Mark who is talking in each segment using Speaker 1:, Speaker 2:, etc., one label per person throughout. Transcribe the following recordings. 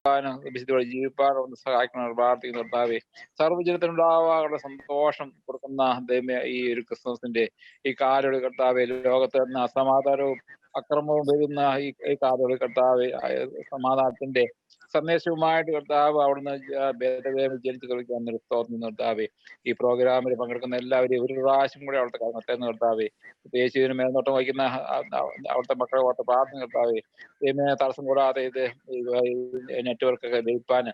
Speaker 1: വിശുദ്ധിയോടെ ജീവിപ്പാൻ സഹായിക്കണം പ്രാർത്ഥിക്കുന്ന കർത്താവെ. സർവ്വജനത്തിനുണ്ടാവാനുള്ള സന്തോഷം കൊടുക്കുന്ന ദൈവമേ, ഈ ഒരു ക്രിസ്മസിന്റെ ഈ കാലൊളി കർത്താവെ, ലോകത്ത് നിന്ന് അസമാധാനവും അക്രമവും വരുന്ന ഈ കാലൊളി കർത്താവെ, സമാധാനത്തിന്റെ സന്ദേശവുമായിട്ട് കർത്താവ് അവിടുന്ന് ഭേദവേദം ജനിച്ചു കളിക്കാൻ സ്തോത്രം കർത്താവെ. ഈ പ്രോഗ്രാമിൽ പങ്കെടുക്കുന്ന എല്ലാവരെയും ഒരു പ്രാവശ്യം കൂടെ അവിടുത്തെ കർത്താവ് കർത്താവെ, യേശുവിന് മേൽനോട്ടം വഹിക്കുന്ന അവിടുത്തെ മക്കളെ ഓർത്ത് പ്രാർത്ഥന കർത്താവെ. ദൈവമേ, തടസ്സം കൂടാതെ ഇത് നെറ്റ്വർക്കൊക്കെ ലയിപ്പാൻ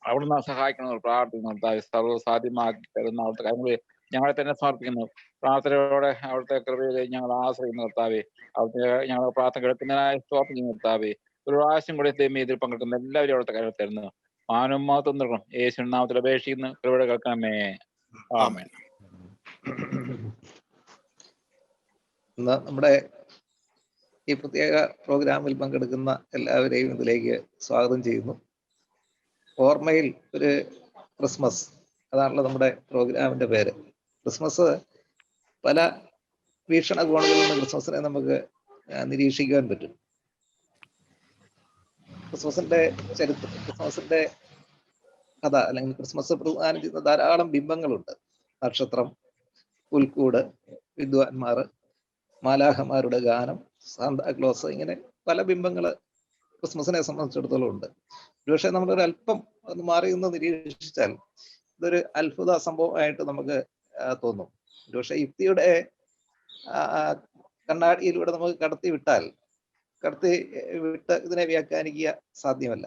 Speaker 1: അവിടുന്ന് സഹായിക്കണം പ്രാർത്ഥിക്കുന്നു കർത്താവെ. സർവ്വസാധ്യമാക്കി തരുന്ന അവിടുത്തെ കാര്യങ്ങൾ ഞങ്ങളെ തന്നെ സമർപ്പിക്കുന്നു. പ്രാർത്ഥനയോടെ അവിടുത്തെ കൃപയിൽ ഞങ്ങൾ ആശ്രയിക്കുന്നു കർത്താവെ. അവിടുത്തെ ഞങ്ങൾ പ്രാർത്ഥന കേൾക്കുന്നതിനായി സ്തോത്രം ചെയ്യുന്നു കർത്താവെ. ഒരു പ്രാവശ്യം കൂടി ദൈവമേ ഇതിൽ പങ്കെടുക്കുന്ന എല്ലാവരും അവിടുത്തെ കാര്യങ്ങൾ തരുന്നു. മാനവും മഹത്വം നൽകണം. യേശു നാമത്തിൽ അപേക്ഷിക്കുന്നു. കൃപയുടെ കേൾക്കണമേ. ആമേൻ.
Speaker 2: നമ്മുടെ ഈ പ്രത്യേക പ്രോഗ്രാമിൽ പങ്കെടുക്കുന്ന എല്ലാവരെയും ഇതിലേക്ക് സ്വാഗതം ചെയ്യുന്നു. ഓർമ്മയിൽ ഒരു ക്രിസ്മസ്, അതാണല്ലോ നമ്മുടെ പ്രോഗ്രാമിന്റെ പേര്. ക്രിസ്മസ് പല വീക്ഷണകോണുകളിൽ നിന്ന് ക്രിസ്മസിനെ നമുക്ക് നിരീക്ഷിക്കാൻ പറ്റും. ക്രിസ്മസിന്റെ ചരിത്രം, ക്രിസ്മസിന്റെ കഥ അല്ലെങ്കിൽ ക്രിസ്മസ് പ്രദാനം ചെയ്യുന്ന ധാരാളം ബിംബങ്ങളുണ്ട്. നക്ഷത്രം, പുൽക്കൂട്, വിദ്വാൻമാർ, മാലാഹമാരുടെ ഗാനം, സാന്താക്ലോസ്, ഇങ്ങനെ പല ബിംബങ്ങൾ ക്രിസ്മസിനെ സംബന്ധിച്ചിടത്തോളം ഉണ്ട്. പക്ഷേ നമ്മളൊരു അല്പം ഒന്ന് മാറി നിന്ന് നിരീക്ഷിച്ചാൽ ഇതൊരു അത്ഭുത സംഭവമായിട്ട് നമുക്ക് തോന്നും. പക്ഷേ യുക്തിയുടെ കണ്ണാടിയിലൂടെ നമുക്ക് കടത്തി വിട്ട് ഇതിനെ വ്യാഖ്യാനിക്കുക സാധ്യമല്ല.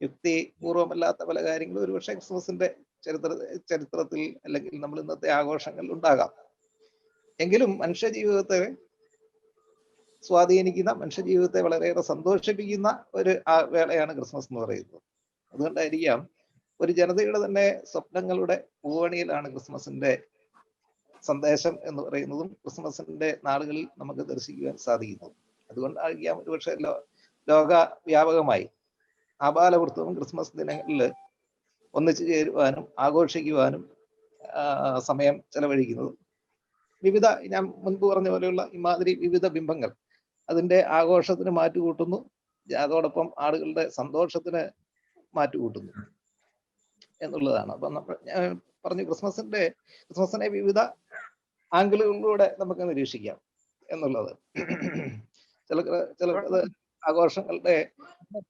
Speaker 2: യുക്തി പൂർവമല്ലാത്ത പല കാര്യങ്ങളും ഒരുപക്ഷെ ക്രിസ്മസിന്റെ ചരിത്രത്തിൽ അല്ലെങ്കിൽ നമ്മൾ ഇന്നത്തെ ആഘോഷങ്ങളിൽ ഉണ്ടാകാം. എങ്കിലും മനുഷ്യജീവിതത്തെ സ്വാധീനിക്കുന്ന, മനുഷ്യജീവിതത്തെ വളരെയേറെ സന്തോഷിപ്പിക്കുന്ന ഒരു വേളയാണ് ക്രിസ്മസ് എന്ന് പറയുന്നത്. അതുകൊണ്ടായിരിക്കാം ഒരു ജനതയുടെ തന്നെ സ്വപ്നങ്ങളുടെ പൂവണിയിലാണ് ക്രിസ്മസിന്റെ സന്ദേശം എന്ന് പറയുന്നതും ക്രിസ്മസിന്റെ നാളുകളിൽ നമുക്ക് ദർശിക്കുവാൻ സാധിക്കുന്നതും. അതുകൊണ്ടായിരിക്കാം ഒരുപക്ഷെ ലോക വ്യാപകമായി ആബാലവൃത്തവും ക്രിസ്മസ് ദിനങ്ങളിൽ ഒന്നിച്ചു ചേരുവാനും ആഘോഷിക്കുവാനും സമയം ചെലവഴിക്കുന്നത്. ഞാൻ മുൻപ് പറഞ്ഞ പോലെയുള്ള ഇമാതിരി വിവിധ ബിംബങ്ങൾ അതിന്റെ ആഘോഷത്തിന് മാറ്റുകൂട്ടുന്നു, അതോടൊപ്പം ആളുകളുടെ സന്തോഷത്തിന് മാറ്റുകൂട്ടുന്നു എന്നുള്ളതാണ്. അപ്പൊ ഞാൻ പറഞ്ഞു, ക്രിസ്മസിനെ വിവിധ ആംഗിളുകളിലൂടെ നമുക്ക് നിരീക്ഷിക്കാം എന്നുള്ളത്. ചിലർക്ക് ആഘോഷങ്ങളുടെ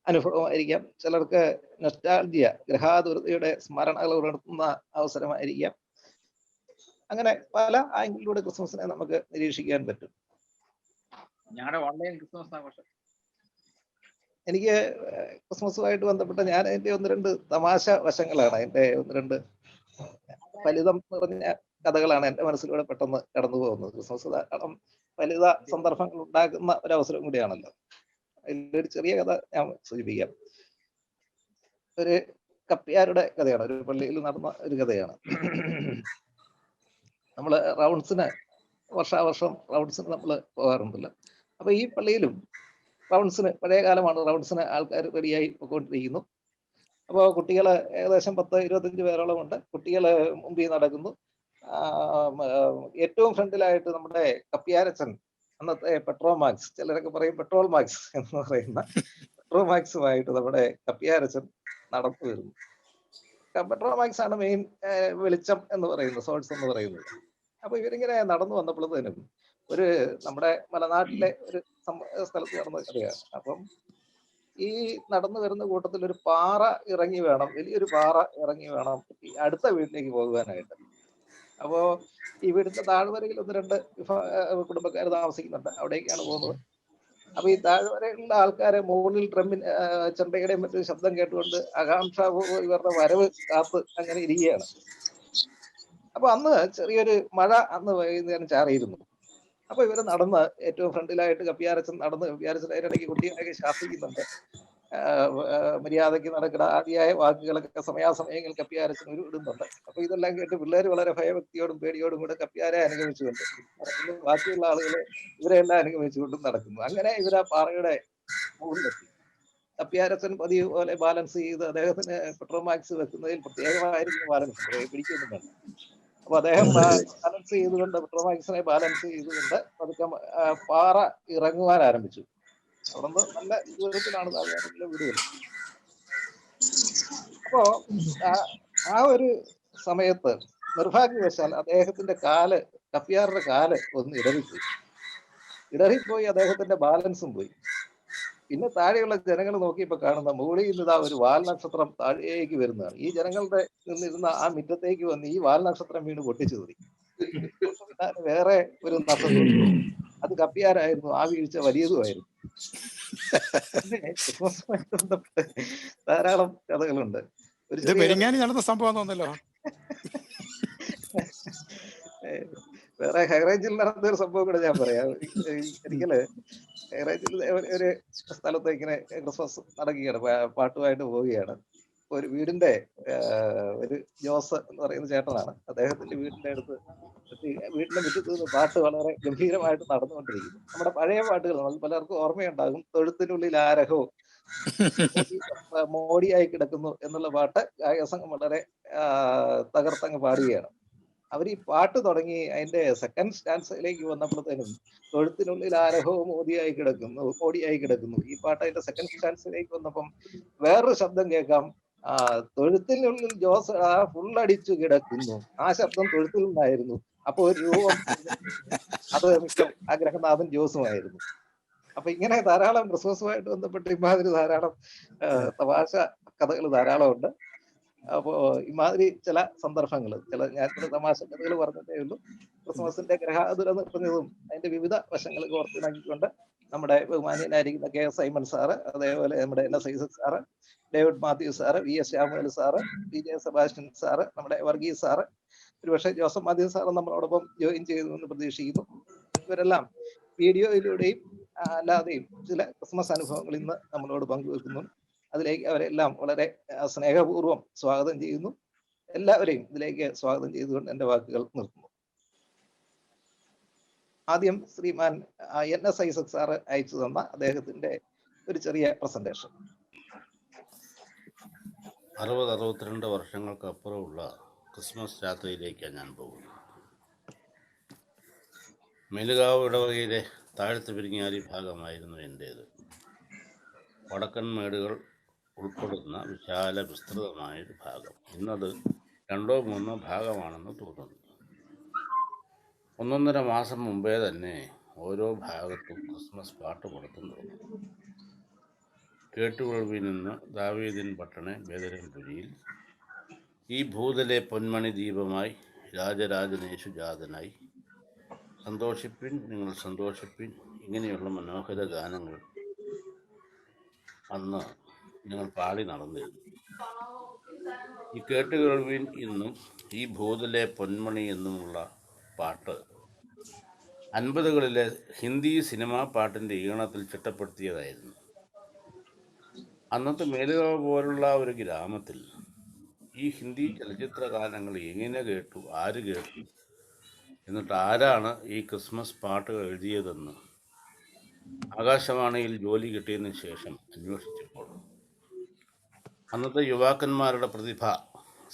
Speaker 2: അനുഭവമായിരിക്കാം, ചിലർക്ക് നൊസ്റ്റാൾജിയ, ഗ്രഹാതുരതയുടെ സ്മരണകൾ ഉണർത്തുന്ന അവസരമായിരിക്കാം. അങ്ങനെ പല ആംഗിളിലൂടെ ക്രിസ്മസിനെ നമുക്ക് നിരീക്ഷിക്കാൻ പറ്റും.
Speaker 1: ഞങ്ങളുടെ ഓൺലൈൻ ക്രിസ്മസ് ആഘോഷം
Speaker 2: എനിക്ക് ക്രിസ്മസുമായിട്ട് ബന്ധപ്പെട്ട ഞാൻ എൻ്റെ ഒന്ന് രണ്ട് തമാശ വശങ്ങളാണ്, എൻ്റെ ഒന്ന് രണ്ട് ഫലിതം നിറഞ്ഞ കഥകളാണ് എൻ്റെ മനസ്സിലൂടെ പെട്ടെന്ന് കടന്നു പോകുന്നത്. ക്രിസ്മസ് ധാരാളം ഫലിത സന്ദർഭങ്ങൾ ഉണ്ടാക്കുന്ന ഒരവസരം കൂടിയാണല്ലോ. അതിലൊരു ചെറിയ കഥ ഞാൻ സൂചിപ്പിക്കാം. ഒരു കപ്പ്യാരുടെ കഥയാണ്, ഒരു പള്ളിയിൽ നടന്ന ഒരു കഥയാണ്. നമ്മള് റൗണ്ട്സിന് വർഷാവർഷം റൗണ്ട്സിന് നമ്മൾ പോകാറുണ്ടല്ലോ. അപ്പൊ ഈ പള്ളിയിലും റൗണ്ട്സിന്, പഴയ കാലമാണ്, റൗണ്ട്സിന് ആൾക്കാർ റെഡിയായി പോയിക്കൊണ്ടിരിക്കുന്നു. അപ്പോൾ കുട്ടികൾ ഏകദേശം 10-25 പേരോളം ഉണ്ട്. കുട്ടികൾ മുമ്പിൽ നടക്കുന്നു. ഏറ്റവും ഫ്രണ്ടിലായിട്ട് നമ്മുടെ കപ്പ്യാരച്ചൻ, അന്നത്തെ പെട്രോമാക്സ്, ചിലരൊക്കെ പറയും പെട്രോൾ മാക്സ് എന്ന് പറയുന്ന പെട്രോമാക്സുമായിട്ട് നമ്മുടെ കപ്പ്യാരച്ചൻ നടന്നു വരുന്നു. പെട്രോമാക്സ് ആണ് മെയിൻ വെളിച്ചം എന്ന് പറയുന്നത്, സോഴ്സ് എന്ന് പറയുന്നത്. അപ്പൊ ഇവരിങ്ങനെ നടന്നു വന്നപ്പോഴത്തേനും ഒരു നമ്മുടെ മലനാട്ടിലെ ഒരു സ്ഥലത്ത് നടന്ന കഥയാണ്. അപ്പം ഈ നടന്നു വരുന്ന കൂട്ടത്തിൽ ഒരു പാറ ഇറങ്ങി വേണം, വലിയൊരു പാറ ഇറങ്ങി വേണം ഈ അടുത്ത വീട്ടിലേക്ക് പോകുവാനായിട്ട്. അപ്പോ ഈ വീടിന്റെ താഴ്വരയിൽ 1-2 കുടുംബക്കാർ താമസിക്കുന്നുണ്ട്, അവിടേക്കാണ് പോകുന്നത്. അപ്പൊ ഈ താഴ്വരയിലുള്ള ആൾക്കാരെ മുകളിൽ ചെണ്ടയുടെയും മറ്റു ശബ്ദം കേട്ടുകൊണ്ട് ആകാംക്ഷാപൂർവ്വം ഇവരുടെ വരവ് കാത്ത് അങ്ങനെ ഇരിക്കുകയാണ്. അപ്പൊ അന്ന് ചെറിയൊരു മഴ അന്ന് വൈകുന്നേരം ചാറിയിരുന്നു. അപ്പൊ ഇവര് നടന്ന് ഏറ്റവും ഫ്രണ്ടിലായിട്ട് കപ്പ്യാരച്ചൻ നടന്ന്, കപ്പ്യാരച്ചൻ അതിനിടയ്ക്ക് കുട്ടികളെയൊക്കെ ശാസിക്കുന്നുണ്ട്. മര്യാദയ്ക്ക് നടക്കണ ആദിയായ വാക്കുകളൊക്കെ സമയാസമയങ്ങൾ കപ്പ്യാരച്ചൻ ഇടുന്നുണ്ട്. അപ്പൊ ഇതെല്ലാം കേട്ട് പിള്ളേർ വളരെ ഭയഭക്തിയോടും പേടിയോടും കൂടെ കപ്പ്യാരെ അനുഗമിച്ചുകൊണ്ട്, ബാക്കിയുള്ള ആളുകൾ ഇവരെല്ലാം അനുഗമിച്ചുകൊണ്ടും നടക്കുന്നു. അങ്ങനെ ഇവർ ആ പാറയുടെ മുകളിലെത്തി. കപ്പ്യാരച്ചൻ പതിവ് പോലെ ബാലൻസ് ചെയ്ത്, അദ്ദേഹത്തിന് പെട്രോമാക്സ് വെക്കുന്നതിൽ പ്രത്യേകമായിരിക്കും ബാലൻസ്, പിടിക്കൊന്നും വേണ്ട. അപ്പൊ അദ്ദേഹം ബാലൻസ് ചെയ്തുകൊണ്ട്, പെട്രോമാക്സിനെ ബാലൻസ് ചെയ്തുകൊണ്ട് പതുക്കെ പാറ ഇറങ്ങുവാൻ ആരംഭിച്ചു. അവിടെ നിന്ന് നല്ല ദൂരത്തിലാണ് താഴ്വാരത്തിലെ വീടുകൾ. അപ്പോ ആ ആ ഒരു സമയത്ത് നിർഭാഗ്യവശാൽ അദ്ദേഹത്തിന്റെ കപ്പ്യാരുടെ കാല് ഒന്ന് ഇടറിപ്പോയി അദ്ദേഹത്തിന്റെ ബാലൻസും പോയി. പിന്നെ താഴെയുള്ള ജനങ്ങൾ നോക്കിയപ്പോ കാണുന്ന മുകളിൽ നിന്ന് ഇതാ ഒരു വാൽ നക്ഷത്രം താഴേക്ക് വരുന്നതാണ്. ഈ ജനങ്ങളുടെ നിന്നിരുന്ന ആ മുറ്റത്തേക്ക് വന്ന് ഈ വാൽ നക്ഷത്രം വീണ് പൊട്ടിച്ചു തൂറി. വേറെ ഒരു നക്ഷത്രം, അത് കപ്പ്യാരായിരുന്നു. ആ വീഴ്ച വലിയതുമായിരുന്നു. പിന്നെ ക്രിസ്മസുമായിട്ട് ബന്ധപ്പെട്ട് ധാരാളം കഥകളുണ്ട്. ഒരു
Speaker 3: ഇത്
Speaker 2: ചെറിയ കഥ
Speaker 3: പെരിങ്ങാനി നടന്ന സംഭവം തോന്നല്ലോ.
Speaker 2: വേറെ ഹൈറേഞ്ചിൽ നടന്ന ഒരു സംഭവം കൂടെ ഞാൻ പറയാം. ഒരിക്കല് ഹൈറേഞ്ചിൽ ഒരു സ്ഥലത്ത് ഇങ്ങനെ ക്രിസ്മസ് നടക്കുകയാണ്, പാട്ടുമായിട്ട് പോവുകയാണ്. ഒരു വീടിന്റെ ഒരു ജോസ് എന്ന് പറയുന്ന ചേട്ടനാണ്. അദ്ദേഹത്തിന്റെ വീടിന്റെ അടുത്ത് വീടിന്റെ മുറ്റത്ത് നിന്ന് പാട്ട് വളരെ ഗംഭീരമായിട്ട് നടന്നുകൊണ്ടിരിക്കുന്നു. നമ്മുടെ പഴയ പാട്ടുകൾ നമുക്ക് പലർക്കും ഓർമ്മയുണ്ടാകും. തൊഴുത്തിനുള്ളിൽ ആരഹോ മോടിയായി കിടക്കുന്നു എന്നുള്ള പാട്ട് ഗായകസംഘം വളരെ തകർത്തങ്ങ് പാടുകയാണ്. അവർ ഈ പാട്ട് തുടങ്ങി അതിന്റെ സെക്കൻഡ് സ്റ്റാൻസിലേക്ക് വന്നപ്പോഴത്തേനും തൊഴുത്തിനുള്ളിൽ ആരഹോ മോടിയായി കിടക്കുന്നു. ഈ പാട്ട് അതിന്റെ സെക്കൻഡ് സ്റ്റാൻസിലേക്ക് വന്നപ്പം വേറൊരു ശബ്ദം കേൾക്കാം. തൊഴുത്തിനുള്ളിൽ ജോസ് ഫുള്ളടിച്ചു കിടക്കുന്നു. ആ ശബ്ദം തൊഴുത്തിൽ നിന്നായിരുന്നു. അപ്പൊ ഒരു രൂപം, അത് മിക്ക ആ ഗ്രഹനാഥൻ ജോസുമായിരുന്നു. അപ്പൊ ഇങ്ങനെ ധാരാളം ക്രിസ്മസുമായിട്ട് ബന്ധപ്പെട്ട് ഇമാതിരി ധാരാളം തമാശ കഥകൾ ധാരാളം ഉണ്ട്. അപ്പോ ഇമാതിരി ചില സന്ദർഭങ്ങൾ, ഞാൻ ചില തമാശ കഥകൾ പറഞ്ഞതേ ഉള്ളൂ. ക്രിസ്മസിന്റെ ഗ്രഹാതുര നിറഞ്ഞതും അതിന്റെ വിവിധ വശങ്ങൾ കോർത്തിണക്കിക്കൊണ്ട് നമ്മുടെ ബഹുമാന്യനായിരിക്കുന്ന കെ എസ് സൈമൺ സാറ്, അതേപോലെ നമ്മുടെ N S Isaac sir, David Mathew sir, V S Samuel sir, P J Sebastian sir, നമ്മുടെ വർഗീസ് സാറ്, ഒരുപക്ഷെ ജോസഫ് മാത്യു സാറ് നമ്മളോടൊപ്പം ജോയിൻ ചെയ്തു പ്രതീക്ഷിക്കുന്നു. ഇവരെല്ലാം വീഡിയോയിലൂടെയും അല്ലാതെയും ചില ക്രിസ്മസ് അനുഭവങ്ങൾ ഇന്ന് നമ്മളോട് പങ്കുവെക്കുന്നു. അതിലേക്ക് അവരെല്ലാം വളരെ സ്നേഹപൂർവ്വം സ്വാഗതം ചെയ്യുന്നു. എല്ലാവരെയും ഇതിലേക്ക് സ്വാഗതം ചെയ്തുകൊണ്ട് എൻ്റെ വാക്കുകൾ നിർത്തുന്നു. ആദ്യം ശ്രീമാൻ എൻ എസ് ഐസക് സാറ് അയച്ചു തന്ന അദ്ദേഹത്തിന്റെ ഒരു ചെറിയ പ്രസന്റേഷൻ.
Speaker 4: 60-62 വർഷങ്ങൾക്കപ്പുറമുള്ള ക്രിസ്മസ് രാത്രിയിലേക്കാണ് ഞാൻ പോകുന്നത്. മേലുകാവ് ഇടവകയിലെ താഴത്ത് പെരിങ്ങാരി ഭാഗമായിരുന്നു എൻ്റേത്. വടക്കൻ മേടുകൾ ഉൾപ്പെടുന്ന വിശാല വിസ്തൃതമായൊരു ഭാഗം. ഇന്നത് 2-3 ഭാഗമാണെന്ന് തോന്നുന്നു. 1-1.5 മാസം മുമ്പേ തന്നെ ഓരോ ഭാഗത്തും ക്രിസ്മസ് പാട്ട് കൊടുത്തു തുടങ്ങും. കേട്ടുകൊള്ളുവിൽ നിന്ന് ദാവീദിൻ പട്ടണ ബേദരംപുരിയിൽ ഈ ഭൂതലെ പൊന്മണി ദീപമായി രാജരാജനേശു ജാതനായി, സന്തോഷിപ്പിൻ നിങ്ങൾ സന്തോഷിപ്പിൻ, ഇങ്ങനെയുള്ള മനോഹര ഗാനങ്ങൾ അന്ന് ഞങ്ങൾ പാടി നടന്നിരുന്നു. ഈ കേട്ടുകേൾവിൻ ഇന്നും ഈ ഭൂതലെ പൊന്മണി എന്നുമുള്ള പാട്ട് 50കളിലെ ഹിന്ദി സിനിമാ പാട്ടിൻ്റെ ഈണത്തിൽ ചിട്ടപ്പെടുത്തിയതായിരുന്നു. അന്നത്തെ മേലുകാവ് പോലുള്ള ഒരു ഗ്രാമത്തിൽ ഈ ഹിന്ദി ചലച്ചിത്ര ഗാനങ്ങൾ എങ്ങനെ കേട്ടു, ആര് കേട്ടു, എന്നിട്ട് ആരാണ് ഈ ക്രിസ്മസ് പാട്ടുകൾ എഴുതിയതെന്ന് ആകാശവാണിയിൽ ജോലി കിട്ടിയതിന് ശേഷം അന്വേഷിച്ചപ്പോൾ അന്നത്തെ യുവാക്കന്മാരുടെ പ്രതിഭ,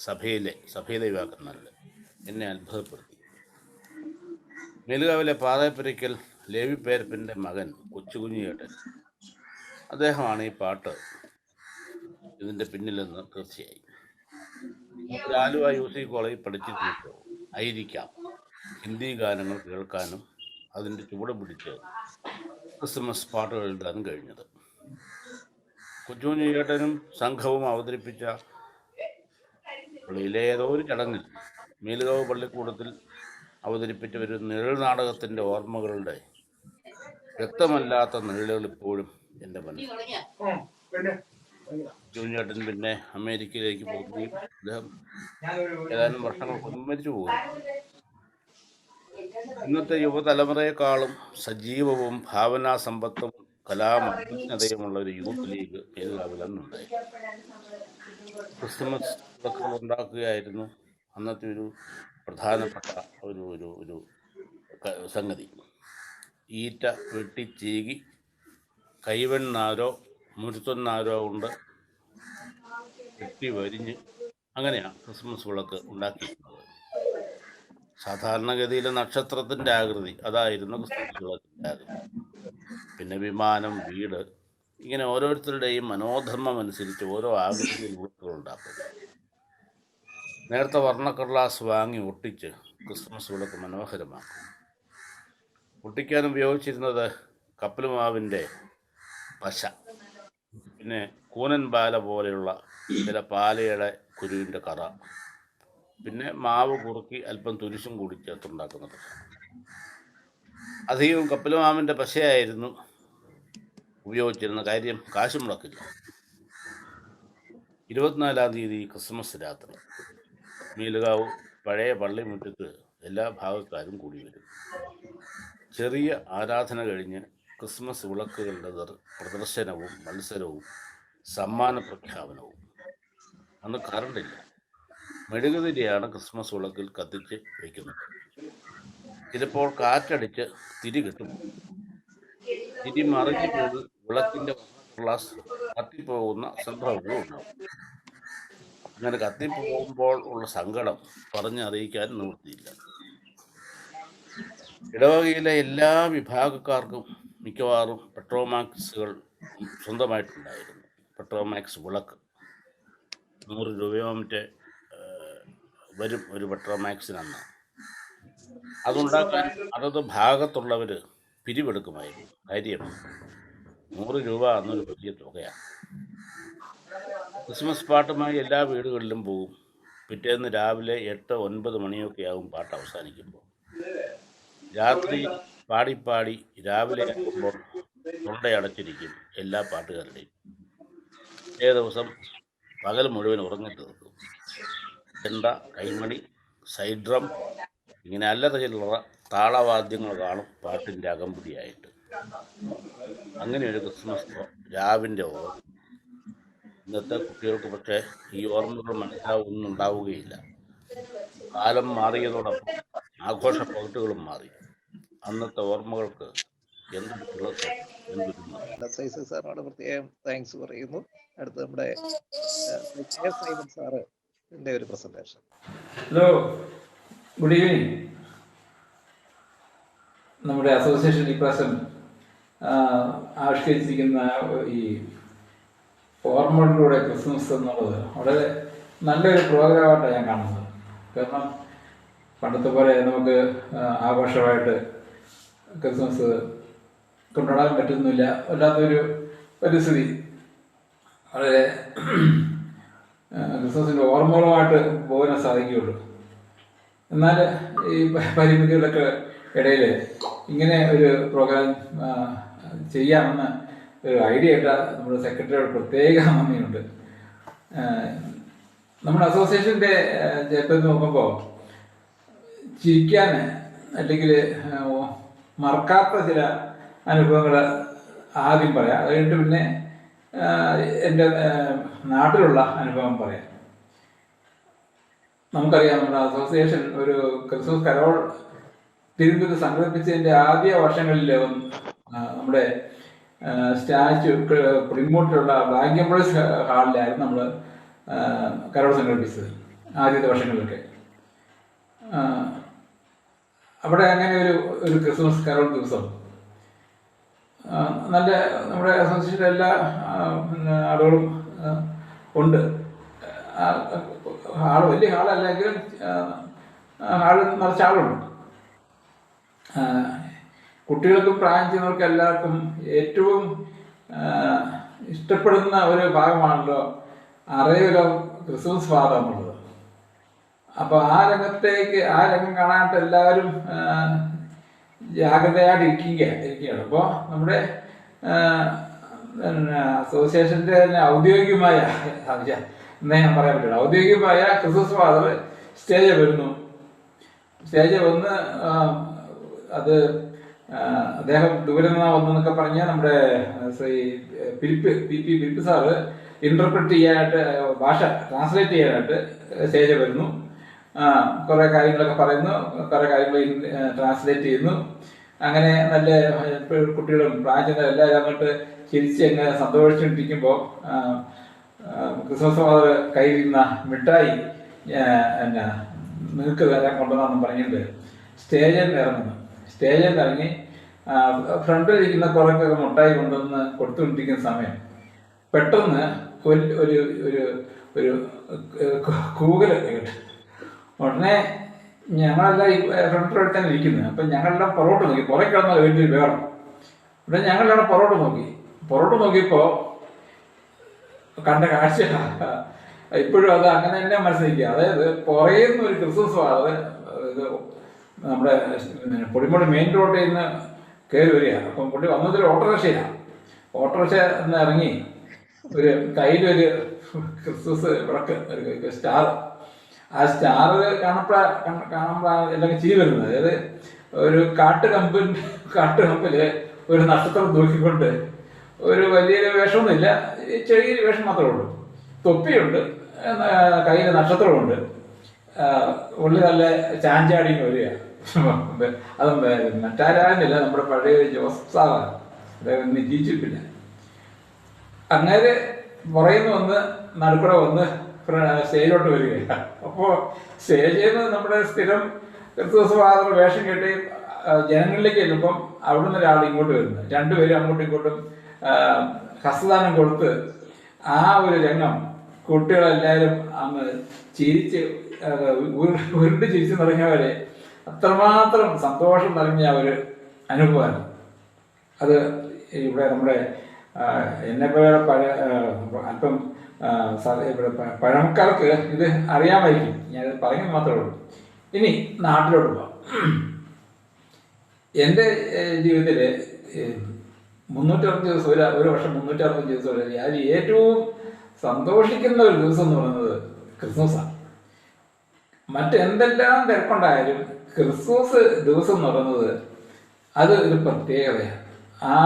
Speaker 4: സഭയിലെ യുവാക്കന്മാരുടെ എന്നെ അത്ഭുതപ്പെടുത്തി. മേലുകാവിലെ പാതായപ്പുരയ്ക്കൽ ലേവി പേരപ്പൻ്റെ മകൻ കൊച്ചുകുഞ്ഞിയേട്ടൻ, അദ്ദേഹമാണ് ഈ പാട്ട് ഇതിൻ്റെ പിന്നിലെന്ന് തീർച്ചയായി. ആലുവ UC കോളേജിൽ പഠിച്ചിരുന്നപ്പോൾ ആയിരിക്കാം ഹിന്ദി ഗാനങ്ങൾ കേൾക്കാനും അതിൻ്റെ ചുവട് പിടിച്ച് ക്രിസ്മസ് പാട്ടുകൾ എഴുതാനും കഴിഞ്ഞത്. കൊച്ചുകുഞ്ഞിയേട്ടനും സംഘവും അവതരിപ്പിച്ച പള്ളിയിലെ ഏതോ ഒരു ചടങ്ങിൽ മേലുകാവ് പള്ളിക്കൂടത്തിൽ അവതരിപ്പിച്ച ഒരു നിഴൽ നാടകത്തിൻ്റെ ഓർമ്മകളുടെ വ്യക്തമല്ലാത്ത നിഴലുകൾ ഇപ്പോഴും എൻ്റെ മനസ്സിൽ. ജോണിയേട്ടൻ പിന്നെ അമേരിക്കയിലേക്ക് പോകുകയും അദ്ദേഹം ഏതാനും വർഷങ്ങൾക്ക് മുൻപ് മരിച്ചു പോകുന്നു. ഇന്നത്തെ യുവതലമുറയെക്കാളും സജീവവും ഭാവനാസമ്പത്തും കലാമഗ്നതയുമുള്ള ഒരു യൂത്ത് ലീഗ് മേലുകാവിൽ അന്നുണ്ടായി. ക്രിസ്മസ് വിളക്കുകൾ ഉണ്ടാക്കുകയായിരുന്നു അന്നത്തെ ഒരു പ്രധാനപ്പെട്ട ഒരു സംഗതി. ഈറ്റ വെട്ടി ചീകി കൈവെണ്ണാരോ മുരുത്തൊന്നാരോ കൊണ്ട് വെട്ടി വരിഞ്ഞ് അങ്ങനെയാണ് ക്രിസ്മസ് വിളക്ക് ഉണ്ടാക്കിയിരുന്നത്. സാധാരണഗതിയിലെ നക്ഷത്രത്തിൻ്റെ ആകൃതി അതായിരുന്നു ക്രിസ്മസ് വിളക്കിൻ്റെ ആകൃതി. പിന്നെ വിമാനം, വീട്, ഇങ്ങനെ ഓരോരുത്തരുടെയും മനോധർമ്മം അനുസരിച്ച് ഓരോ ആകൃതിയിൽ വിളക്കുകൾ ഉണ്ടാക്കും. നേരത്തെ വർണ്ണക്കടലാസ് വാങ്ങി ഒട്ടിച്ച് ക്രിസ്മസ് വിളക്ക് മനോഹരമാക്കും. ഒട്ടിക്കാൻ ഉപയോഗിച്ചിരുന്നത് കപ്പലുമാവിൻ്റെ പശ, പിന്നെ കൂനൻ പാല പോലെയുള്ള ചില പാലയുടെ കുരുവിൻ്റെ കറ, പിന്നെ മാവ് കുറുക്കി അല്പം തുരിശും കൂടി ചേർത്തുണ്ടാക്കുന്ന പശ. അധികവും കപ്പലുമാവിൻ്റെ പശയായിരുന്നു ഉപയോഗിച്ചിരുന്ന. കാര്യം കാശ് മുടക്കില്ല. 24-ാം തീയതി ക്രിസ്മസ് രാത്രി മീലുകാവ് പഴയ പള്ളിമുറ്റത്ത് എല്ലാ ഭാഗക്കാരും കൂടി വരും. ചെറിയ ആരാധന കഴിഞ്ഞ് ക്രിസ്മസ് വിളക്കുകളുടെ പ്രദർശനവും മത്സരവും സമ്മാന പ്രഖ്യാപനവും. അന്ന് കറണ്ടില്ല. മെഴുകുതിരിയാണ് ക്രിസ്മസ് വിളക്കിൽ കത്തിച്ച് വയ്ക്കുന്നത്. ചിലപ്പോൾ കാറ്റടിച്ച് തിരി കിട്ടും. തിരി മറിഞ്ഞു പോയി വിളക്കിൻ്റെ ഗ്ലാസ് കത്തിപ്പോകുന്ന സംഭവങ്ങളും ഉണ്ടാവും. അങ്ങനെ കത്തിപ്പോകുമ്പോൾ ഉള്ള സങ്കടം പറഞ്ഞറിയിക്കാൻ നിവൃത്തിയില്ല. ഇടവകയിലെ എല്ലാ വിഭാഗക്കാർക്കും മിക്കവാറും പെട്രോമാക്സുകൾ സ്വന്തമായിട്ടുണ്ടായിരുന്നു. പെട്രോമാക്സ് വിളക്ക് 100 രൂപയോ മറ്റേ വരും ഒരു പെട്രോമാക്സിനന്ന്. അതുണ്ടാക്കാൻ അതത് ഭാഗത്തുള്ളവർ പിരിവെടുക്കുമായിരുന്നു. കാര്യം 100 രൂപ എന്നൊരു വലിയ തുകയാണ്. ക്രിസ്മസ് പാട്ടുമായി എല്ലാ വീടുകളിലും പോകും. പിറ്റേന്ന് രാവിലെ 8-9 മണിയൊക്കെ ആകും പാട്ട് അവസാനിക്കുമ്പോൾ. രാത്രി പാടിപ്പാടി രാവിലെ ആകുമ്പോൾ തൊണ്ടയടച്ചിരിക്കും എല്ലാ പാട്ടുകാരുടെയും. ദിവസം പകൽ മുഴുവൻ ഉറങ്ങി തീർക്കും. ചെണ്ട, കൈമണി, സൈഡ് ഡ്രം, ഇങ്ങനെ അല്ലറ ചില്ലറ താളവാദ്യങ്ങൾ കാണും പാട്ടിൻ്റെ അകമ്പടിയായിട്ട്. അങ്ങനെ ഒരു ക്രിസ്മസ് രാവിൻ്റെ ഓർമ്മ. ഇന്നത്തെ കുട്ടികൾക്ക് പക്ഷേ ഈ ഓർമ്മകൾ മനസ്സിലാവുന്നുണ്ടാവുകയില്ല. കാലം മാറിയതോടൊപ്പം ആഘോഷ പകട്ടുകളും മാറി. അന്നത്തെ ഓർമ്മകൾക്ക് എന്തൊരു തിളക്കം, എന്തൊരു.
Speaker 2: സാറിനോട് പ്രത്യേകം താങ്ക്സ് പറയുന്നു. അടുത്ത് നമ്മുടെ സൈമൺ സാറ് ഒരു പ്രസന്റേഷൻ.
Speaker 3: Hello, good evening. നമ്മുടെ അസോസിയേഷൻ ഇപ്രാവശ്യം ആവിഷ്കരിച്ചിരിക്കുന്ന ഈ ഓർമ്മകളിലൂടെ ക്രിസ്മസ് എന്നുള്ളത് വളരെ നല്ലൊരു പ്രോഗ്രാമായിട്ടാണ് ഞാൻ കാണുന്നത്. കാരണം പണ്ടത്തെ പോലെ നമുക്ക് ആഘോഷമായിട്ട് ക്രിസ്മസ് കൊണ്ടാടാൻ പറ്റുന്നില്ല. വല്ലാത്തൊരു പരിസ്ഥിതി. വളരെ ക്രിസ്മസിൻ്റെ ഓർമ്മകളുമായിട്ട് പോകാൻ സാധിക്കുകയുള്ളൂ. എന്നാൽ ഈ പരിമിതികളൊക്കെ ഇടയിൽ ഇങ്ങനെ ഒരു പ്രോഗ്രാം ചെയ്യാമെന്ന് ഒരു ഐഡിയ ഇട്ട നമ്മുടെ സെക്രട്ടറിയോട് പ്രത്യേക നന്ദിയുണ്ട്. നമ്മുടെ അസോസിയേഷൻ്റെ ചേട്ടൻ നോക്കുമ്പോൾ ചിരിക്കാൻ അല്ലെങ്കിൽ മറക്കാത്ത ചില അനുഭവങ്ങൾ ആദ്യം പറയാം. അത് കഴിഞ്ഞിട്ട് പിന്നെ എൻ്റെ നാട്ടിലുള്ള അനുഭവം പറയാം. നമുക്കറിയാം, നമ്മുടെ അസോസിയേഷൻ ഒരു ക്രിസ്മസ് കരോൾ തിരുവനന്തപുരത്ത് സംഘടിപ്പിച്ചതിൻ്റെ ആദ്യ വർഷങ്ങളിൽ നമ്മുടെ സ്റ്റാച്യു പ്രിമോട്ടിലുള്ള ബ്ലാക്ക് എംബ്രേസ് ഹാളിലായിരുന്നു നമ്മൾ കരോൾ സംഘടിപ്പിച്ചത് ആദ്യത്തെ വർഷങ്ങളിലൊക്കെ. അവിടെ അങ്ങനെ ഒരു ക്രിസ്മസ് കരോൾ ദിവസം നല്ല നമ്മുടെ അസോസിയേഷൻ്റെ എല്ലാ ആളുകളും ഉണ്ട്. ഹാള് വലിയ ഹാളല്ലെങ്കിലും ഹാളിൽ നിറച്ച ആളുണ്ട്. കുട്ടികൾക്കും പ്രായം ചെയ്യുന്നവർക്കും എല്ലാവർക്കും ഏറ്റവും ഇഷ്ടപ്പെടുന്ന ഒരു ഭാഗമാണല്ലോ അറിയുക ക്രിസ്മസ് ഫാദർ എന്നുള്ളത്. അപ്പോൾ ആ രംഗം കാണാനായിട്ട് എല്ലാവരും ജാഗ്രതയായിട്ട് ഇരിക്കുകയാണ്. അപ്പോൾ നമ്മുടെ അസോസിയേഷൻ്റെ തന്നെ ഔദ്യോഗികമായ എന്നേ ഞാൻ പറയാൻ പറ്റില്ല, ഔദ്യോഗികമായ ക്രിസ്മസ് ഫാദർ സ്റ്റേജിൽ വരുന്നു. സ്റ്റേജിൽ വന്ന് അത് അദ്ദേഹം ദൂരെ നിന്നാ വന്നെന്നൊക്കെ പറഞ്ഞ് നമ്മുടെ പിരിപ്പ് സാറ് ഇന്റർപ്രറ്റ് ചെയ്യാനായിട്ട്, ഭാഷ ട്രാൻസ്ലേറ്റ് ചെയ്യാനായിട്ട് സ്റ്റേജിൽ വരുന്നു. കുറേ കാര്യങ്ങളൊക്കെ പറയുന്നു, കുറേ കാര്യങ്ങൾ ട്രാൻസ്ലേറ്റ് ചെയ്യുന്നു. അങ്ങനെ നല്ല കുട്ടികളും പ്രായം എല്ലാവരും അങ്ങോട്ട് ചിരിച്ച് അങ്ങ് സന്തോഷിച്ചിരിക്കുമ്പോൾ ക്രിസ്മസ് ഫാദർ കയ്യിലിരുന്ന മിഠായി നിങ്ങൾക്ക് വരാൻ കൊണ്ടുവന്നു പറഞ്ഞിട്ട് സ്റ്റേജിൽ നിന്ന് ഇറങ്ങി ഫ്രണ്ടിലിരിക്കുന്ന കുറേക്കൊക്കെ മുട്ടായി കൊണ്ടുവന്ന് കൊടുത്തുകൊണ്ടിരിക്കുന്ന സമയം പെട്ടെന്ന് ഒരു ഒരു ഒരു ഒരു കൂകല് കേട്ടു. ഉടനെ ഞങ്ങളെല്ലാം ഈ ഫ്രണ്ടിലോട്ട് തന്നെ ഇരിക്കുന്നത്. അപ്പം ഞങ്ങളെല്ലാം പുറകോട്ട് നോക്കി, പുറകെ കിടന്ന വലിയൊരു വേണം. ഉടനെ ഞങ്ങളെല്ലാം പുറകോട്ട് നോക്കിയപ്പോൾ കണ്ട കാഴ്ച ഇപ്പോഴും അത് അങ്ങനെ തന്നെ മനസ്സിലാക്കുക. അതായത് പുറകിൽ നിന്ന് ഒരു ക്രിസ്മസ് ഇത് നമ്മുടെ പൊടിമുടി മെയിൻ റോഡിൽ നിന്ന് കയറി വരികയാണ്. അപ്പം പുള്ളി വന്നതൊരു ഓട്ടോറിക്ഷയിലാണ്. ഓട്ടോറിക്ഷ എന്ന് ഇറങ്ങി ഒരു കയ്യിലൊരു ക്രിസ്മസ് വിളക്ക്, ഒരു സ്റ്റാർ. ആ സ്റ്റാർ കാണുമ്പോൾ എല്ലാം ചിരി വരുന്നത്. അതായത് ഒരു കാട്ടുകമ്പിൽ ഒരു നക്ഷത്രം നോക്കിക്കൊണ്ട്, ഒരു വലിയൊരു വേഷമൊന്നുമില്ല, ചെറിയൊരു വേഷം മാത്രമേ ഉള്ളൂ. തൊപ്പിയുണ്ട്, കയ്യിൽ നക്ഷത്രമുണ്ട്, ഉള്ളി നല്ല ചാഞ്ചാടി വരിക. അത് മറ്റാരാകുന്നില്ല, നമ്മുടെ പഴയ ജോസഫ് സാറാണ്. അദ്ദേഹം ഇന്ന് ജീവിച്ചിട്ടില്ല. അങ്ങനെ പുറയുന്ന വന്ന് നടുക്കൂടെ വന്ന് സ്റ്റേജിലോട്ട് വരികയാണ്. അപ്പോൾ സ്റ്റേജിൽ നിന്ന് നമ്മുടെ സ്ഥിരം ക്രിസ്തുമസ് ഫാദർ വേഷം കെട്ടി ജനങ്ങളിലേക്ക് ചെല്ലുമ്പം അവിടുന്ന് ഒരാൾ ഇങ്ങോട്ട് വരുന്നത്, രണ്ടുപേരും അങ്ങോട്ടും ഇങ്ങോട്ടും ഹസ്തദാനം കൊടുത്ത് ആ ഒരു രംഗം കുട്ടികളെല്ലാവരും അങ്ങ് ചിരിച്ച് ഉരുണ്ട് ചിരിച്ച് നിറഞ്ഞവരെ അത്രമാത്രം സന്തോഷം നിറഞ്ഞ ഒരു അനുഭവമാണ് അത്. ഇവിടെ നമ്മുടെ എന്നെപ്പോലെ അല്പം ഇവിടെ പഴമക്കാർക്ക് ഇത് അറിയാമായിരിക്കും, ഞാനത് പറയുന്നത് മാത്രമേ ഉള്ളൂ. ഇനി നാട്ടിലോട്ട് പോകാം. എൻ്റെ ജീവിതത്തിൽ 365 ദിവസം, ഒരു വർഷം 365 ദിവസം ഞാൻ ഏറ്റവും സന്തോഷിക്കുന്ന ഒരു ദിവസം എന്ന് പറയുന്നത് ക്രിസ്മസാണ്. മറ്റെന്തെല്ലാം തിരക്കുണ്ടായാലും ക്രിസ്മസ് ദിവസം എന്ന് പറയുന്നത് അത് ഒരു പ്രത്യേകതയാണ്. ആ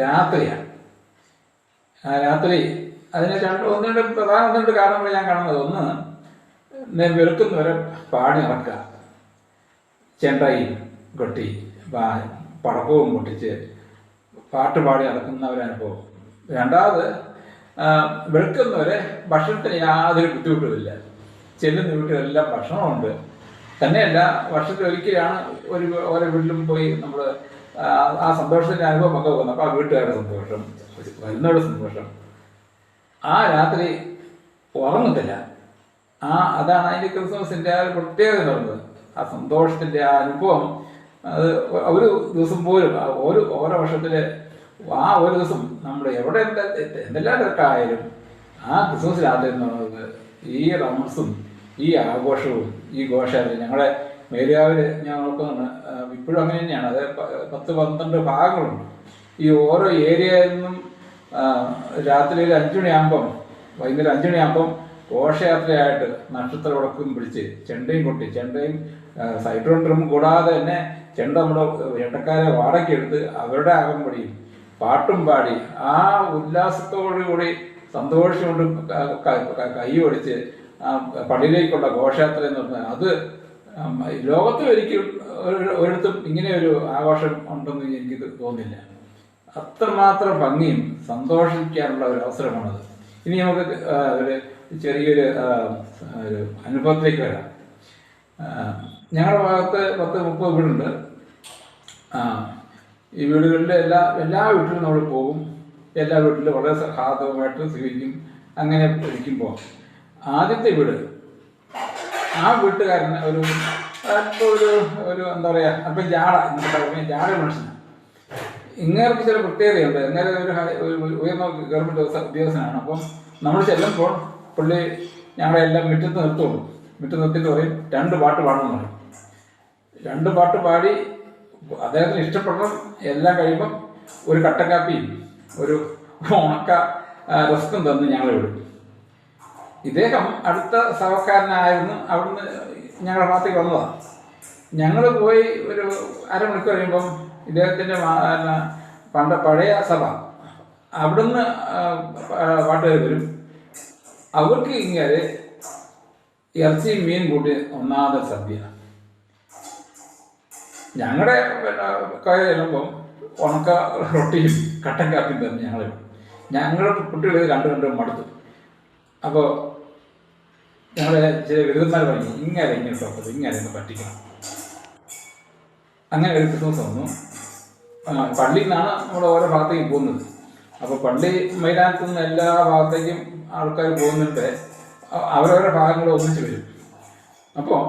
Speaker 3: രാത്രിയാണ്. ആ രാത്രി അതിന് ഒന്നുകൊണ്ട് പ്രധാനപ്പെട്ട കാരണങ്ങൾ ഞാൻ കാണുന്നത്, ഒന്ന് വെളുക്കുന്നവരെ പാടി നടക്കുക, ചെണ്ടയും കൊട്ടി പടക്കവും പൊട്ടിച്ച് പാട്ട് പാടി നടക്കുന്ന ഒരനുഭവം. രണ്ടാമത് വെളുക്കുന്നവരെ ഭക്ഷണത്തിന് യാതൊരു ബുദ്ധിമുട്ടുമില്ല. ചെല്ലുന്ന വീട്ടിലെല്ലാം ഭക്ഷണമുണ്ട്. തന്നെയല്ല, വർഷത്തിൽ ഒരിക്കലാണ് ഓരോ വീട്ടിലും പോയി നമ്മൾ ആ സന്തോഷത്തിൻ്റെ അനുഭവം ഒക്കെ പോകുന്നത്. അപ്പോൾ ആ വീട്ടുകാരുടെ സന്തോഷം, വരുന്നവരുടെ സന്തോഷം. ആ രാത്രി ഉറങ്ങത്തില്ല. അതാണ് അതിൻ്റെ ക്രിസ്മസിൻ്റെ ആ ഒരു പ്രത്യേകത എന്ന് പറയുന്നത്. ആ സന്തോഷത്തിൻ്റെ ആ അനുഭവം അത് ഒരു ദിവസം പോലും ഓരോ വർഷത്തിലെ ആ ഒരു ദിവസം നമ്മൾ എവിടെ എന്തെല്ലാം തിരക്കായാലും ആ ക്രിസ്മസ് രാത്രി എന്ന് പറയുന്നത് ഈ റമസും ഈ ആഘോഷവും ഈ ഘോഷയാത്രയും ഞങ്ങളെ മേലുകാവിൽ ഞാൻ നോക്കുന്നുണ്ട്. ഇപ്പോഴും അങ്ങനെ തന്നെയാണ്. അത് 10-12 ഭാഗങ്ങളുണ്ട്. ഈ ഓരോ ഏരിയയിൽ നിന്നും രാത്രി 5 മണിയാകുമ്പം, വൈകുന്നേരം 5 മണിയാകുമ്പം ഘോഷയാത്രയായിട്ട് നക്ഷത്ര വിളക്കും പിടിച്ച് ചെണ്ടയും കൊട്ടി, ചെണ്ടയും സൈഡ്രോൺ ഡ്രം കൂടാതെ തന്നെ ചെണ്ട നമ്മുടെ ചെണ്ടക്കാരെ വാടകയ്ക്കെടുത്ത് അവരുടെ അകമ്പടിയും പാട്ടും പാടി ആ ഉല്ലാസത്തോടുകൂടി സന്തോഷിച്ചുകൊണ്ട് കൈ ഒടിച്ച് പള്ളിയിലേക്കുള്ള ഘോഷയാത്ര എന്ന് പറഞ്ഞാൽ അത് ലോകത്തിൽ ഒരിക്കലും ഒരിടത്തും ഇങ്ങനെ ഒരു ആഘോഷം ഉണ്ടെന്ന് എനിക്ക് തോന്നുന്നില്ല. അത്രമാത്രം ഭംഗിയും സന്തോഷിക്കാനുള്ള ഒരു അവസരമാണത്. ഇനി നമുക്ക് ഒരു ചെറിയൊരു അനുഭവത്തിലേക്ക് വരാം. ഞങ്ങളുടെ ഭാഗത്ത് 10-30 വീടുണ്ട്. ഈ വീടുകളിലെ എല്ലാ വീട്ടിലും നമ്മൾ പോകും. എല്ലാ വീട്ടിലും വളരെ സഹായമായിട്ട് സ്വീകരിക്കും. അങ്ങനെ ഇരിക്കുമ്പോൾ ആദ്യത്തെ വീട്, ആ വീട്ടുകാരന് ഒരു എന്താ പറയുക, അല്പം ജാട മനുഷ്യനാണ്. ഇങ്ങേർക്ക് ചില പ്രത്യേകതയുണ്ട്. ഇങ്ങനെ ഒരു ഉയർന്ന ഗവൺമെൻറ് ഉദ്യോഗസ്ഥനാണ്. അപ്പം നമ്മൾ ചെല്ലുമ്പോൾ പുള്ളി ഞങ്ങളെല്ലാം മുറ്റത്ത് നിർത്തിയിട്ട് പറയും 2 പാട്ട് പാടണമെന്ന് പറയും. 2 പാട്ട് പാടി അദ്ദേഹത്തിന് ഇഷ്ടപ്പെടണം. എല്ലാം കഴിയുമ്പം ഒരു കട്ടക്കാപ്പിയും ഒരു ഉണക്ക റസ്കും തന്ന് ഞങ്ങളെ വിടും. ഇദ്ദേഹം അടുത്ത സഹക്കാരനായിരുന്നു. അവിടുന്ന് ഞങ്ങളുടെ ഭാഗത്തേക്ക് വന്നതാണ്. ഞങ്ങൾ പോയി ഒരു അരമണിക്കൂർ കഴിയുമ്പം ഇദ്ദേഹത്തിൻ്റെ പഴയ സഭ അവിടുന്ന് പാട്ടുകാർ വരും. അവർക്ക് ഇങ്ങനെ ഇറച്ചിയും മീൻ കൂട്ടി ഒന്നാമത്തെ സദ്യ. ഞങ്ങളുടെ കയ്യിൽ ചെല്ലുമ്പം ഉണക്ക റൊട്ടിയും കട്ടൻ കാപ്പിയും തന്നെ ഞങ്ങളുടെ കുട്ടികൾ കണ്ട് മടുത്തു. അപ്പോൾ ഞങ്ങളുടെ ചില വിരുദ്ധന്മാർ പറഞ്ഞു ഇങ്ങനെ ടോപ്പത് ഇങ്ങനെ പറ്റിക്കണം. അങ്ങനെ ഒരു ക്രിസ്മസ് വന്നു. പള്ളിയിൽ നിന്നാണ് നമ്മൾ ഓരോ ഭാഗത്തേക്ക് പോകുന്നത്. അപ്പോൾ പള്ളി മൈതാനത്തു നിന്ന് എല്ലാ ഭാഗത്തേക്കും ആൾക്കാർ പോകുന്നുണ്ട്. അവരവരുടെ ഭാഗങ്ങൾ ഒന്നിച്ച് വരും. അപ്പോൾ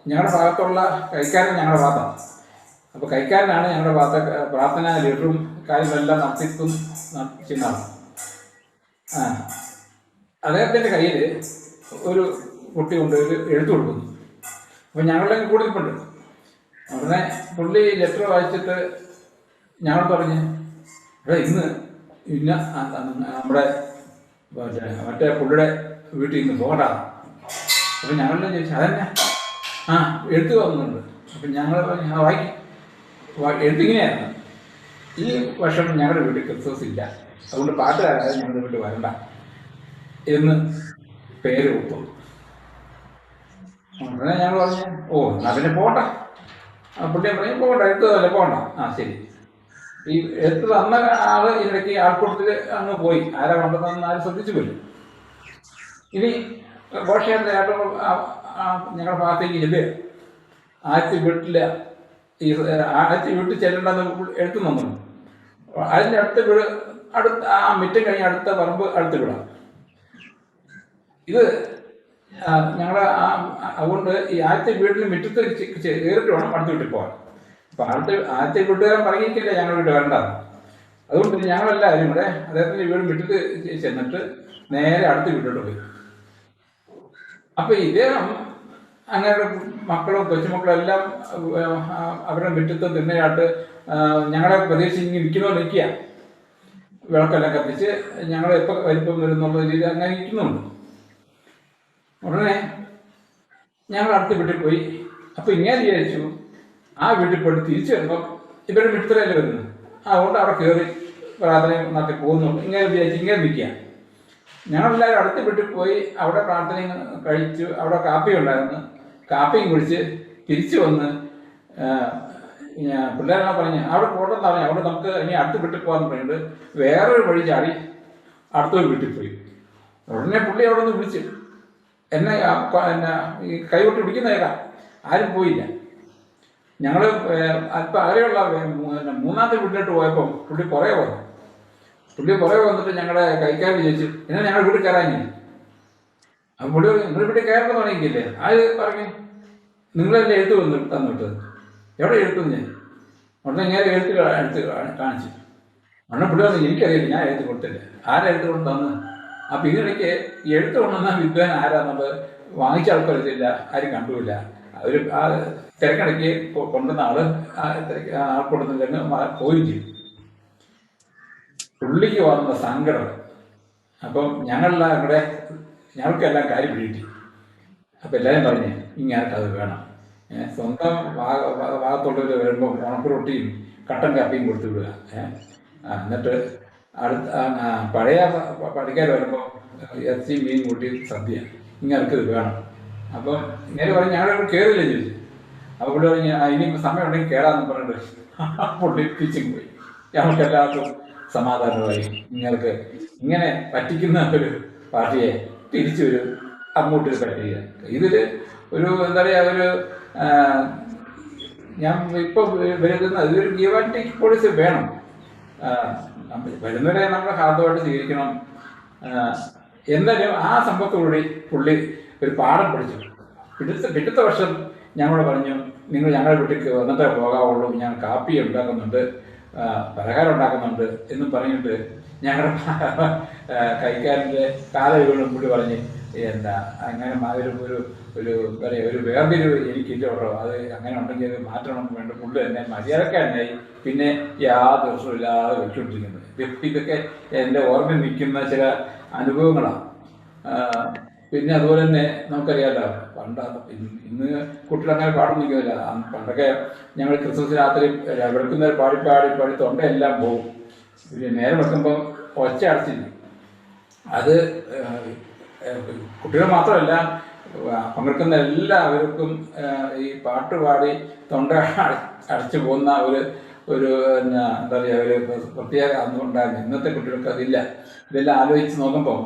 Speaker 3: ഞങ്ങളുടെ ഭാഗത്തുള്ള കൈക്കാരൻ ഞങ്ങളുടെ ഭാഗത്താണ്. അപ്പോൾ കൈക്കാരനാണ് ഞങ്ങളുടെ ഭാഗത്തെ പ്രാർത്ഥന ലീഡറും കാര്യങ്ങളെല്ലാം ചെയ്യുന്നതാണ്. അദ്ദേഹത്തിൻ്റെ കയ്യിൽ ഒരു കുട്ടി കൊണ്ട് ഒരു എഴുത്ത് കൊടുക്കുന്നു. അപ്പോൾ ഞങ്ങളുടെ കൂടുതൽപ്പെട്ട് ഉടനെ പുള്ളി ലെറ്റർ വായിച്ചിട്ട് ഞങ്ങൾ പറഞ്ഞ് ഇന്ന് ഇന്ന നമ്മുടെ മറ്റേ പുള്ളിയുടെ വീട്ടിൽ ഇന്ന് പോകണ്ട. അപ്പം ഞങ്ങളെല്ലാം ചോദിച്ചു അതന്നെ എഴുത്ത് വന്നുണ്ട്. അപ്പം ഞങ്ങൾ വായിക്കും. എഴുത്തിങ്ങനെയാണ്, ഈ വർഷം ഞങ്ങളുടെ വീട്ടിൽ ക്രിസ്മസ് ഇല്ല, അതുകൊണ്ട് പാട്ടുകാരായ ഞങ്ങളുടെ വീട്ടിൽ വരണ്ട എന്ന് പേര് ഒത്തു. ഉടനെ ഞങ്ങൾ പറഞ്ഞു എന്നാ പിന്നെ പോകണ്ട. പുള്ളിയെ പറഞ്ഞു പോകണ്ട, എഴുത്തതല്ലേ പോകണ്ട. ശരി. ഈ എഴുത്ത് തന്ന ആള് ഇതിനിടയ്ക്ക് ആൾക്കൂട്ടത്തിൽ അങ്ങ് പോയി. ആരാ കൊണ്ടുവന്നെന്ന് ആരും ശ്രദ്ധിച്ചു പോലും. ഇനി ഘോഷയാത്ര ഞങ്ങളുടെ ഭാഗത്തേക്ക് ചെല്ലുക. ആദ്യത്തെ വീട്ടിൽ ചെല്ലണ്ടെന്ന് എഴുത്ത് തന്നു. അതിൻ്റെ അടുത്ത മിറ്റം കഴിഞ്ഞ് അടുത്ത പറമ്പ് അടുത്ത് വിടാം. ഇത് ഞങ്ങളെ അതുകൊണ്ട് ഈ ആദ്യത്തെ വീട്ടിൽ മുറ്റത്ത് കയറിട്ട് വേണം അടുത്ത വീട്ടിൽ പോകാൻ. അപ്പം ആദ്യത്തെ വീട്ടുകാരൻ പറഞ്ഞിട്ടില്ല ഞങ്ങളുടെ വീട്ടിൽ വരണ്ടാന്ന്. അതുകൊണ്ട് ഞങ്ങളെല്ലാവരും കൂടെ അദ്ദേഹത്തിൻ്റെ വീട് മുറ്റത്ത് ചെന്നിട്ട് നേരെ അടുത്ത വീട്ടിലോട്ട് പോയി. അപ്പം ഇദ്ദേഹം അങ്ങനെ മക്കളും കൊച്ചുമക്കളും എല്ലാം അവരുടെ മുറ്റത്ത് തിന്നയായിട്ട് ഞങ്ങളെ പ്രതീക്ഷിച്ച് ഇങ്ങനെ നിൽക്കുക. വിളക്കെല്ലാം കത്തിച്ച് ഞങ്ങൾ എപ്പോൾ വലിപ്പം വരുന്നുള്ള രീതി അങ്ങനെ ഇരിക്കുന്നുണ്ട്. ഉടനെ ഞങ്ങൾ അടുത്ത വീട്ടിൽ പോയി. അപ്പോൾ ഇങ്ങനെ വിചാരിച്ചു ആ വീട്ടിൽ പോയിട്ട് തിരിച്ചു വരുമ്പം ഇവരുടെ വീട്ടിലല്ലേ വരുന്നത്, അതുകൊണ്ട് അവിടെ കയറി പ്രാർത്ഥനയും നടത്തി പോകുന്നുണ്ട്. ഇങ്ങനെ വിചാരിച്ച് ഇങ്ങനെ നിൽക്കുക. ഞങ്ങളെല്ലാവരും അടുത്ത വീട്ടിൽ പോയി അവിടെ പ്രാർത്ഥനയും കഴിച്ചു. അവിടെ കാപ്പി ഉണ്ടായിരുന്നു. കാപ്പിയും കുടിച്ച് തിരിച്ചു വന്ന് പിള്ളേരെല്ലാം പറഞ്ഞ് അവിടെ പോട്ടെന്ന് പറഞ്ഞു. അവിടെ നമുക്ക് ഇനി അടുത്ത വീട്ടിൽ പോകാൻ പറഞ്ഞിട്ട് വേറൊരു വഴി ചാടി അടുത്തൊരു വീട്ടിൽ പോയി. ഉടനെ പുള്ളി അവിടെ നിന്ന് വിളിച്ചു എന്നെ ഈ കൈവിട്ട് പിടിക്കുന്ന കേൾക്കാം. ആരും പോയില്ല. ഞങ്ങൾ അല്പം അകലെയുള്ള മൂന്നാമത്തെ വീട്ടിലോട്ട് പോയപ്പോൾ പുള്ളി പുറകെ വന്നിട്ട് ഞങ്ങളുടെ കൈക്കാരൻ ചോദിച്ചു എന്നാൽ ഞങ്ങൾ വീട്ടിൽ കയറാഞ്ഞില്ല. അപ്പം പുള്ളി നിങ്ങൾ വീട്ടിൽ കയറുമ്പോൾ തുടങ്ങിയില്ലേ? അത് പറഞ്ഞു നിങ്ങളെല്ലാം എഴുത്ത് തന്നിട്ടത്. എവിടെ എഴുത്തുന്നു ഞാൻ? ഉടനെ ഇങ്ങനെ എഴുത്ത് കാണിച്ചു. ഉടനെ പുള്ളി പറഞ്ഞു എനിക്കറിയില്ല, ഞാൻ എഴുത്ത് കൊടുത്തില്ല. ആരാ എഴുത്ത് കൊണ്ട് തന്ന്? അപ്പം ഇതിനിടയ്ക്ക് എഴുത്ത് കൊണ്ടുവന്ന വിദ്വാൻ ആരാന്നുള്ളത് വാങ്ങിച്ച ആൾക്കറിയില്ല, ആരും കണ്ടുമില്ല. ഒരു ആ തിരക്കിടയ്ക്ക് കൊണ്ടുവന്ന ആൾക്കൊണ്ടുവന്നില്ലെങ്കിൽ പോവുകയും ചെയ്തു. പുള്ളിക്ക് വന്ന സങ്കടം. അപ്പം ഞങ്ങളെല്ലാം ഇവിടെ ഞങ്ങൾക്കെല്ലാം കാര്യം പിടികിട്ടി. അപ്പം എല്ലാവരും പറഞ്ഞ് ഇങ്ങനത്തെ അത് വേണം. സ്വന്തം ഭാഗത്തുള്ളവർ വരുമ്പോൾ ഉണക്കുറൊട്ടിയും കട്ടൻ കാപ്പിയും കൊടുത്തു വിടുക. എന്നിട്ട് അടുത്ത പഴയ പണിക്കാർ വരുമ്പോൾ ഇറച്ചി മീൻ കൂട്ടി സദ്യ ഇങ്ങനക്ക് ഇത് വേണം. അപ്പം ഇങ്ങനെ പറഞ്ഞ് ഞങ്ങളിവിടെ കയറില്ല ചോദിച്ചു. അപ്പോൾ പുള്ളി പറഞ്ഞ് ഇനി സമയം ഉണ്ടെങ്കിൽ കയറാമെന്ന് പറഞ്ഞിട്ട് പുള്ളി തിരിച്ചും പോയി. ഞങ്ങൾക്ക് എല്ലാവർക്കും സമാധാനമായി. ഇങ്ങനെ പറ്റിക്കുന്ന ഒരു പാർട്ടിയെ തിരിച്ചു വരും അങ്ങോട്ട് പറ്റുക. ഇതിൽ ഒരു എന്താ പറയുക, ഒരു ഞാൻ ഇപ്പോൾ വരുന്ന ഇതൊരു ഗീവ് ആൻഡ് ടേക്ക് പോളിസി വേണം. വരുന്നവരെ നമ്മൾ ഹാർദമായിട്ട് സ്വീകരിക്കണം. എന്തായാലും ആ സംഭവത്തോടുകൂടി പുള്ളി ഒരു പാഠം പഠിച്ചു. പിറ്റത്തെ വർഷം ഞങ്ങളോട് പറഞ്ഞു നിങ്ങൾ ഞങ്ങളുടെ വീട്ടിൽ വന്നിട്ടേ പോകാവുള്ളൂ, ഞാൻ കാപ്പി ഉണ്ടാക്കുന്നുണ്ട്, പലഹാരം ഉണ്ടാക്കുന്നുണ്ട് എന്ന് പറഞ്ഞിട്ട് ഞങ്ങളുടെ കൈക്കാരൻ്റെ കാലയുകളും കൂടി പറഞ്ഞ് എന്താ അങ്ങനെ ഒരു ഒരു വേർതിരിവ് എനിക്കില്ല കേട്ടോ. അത് അങ്ങനെ ഉണ്ടെങ്കിൽ അത് മാറ്റണമെന്ന് വേണ്ട. പുള്ളി തന്നെ മര്യാദക്കാരനായി പിന്നെ യാതൊരു പ്രശ്നമില്ലാതെ വെച്ചുകൊണ്ടിരിക്കുന്നത്. ഇതൊക്കെ എൻ്റെ ഓർമ്മയിൽ നിൽക്കുന്ന ചില അനുഭവങ്ങളാണ്. പിന്നെ അതുപോലെ തന്നെ നമുക്കറിയാമല്ലോ ഇന്ന് കുട്ടികളങ്ങനെ പാടും നിൽക്കുന്നില്ല. പണ്ടൊക്കെ ഞങ്ങൾ ക്രിസ്മസ് രാത്രി വെളുക്കുന്നവർ പാടി തൊണ്ടയെല്ലാം പോകും. പിന്നെ നേരെ വെക്കുമ്പം ഒച്ച അടച്ചില്ല. അത് കുട്ടികൾ മാത്രമല്ല പങ്കെടുക്കുന്ന എല്ലാവർക്കും ഈ പാട്ട് പാടി തൊണ്ട അടച്ചു പോകുന്ന ഒരു എന്താ പറയുക, ഒരു പ്രത്യേക അന്ന് ഉണ്ടായിരുന്നു. ഇന്നത്തെ കുട്ടികൾക്ക് അതില്ല. ഇതെല്ലാം ആലോചിച്ച് നോക്കുമ്പോൾ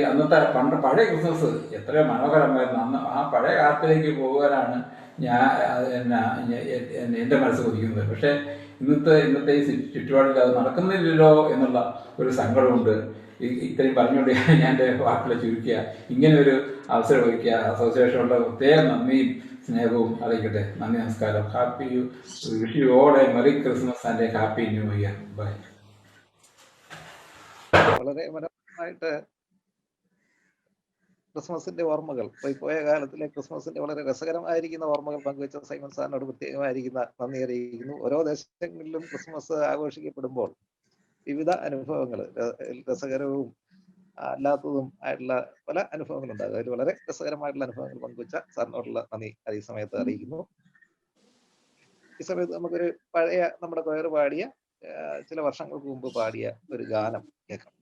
Speaker 3: അന്നത്തെ പഴയ ക്രിസ്മസ് എത്രയോ മനോഹരമായിരുന്നു. അന്ന് ആ പഴയ കാലത്തിലേക്ക് പോകാനാണ് എൻ്റെ മനസ്സ് കൊതിക്കുന്നത്. പക്ഷേ ഇന്നത്തെ ഈ ചുറ്റുപാടിൽ അത് നടക്കുന്നില്ലല്ലോ എന്നുള്ള ഒരു സങ്കടമുണ്ട്. ഇത്രയും പറഞ്ഞുകൊണ്ട് ഞാൻ എൻ്റെ വാക്കുകളെ ചുരുക്കുക. ഇങ്ങനെ ഒരു അവസരം ഒരുക്കിയ അസോസിയേഷനുള്ള പ്രത്യേക നന്ദിയും സ്നേഹവും അറിയിക്കട്ടെ. നന്ദി, നമസ്കാരം. Wish you all a merry Christmas and a happy new year. Bye.
Speaker 2: വളരെ മനോഹരമായിട്ട് ക്രിസ്മസിന്റെ ഓർമ്മകൾ, പോയ കാലത്തിലെ ക്രിസ്മസിന്റെ വളരെ രസകരമായിരിക്കുന്ന ഓർമ്മകൾ പങ്കുവെച്ച സൈമൺ സാറിനോട് പ്രത്യേകമായിരിക്കുന്ന നന്ദി അറിയിക്കുന്നു. ഓരോ ദേശങ്ങളിലും ക്രിസ്മസ് ആഘോഷിക്കപ്പെടുമ്പോൾ വിവിധ അനുഭവങ്ങൾ, രസകരവും അല്ലാത്തതും ആയിട്ടുള്ള പല അനുഭവങ്ങളുണ്ടാകും. അതിൽ വളരെ രസകരമായിട്ടുള്ള അനുഭവങ്ങൾ പങ്കുവെച്ച സാറിനോടുള്ള നന്ദി ഈ സമയത്ത് അറിയിക്കുന്നു. ഈ സമയത്ത് നമുക്കൊരു പഴയ നമ്മുടെ കൊയർ പാടിയ ചില വർഷങ്ങൾക്ക് മുമ്പ് പാടിയ ഒരു ഗാനം കേൾക്കാം.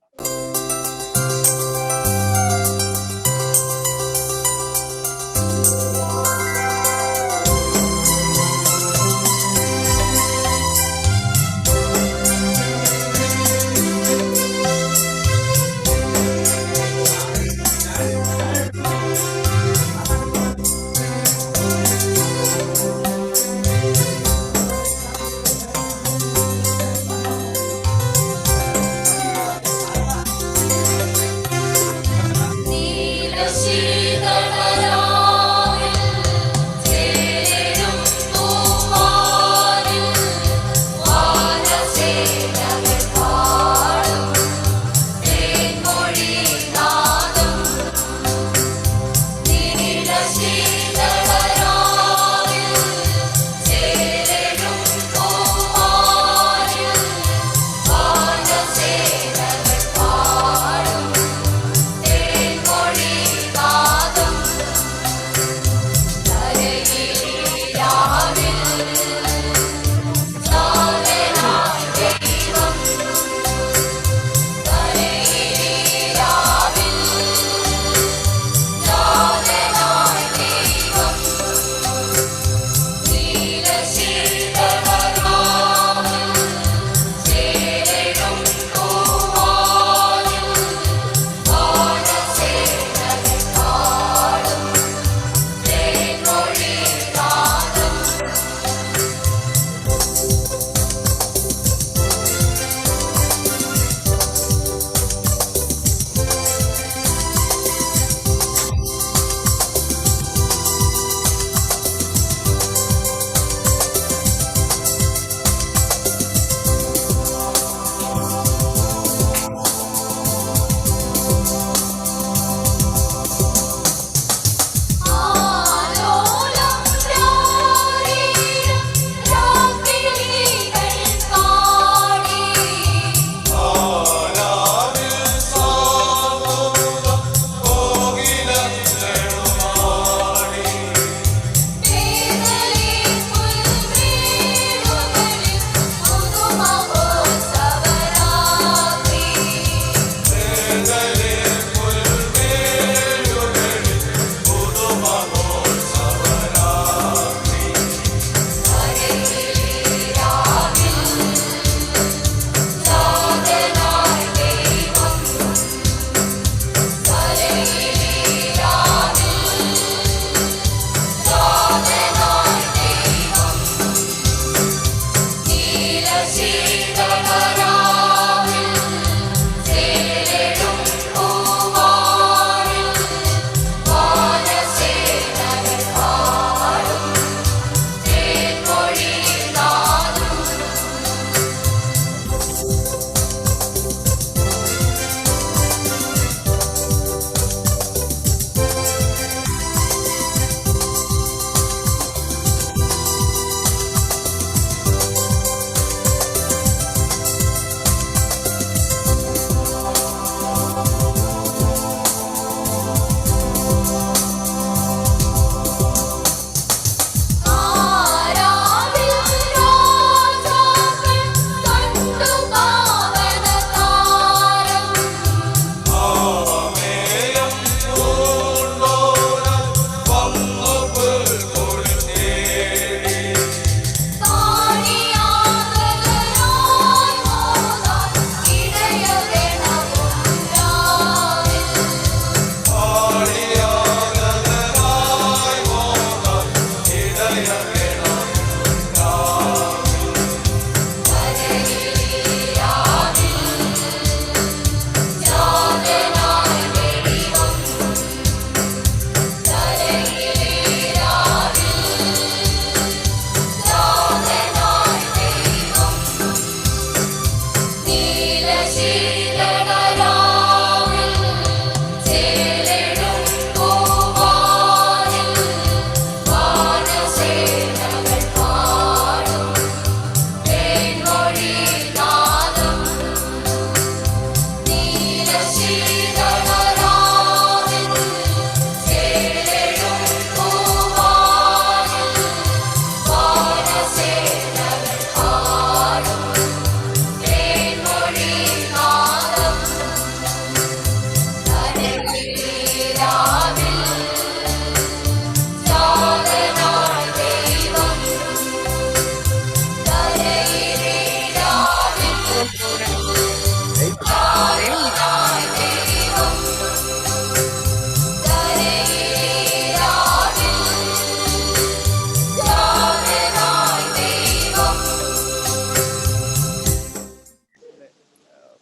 Speaker 5: ശീതളരാവിൽ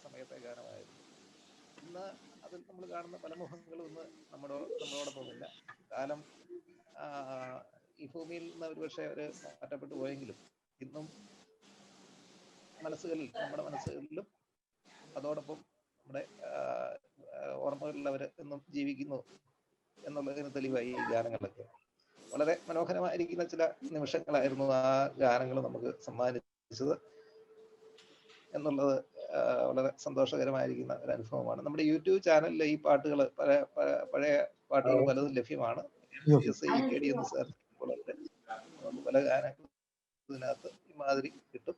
Speaker 2: സമയത്തെ ഗാനമായിരുന്നു. ഇന്ന് അതിൽ നമ്മൾ കാണുന്ന പല മുഖങ്ങളും ഇന്ന് നമ്മളോടൊപ്പമില്ല. കാലം ഈ ഭൂമിയിൽ നിന്ന് ഒരുപക്ഷെ അവർ മാറ്റപ്പെട്ടു പോയെങ്കിലും ഇന്നും നമ്മുടെ മനസ്സുകളിലും അതോടൊപ്പം നമ്മുടെ ഓർമ്മകളിൽ അവർ എന്നും ജീവിക്കുന്നു എന്നുള്ളതിന് തെളിവായി ഈ ഗാനങ്ങളൊക്കെ. വളരെ മനോഹരമായിരിക്കുന്ന ചില നിമിഷങ്ങളായിരുന്നു ആ ഗാനങ്ങൾ നമുക്ക് സമ്മാനിച്ചത് എന്നുള്ളത് വളരെ സന്തോഷകരമായിരിക്കുന്ന ഒരു അനുഭവമാണ്. നമ്മുടെ യൂട്യൂബ് ചാനലിൽ ഈ പാട്ടുകൾ പഴയ പാട്ടുകൾ പലതും ലഭ്യമാണ്. എന്ന് സെർച്ച് നമുക്ക് പല ഗാനങ്ങളും ഇതിനകത്ത് ഇമാതിരി കിട്ടും.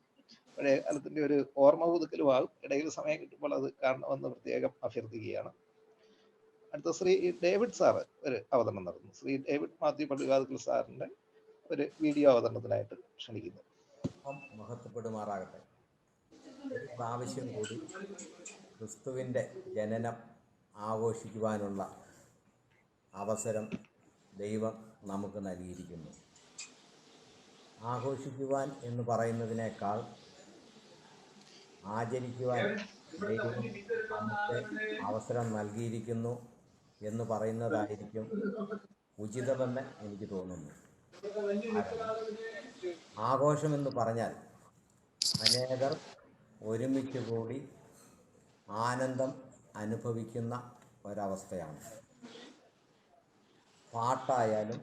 Speaker 2: പഴയ കാലത്തിന്റെ ഒരു ഓർമ്മ പുതുക്കലും ആകും. ഇടയിൽ സമയം കിട്ടുമ്പോൾ അത് കാണണമെന്ന് പ്രത്യേകം അഭ്യർത്ഥിക്കുകയാണ്. അടുത്ത ശ്രീ ഡേവിഡ് സാറ് ഒരു അവതരണം നടത്തുന്നു. ശ്രീ ഡേവിഡ് മാത്യു പള്ളിവാതിക്കൽ സാറിന്റെ ഒരു വീഡിയോ അവതരണത്തിനായിട്ട് ക്ഷണിക്കുന്നു.
Speaker 5: മഹത്വപ്പെടുമാറാകട്ടെ. ഒരു പ്രാവശ്യം കൂടി ക്രിസ്തുവിൻ്റെ ജനനം ആഘോഷിക്കുവാനുള്ള അവസരം ദൈവം നമുക്ക് നൽകിയിരിക്കുന്നു. ആഘോഷിക്കുവാൻ എന്ന് പറയുന്നതിനേക്കാൾ ആചരിക്കുവാൻ ദൈവം നമുക്ക് അവസരം നൽകിയിരിക്കുന്നു എന്ന് പറയുന്നതായിരിക്കും ഉചിതമെന്ന് എനിക്ക് തോന്നുന്നു. ആഘോഷമെന്ന് പറഞ്ഞാൽ അനേകർ ഒരുമിച്ച് കൂടി ആനന്ദം അനുഭവിക്കുന്ന ഒരവസ്ഥയാണ്. പാട്ടായാലും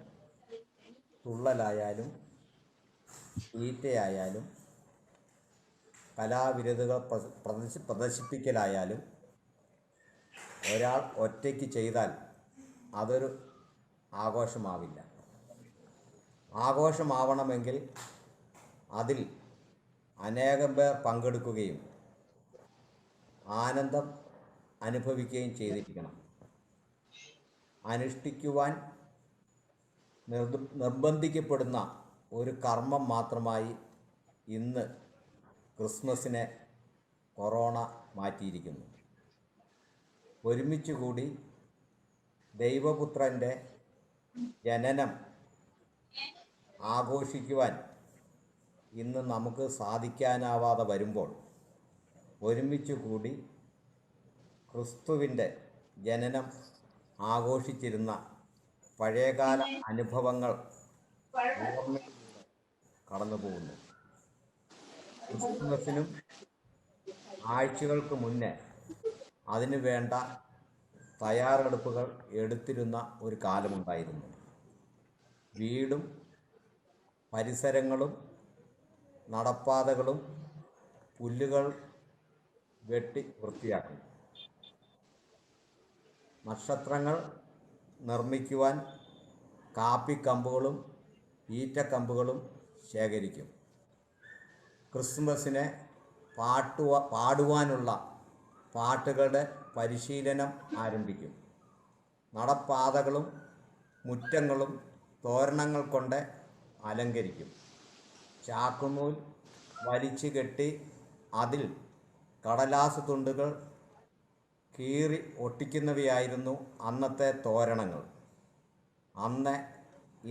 Speaker 5: തുള്ളലായാലും ഈറ്റയായാലും കലാവിരുതുകൾ പ്രദർശിപ്പിക്കലായാലും ഒരാൾ ഒറ്റയ്ക്ക് ചെയ്താൽ അതൊരു ആഘോഷമാവില്ല. ആഘോഷമാവണമെങ്കിൽ അതിൽ അനേകം പേർ പങ്കെടുക്കുകയും ആനന്ദം അനുഭവിക്കുകയും ചെയ്തിരിക്കണം. അനുഷ്ഠിക്കുവാൻ നിർബന്ധിക്കപ്പെടുന്ന ഒരു കർമ്മം മാത്രമായി ഇന്ന് ക്രിസ്മസിനെ കൊറോണ മാറ്റിയിരിക്കുന്നു. ഒരുമിച്ച് കൂടി ദൈവപുത്രൻ്റെ ജനനം ആഘോഷിക്കുവാൻ ഇന്ന് നമുക്ക് സാധിക്കാനാവാതെ വരുമ്പോൾ ഒരുമിച്ച് കൂടി ക്രിസ്തുവിൻ്റെ ജനനം ആഘോഷിച്ചിരുന്ന പഴയകാല അനുഭവങ്ങൾ കടന്നു പോകുന്നു. ക്രിസ്മസിനും ആഴ്ചകൾക്ക് മുന്നേ അതിനു വേണ്ട തയ്യാറെടുപ്പുകൾ എടുത്തിരുന്ന ഒരു കാലമുണ്ടായിരുന്നു. വീടും പരിസരങ്ങളും നടപ്പാതകളും പുല്ലുകൾ വെട്ടി വൃത്തിയാക്കും. നക്ഷത്രങ്ങൾ നിർമ്മിക്കുവാൻ കാപ്പിക്കമ്പുകളും ഈറ്റക്കമ്പുകളും ശേഖരിക്കും. ക്രിസ്മസിനെ പാടുവാനുള്ള പാട്ടുകളുടെ പരിശീലനം ആരംഭിക്കും. നടപ്പാതകളും മുറ്റങ്ങളും തോരണങ്ങൾ കൊണ്ട് അലങ്കരിക്കും. ചാക്കുനൂൽ വലിച്ചു കെട്ടി അതിൽ കടലാസ് തുണ്ടുകൾ കീറി ഒട്ടിക്കുന്നവയായിരുന്നു അന്നത്തെ തോരണങ്ങൾ. അന്ന്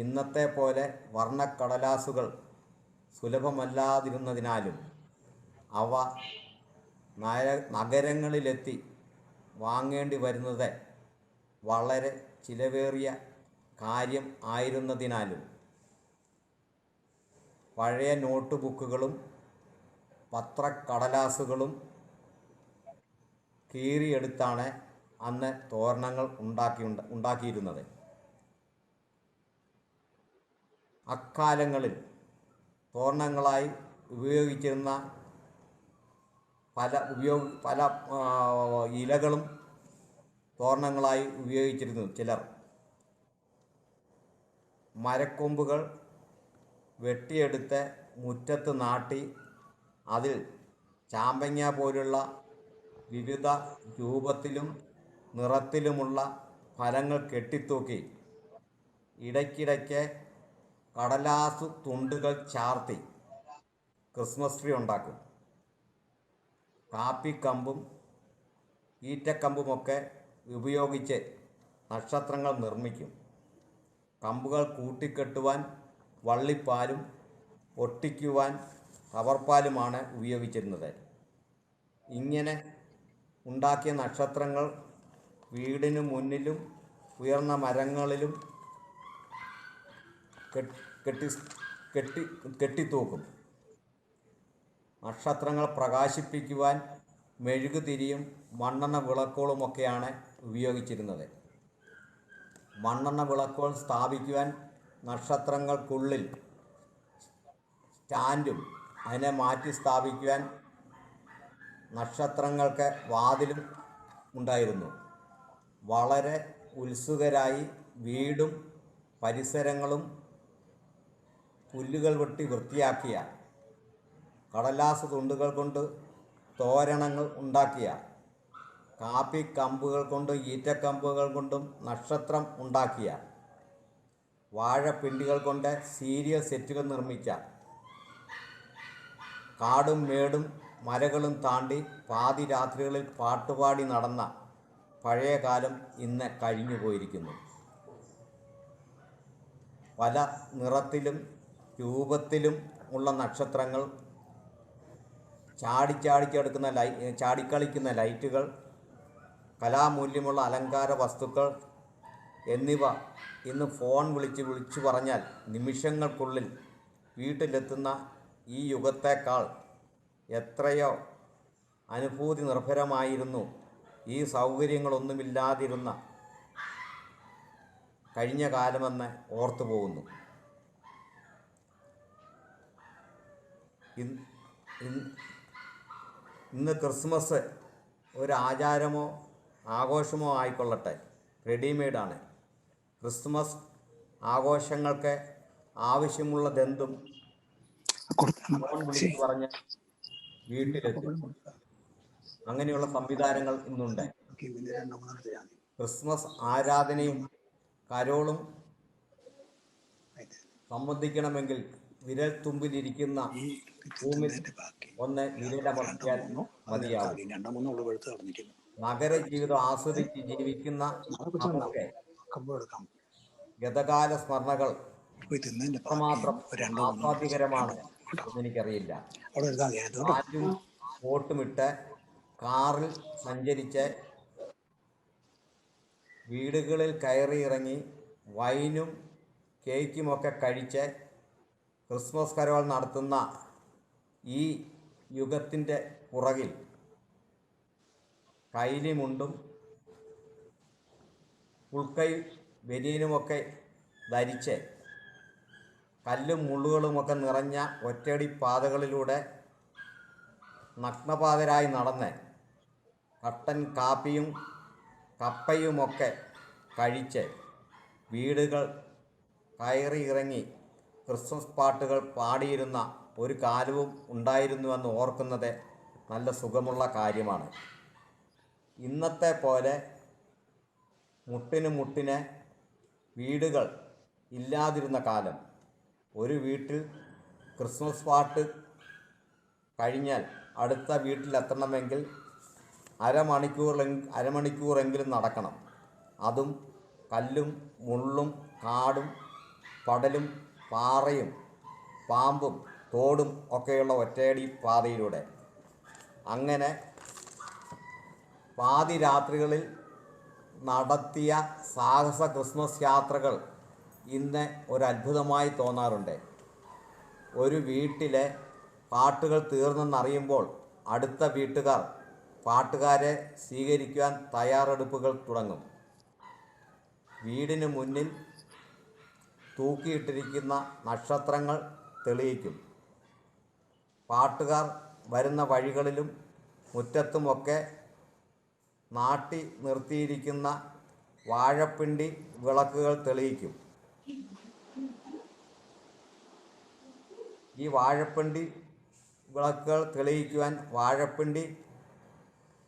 Speaker 5: ഇന്നത്തെ പോലെ വർണ്ണക്കടലാസുകൾ സുലഭമല്ലാതിരുന്നതിനാലും അവ നഗരങ്ങളിലെത്തി വാങ്ങേണ്ടി വരുന്നത് വളരെ ചിലവേറിയ കാര്യം ആയിരുന്നതിനാലും പഴയ നോട്ട് ബുക്കുകളും പത്രക്കടലാസുകളും കീറിയെടുത്താണ് അന്ന് തോരണങ്ങൾ ഉണ്ടാക്കിയിരുന്നത്. അക്കാലങ്ങളിൽ തോരണങ്ങളായി ഉപയോഗിച്ചിരുന്ന പല ഇലകളും തോരണങ്ങളായി ഉപയോഗിച്ചിരുന്നു. ചിലർ മരക്കൊമ്പുകൾ വെട്ടിയെടുത്ത് മുറ്റത്ത് നാട്ടി അതിൽ ചാമ്പങ്ങ പോലുള്ള വിവിധ രൂപത്തിലും നിറത്തിലുമുള്ള ഫലങ്ങൾ കെട്ടിത്തൂക്കി ഇടയ്ക്കിടയ്ക്ക് കടലാസു തുണ്ടുകൾ ചാർത്തി ക്രിസ്മസ് ട്രീ ഉണ്ടാക്കും. കാപ്പിക്കമ്പും ഈറ്റക്കമ്പുമൊക്കെ ഉപയോഗിച്ച് നക്ഷത്രങ്ങൾ നിർമ്മിക്കും. കമ്പുകൾ കൂട്ടിക്കെട്ടുവാൻ വള്ളിപ്പാലും ഒട്ടിക്കുവാൻ റബ്ബർപ്പാലുമാണ് ഉപയോഗിച്ചിരുന്നത്. ഇങ്ങനെ ഉണ്ടാക്കിയ നക്ഷത്രങ്ങൾ വീടിനു മുന്നിലും ഉയർന്ന മരങ്ങളിലും കെട്ടിത്തൂക്കും. നക്ഷത്രങ്ങൾ പ്രകാശിപ്പിക്കുവാൻ മെഴുകുതിരിയും മണ്ണെണ്ണ വിളക്കുകളുമൊക്കെയാണ് ഉപയോഗിച്ചിരുന്നത്. മണ്ണെണ്ണ വിളക്കുകൾ സ്ഥാപിക്കുവാൻ നക്ഷത്രങ്ങൾക്കുള്ളിൽ സ്റ്റാൻഡും അതിനെ മാറ്റി സ്ഥാപിക്കുവാൻ നക്ഷത്രങ്ങൾക്ക് വാതിലും ഉണ്ടായിരുന്നു. വളരെ ഉത്സുകരായി വീടും പരിസരങ്ങളും പുല്ലുകൾ വെട്ടി വൃത്തിയാക്കിയ, കടലാസ് തുണ്ടുകൾ കൊണ്ട് തോരണങ്ങൾ ഉണ്ടാക്കിയ, കാപ്പിക്കമ്പുകൾ കൊണ്ടും ഈറ്റക്കമ്പുകൾ കൊണ്ടും നക്ഷത്രം ഉണ്ടാക്കിയ, വാഴപ്പിണ്ടികൾ കൊണ്ട് സീരിയൽ സെറ്റുകൾ നിർമ്മിച്ച, കാടും മേടും മലകളും താണ്ടി പാതിരാത്രികളിൽ പാട്ടുപാടി നടന്ന പഴയ കാലം ഇന്ന് കഴിഞ്ഞു പോയിരിക്കുന്നു. പല നിറത്തിലും രൂപത്തിലും ഉള്ള നക്ഷത്രങ്ങൾ, ചാടിക്കളിക്കുന്ന ലൈറ്റുകൾ, കലാമൂല്യമുള്ള അലങ്കാര വസ്തുക്കൾ എന്നിവ ഇന്ന് ഫോൺ വിളിച്ചു പറഞ്ഞാൽ നിമിഷങ്ങൾക്കുള്ളിൽ വീട്ടിലെത്തുന്ന ഈ യുഗത്തേക്കാൾ എത്രയോ അനുഭൂതി നിർഭരമായിരുന്നു ഈ സൗകര്യങ്ങളൊന്നുമില്ലാതിരുന്ന കഴിഞ്ഞ കാലമെന്ന് ഓർത്തു പോകുന്നു. ഇന്ന് ക്രിസ്മസ് ഒരു ആചാരമോ ആഘോഷമോ ആയിക്കൊള്ളട്ടെ, റെഡിമെയ്ഡാണ്. ക്രിസ്മസ് ആഘോഷങ്ങൾക്ക് ആവശ്യമുള്ളതെന്തും ഫോൺ വിളിച്ച് പറഞ്ഞ് വീട്ടിലെത്തും. അങ്ങനെയുള്ള സംവിധാനങ്ങൾ ഇന്നുണ്ട്. ക്രിസ്മസ് ആരാധനയും കരോളും സംബന്ധിക്കണമെങ്കിൽ വിരൽ തുമ്പിലിരിക്കുന്ന ഭൂമിൽ ഒന്ന് വിരലമർത്തിയാൽ മതിയാവും. നഗര ജീവിതം ആസ്വദിച്ച് ജീവിക്കുന്ന നമുക്ക് ഗതകാല സ്മരണകൾ എത്രമാത്രം ആസ്വാദ്യകരമാണ് എന്നെനിക്കറിയില്ല. പാൻറ്റും കോട്ടുമിട്ട് കാറിൽ സഞ്ചരിച്ച് വീടുകളിൽ കയറിയിറങ്ങി വൈനും കേക്കുമൊക്കെ കഴിച്ച് ക്രിസ്മസ് കരോൾ നടത്തുന്ന ഈ യുഗത്തിൻ്റെ പുറകിൽ കൈലിമുണ്ടും ഉൾക്കൈ ബനിയനുമൊക്കെ ധരിച്ച് കല്ലും മുള്ളുകളുമൊക്കെ നിറഞ്ഞ ഒറ്റയടി പാതകളിലൂടെ നഗ്നപാതരായി നടന്ന് കട്ടൻ കാപ്പിയും കപ്പയുമൊക്കെ കഴിച്ച് വീടുകൾ കയറി ഇറങ്ങി ക്രിസ്മസ് പാട്ടുകൾ പാടിയിരുന്ന ഒരു കാലവും ഉണ്ടായിരുന്നുവെന്ന് ഓർക്കുന്നത് നല്ല സുഖമുള്ള കാര്യമാണ്. ഇന്നത്തെ പോലെ മുട്ടിന് വീടുകൾ ഇല്ലാതിരുന്ന കാലം, ഒരു വീട്ടിൽ ക്രിസ്മസ് പാട്ട് കഴിഞ്ഞാൽ അടുത്ത വീട്ടിലെത്തണമെങ്കിൽ അരമണിക്കൂറെങ്കിലും നടക്കണം. അതും കല്ലും മുള്ളും കാടും പടലും പാറയും പാമ്പും തോടും ഒക്കെയുള്ള ഒറ്റയടി പാതയിലൂടെ. അങ്ങനെ പാതിരാത്രികളിൽ നടത്തിയ സാഹസ ക്രിസ്മസ് യാത്രകൾ ഇന്ന് ഒരത്ഭുതമായി തോന്നാറുണ്ട്. ഒരു വീട്ടിലെ പാട്ടുകൾ തീർന്നെന്നറിയുമ്പോൾ അടുത്ത വീട്ടുകാർ പാട്ടുകാരെ സ്വീകരിക്കുവാൻ തയ്യാറെടുപ്പുകൾ തുടങ്ങും. വീടിന് മുന്നിൽ തൂക്കിയിട്ടിരിക്കുന്ന നക്ഷത്രങ്ങൾ തെളിയിക്കും. പാട്ടുകാർ വരുന്ന വഴികളിലും മുറ്റത്തുമൊക്കെ നാട്ടി നിർത്തിയിരിക്കുന്ന വാഴപ്പിണ്ടി വിളക്കുകൾ തെളിയിക്കും. ഈ വാഴപ്പിണ്ടി വിളക്കുകൾ തെളിയിക്കുവാൻ വാഴപ്പിണ്ടി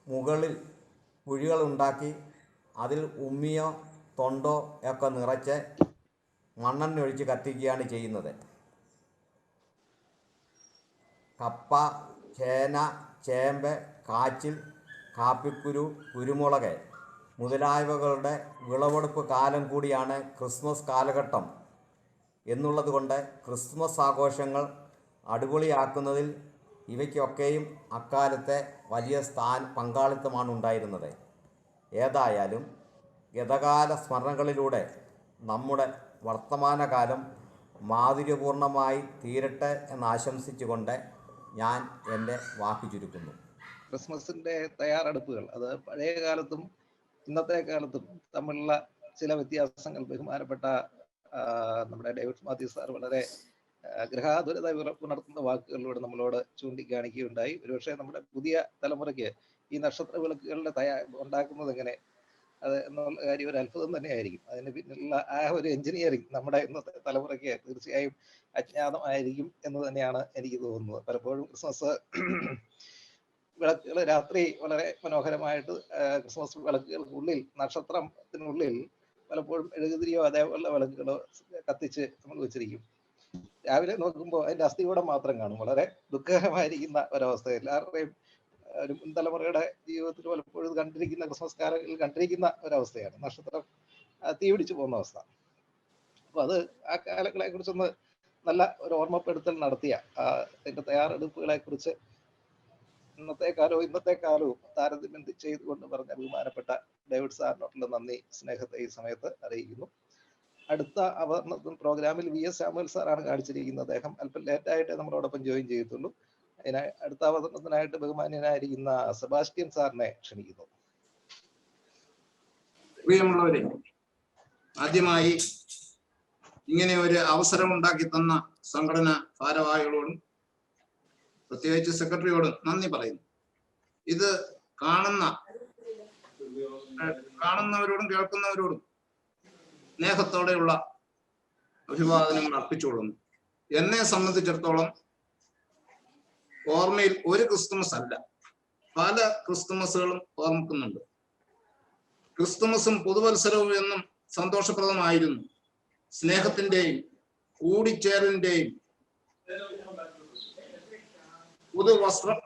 Speaker 5: മുകളിൽ കുഴികളുണ്ടാക്കി അതിൽ ഉമ്മിയോ തൊണ്ടോ ഒക്കെ നിറച്ച് മണ്ണെണ്ണ ഒഴിച്ച് കത്തിക്കുകയാണ് ചെയ്യുന്നത്. കപ്പ, ചേന, ചേമ്പ്, കാച്ചിൽ, കാപ്പിക്കുരു, കുരുമുളക് മുതലായവകളുടെ വിളവെടുപ്പ് കാലം കൂടിയാണ് ക്രിസ്മസ് കാലഘട്ടം എന്നുള്ളത് കൊണ്ട് ക്രിസ്മസ് ആഘോഷങ്ങൾ അടിപൊളിയാക്കുന്നതിൽ ഇവയ്ക്കൊക്കെയും അക്കാലത്തെ വലിയ പങ്കാളിത്തമാണ് ഉണ്ടായിരുന്നത്. ഏതായാലും ഗതകാല സ്മരണകളിലൂടെ നമ്മുടെ വർത്തമാനകാലം മാധുര്യപൂർണമായി തീരട്ടെ എന്നാശംസിച്ചുകൊണ്ട് ഞാൻ എൻ്റെ വാക്ക് ചുരുക്കുന്നു.
Speaker 2: ക്രിസ്മസിന്റെ തയ്യാറെടുപ്പുകൾ അത് പഴയ കാലത്തും ഇന്നത്തെ കാലത്തും തമ്മിലുള്ള ചില വ്യത്യാസങ്ങൾ ബഹുമാനപ്പെട്ട നമ്മുടെ ഡേവിഡ് മാത്യു സാർ വളരെ ഗൃഹാതുരത ഉണർത്തുന്ന വാക്കുകളിലൂടെ നമ്മളോട് ചൂണ്ടിക്കാണിക്കുകയുണ്ടായി. ഒരുപക്ഷെ നമ്മുടെ പുതിയ തലമുറയ്ക്ക് ഈ നക്ഷത്ര വിളക്കുകളുടെ ഉണ്ടാക്കുന്നത് എങ്ങനെ അത് എന്നുള്ള കാര്യം ഒരു അത്ഭുതം തന്നെയായിരിക്കും. അതിന് പിന്നിലുള്ള ആ ഒരു എഞ്ചിനീയറിംഗ് നമ്മുടെ ഇന്നത്തെ തലമുറയ്ക്ക് തീർച്ചയായും അജ്ഞാതമായിരിക്കും എന്ന് തന്നെയാണ് എനിക്ക് തോന്നുന്നത്. പലപ്പോഴും ക്രിസ്മസ് വിളക്കുകൾ രാത്രി വളരെ മനോഹരമായിട്ട് ക്രിസ്മസ് വിളക്കുകൾക്കുള്ളിൽ നക്ഷത്രത്തിനുള്ളിൽ പലപ്പോഴും എഴുകുതിരിയോ അതേപോലുള്ള വിളക്കുകളോ കത്തിച്ച് നമ്മൾ വെച്ചിരിക്കും. രാവിലെ നോക്കുമ്പോൾ അതിന്റെ അസ്ഥികൂടം മാത്രം കാണും. വളരെ ദുഃഖകരമായിരിക്കുന്ന ഒരവസ്ഥ എല്ലാവരുടെയും ഒരു മുൻതലമുറയുടെ ജീവിതത്തിൽ പലപ്പോഴും കണ്ടിരിക്കുന്ന ക്രിസ്മസ് കാലങ്ങളിൽ കണ്ടിരിക്കുന്ന ഒരവസ്ഥയാണ് നക്ഷത്രം തീ പിടിച്ചു പോകുന്ന അവസ്ഥ. അപ്പൊ അത് ആ കാലങ്ങളെ കുറിച്ചൊന്ന് നല്ല ഒരു ഓർമ്മപ്പെടുത്തൽ നടത്തിയ അതിന്റെ തയ്യാറെടുപ്പുകളെ കുറിച്ച് ഇന്നത്തെ കാലവും താരതമ്യം ചെയ്തുകൊണ്ട് പറഞ്ഞ ബഹുമാനപ്പെട്ട ഡേവിഡ് സാറിനോട്ടുള്ള നന്ദി സ്നേഹത്തെ ഈ സമയത്ത് അറിയിക്കുന്നു. അടുത്ത അവതരണ പ്രോഗ്രാമിൽ VS സാമുവൽ സാറാണ് കാണിച്ചിരിക്കുന്നത്. അദ്ദേഹം അല്പം ലേറ്റായിട്ടേ നമ്മളോടൊപ്പം ജോയിൻ ചെയ്യത്തുള്ളൂ. അടുത്ത അവതരണത്തിനായിട്ട് ബഹുമാന്യനായിരിക്കുന്ന സെബാസ്റ്റ്യൻ സാറിനെ ക്ഷണിക്കുന്നു.
Speaker 6: പ്രിയമുള്ളവരെ, ആദ്യമായി ഇങ്ങനെ ഒരു അവസരം ഉണ്ടാക്കി തന്ന സംഘടന ഭാരവാഹികളോടും പ്രത്യേകിച്ച് സെക്രട്ടറിയോടും നന്ദി പറയുന്നു. ഇത് കാണുന്നവരോടും കേൾക്കുന്നവരോടും സ്നേഹത്തോടെയുള്ള അഭിവാദനങ്ങൾ അർപ്പിച്ചുകൊള്ളുന്നു. എന്നെ സംബന്ധിച്ചിടത്തോളം ഓർമ്മയിൽ ഒരു ക്രിസ്തുമസ് അല്ല, പല ക്രിസ്തുമസുകളും ഓർമ്മിക്കുന്നുണ്ട്. ക്രിസ്തുമസും പുതുവത്സരവും എന്നും സന്തോഷപ്രദമായിരുന്നു. സ്നേഹത്തിന്റെയും കൂടിച്ചേരലിന്റെയും പുതു